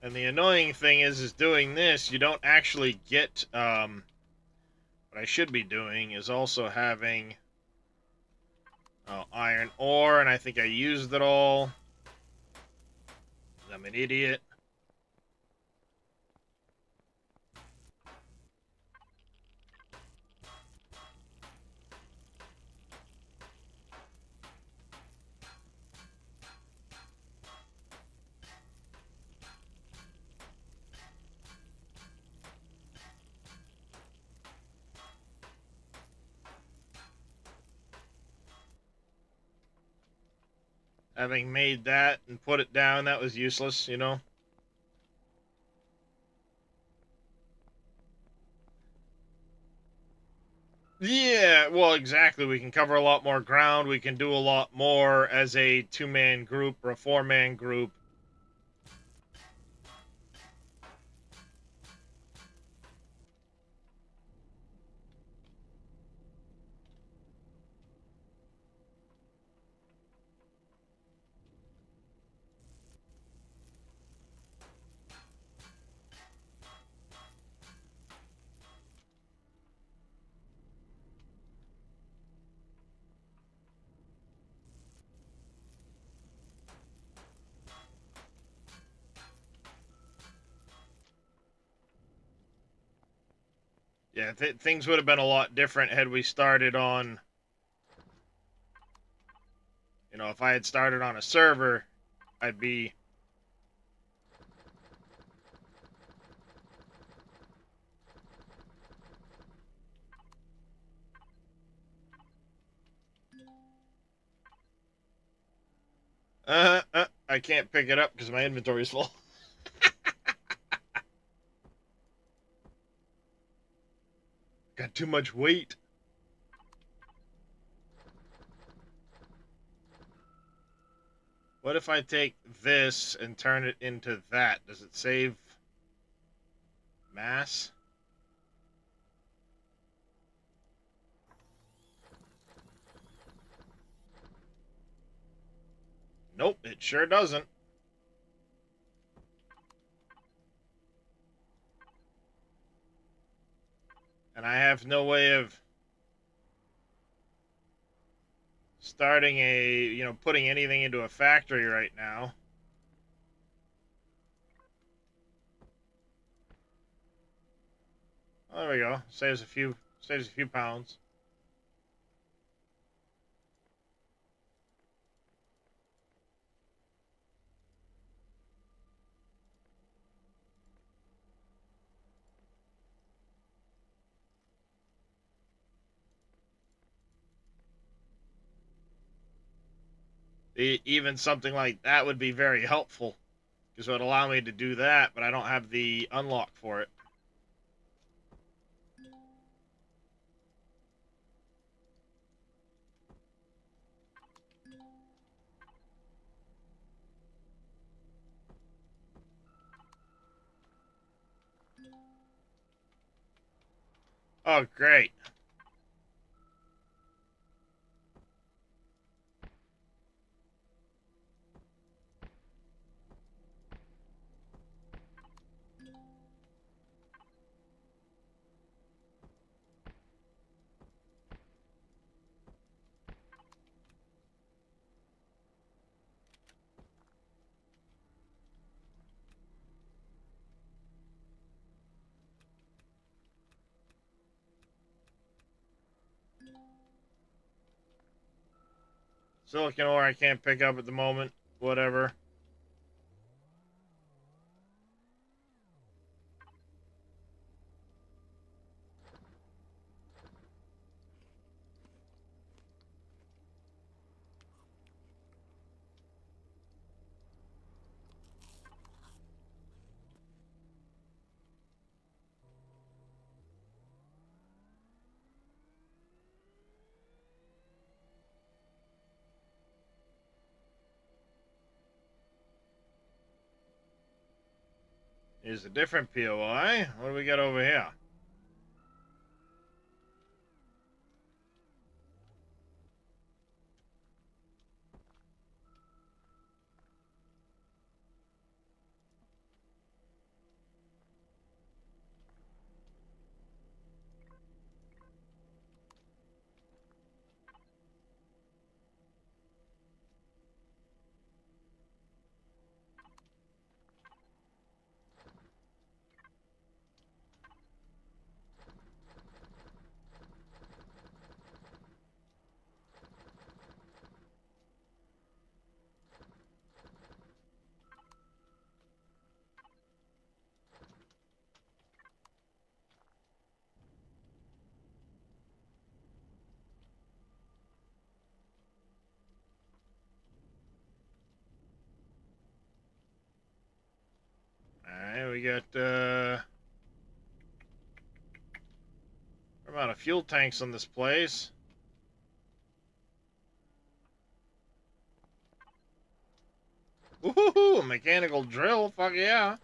And the annoying thing is doing this, you don't actually get, what I should be doing is also having, iron ore, and I think I used it all. I'm an idiot. Having made that and put it down, that was useless, you know? Yeah, well, exactly. We can cover a lot more ground. We can do a lot more as a two-man group or a four-man group. Yeah, things would have been a lot different had we started on, you know, if I had started on a server, I'd be... I can't pick it up because my inventory's full. Got too much weight. What if I take this and turn it into that? Does it save mass? Nope, it sure doesn't. And I have no way of starting a, you know, putting anything into a factory right now. Oh, there we go. Saves a few pounds. Even something like that would be very helpful, because it would allow me to do that, but I don't have the unlock for it. Oh, great. Silicon ore I can't pick up at the moment. Whatever. Here's a different POI. What do we got over here? we got amount of fuel tanks on this place. Woohoo! A mechanical drill, fuck yeah!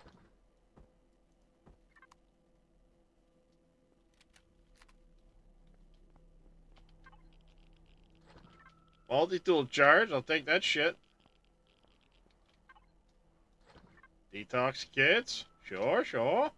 Multi-tool charge, I'll take that shit. Detox kits, sure, sure.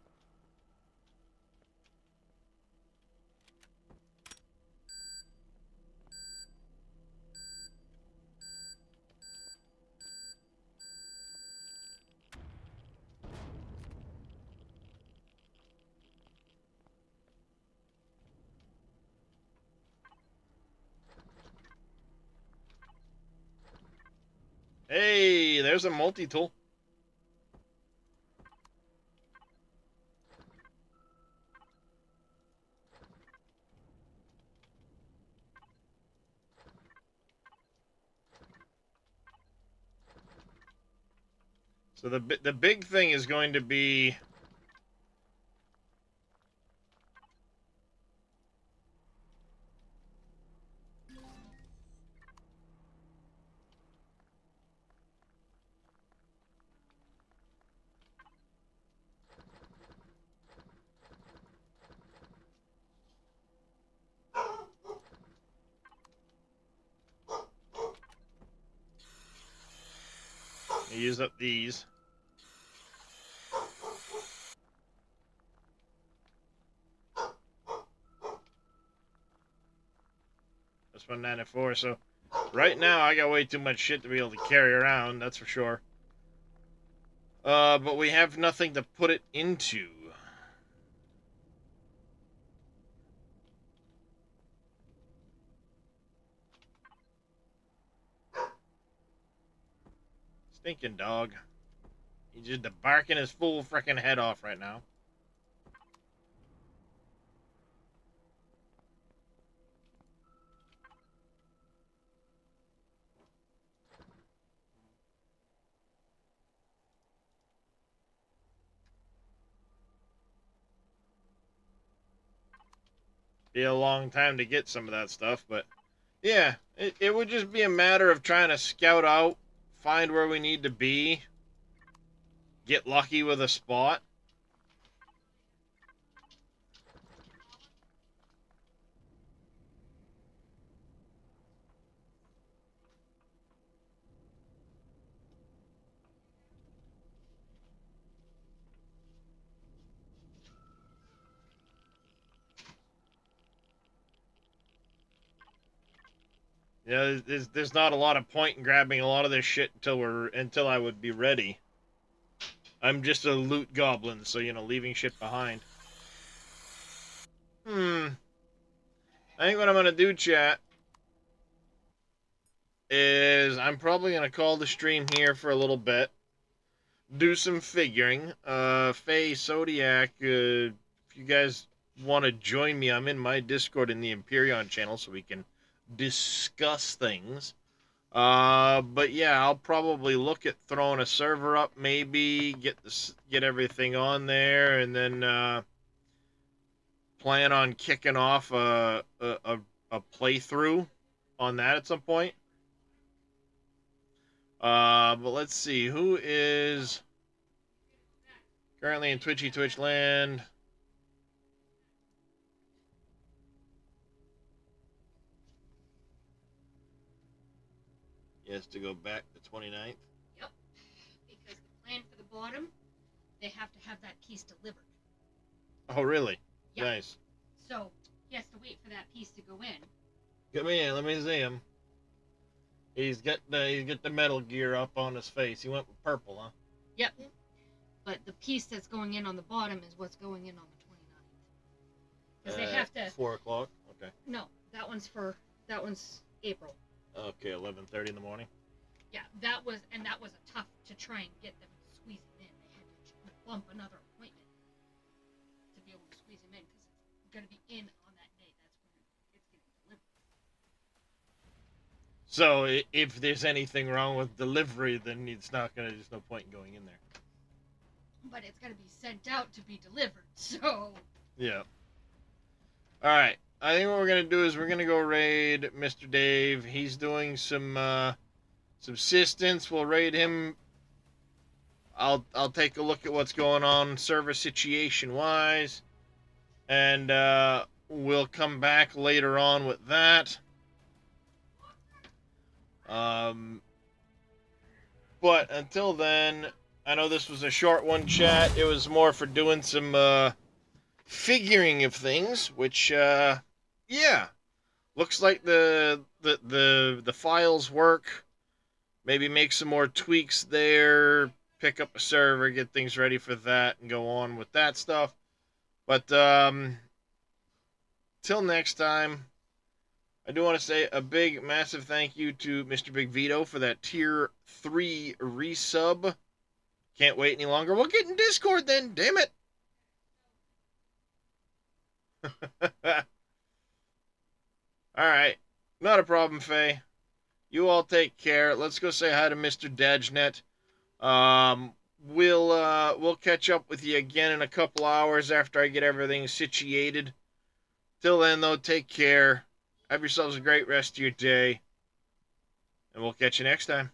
Hey, there's a multi-tool. So the big thing is going to be use up these. That's 194. So right now I got way too much shit to be able to carry around. That's for sure. But we have nothing to put it into. Stinking dog. He's just barking his full freaking head off right now. Be a long time to get some of that stuff, but yeah, it would just be a matter of trying to scout out, find where we need to be, get lucky with a spot. You know, there's not a lot of point in grabbing a lot of this shit until I would be ready. I'm just a loot goblin, so you know, leaving shit behind. I think what I'm gonna do, chat, is I'm probably gonna call the stream here for a little bit, do some figuring. Faye, Zodiac, if you guys want to join me, I'm in my Discord in the Empyrean channel, so we can discuss things. But yeah, I'll probably look at throwing a server up, maybe get everything on there, and then plan on kicking off a playthrough on that at some point. But let's see, who is currently in Twitch land? He has to go back to 29th. Yep. Because the plan for the bottom, they have to have that piece delivered. Oh, really? Yep. Nice. So he has to wait for that piece to go in. Come in, let me see him. He's got the Metal Gear up on his face. He went with purple, huh? Yep. But the piece that's going in on the bottom is what's going in on the 29th. Because they have to... 4 o'clock? Okay. No, that one's April. Okay, 11:30 in the morning. Yeah, that was a tough to try and get them to squeeze him in. They had to bump another appointment to be able to squeeze him in because it's going to be in on that day. That's when it's getting delivered. So if there's anything wrong with delivery, then there's no point in going in there. but it's got to be sent out to be delivered. So Yeah. All right. I think what we're gonna do is we're gonna go raid Mr. Dave. He's doing some subsistence. We'll raid him. I'll take a look at what's going on server situation wise, and we'll come back later on with that. But until then, I know this was a short one, chat. It was more for doing some figuring of things, which yeah, looks like the files work. Maybe make some more tweaks there, pick up a server, get things ready for that, and go on with that stuff. But till next time, I do want to say a big, massive thank you to Mr. Big Vito for that tier 3 resub. Can't wait any longer. We'll get in Discord then, damn it. Alright, not a problem, Faye. You all take care. Let's go say hi to Mr. Dajnet. We'll catch up with you again in a couple hours after I get everything situated. Till then, though, take care. Have yourselves a great rest of your day. And we'll catch you next time.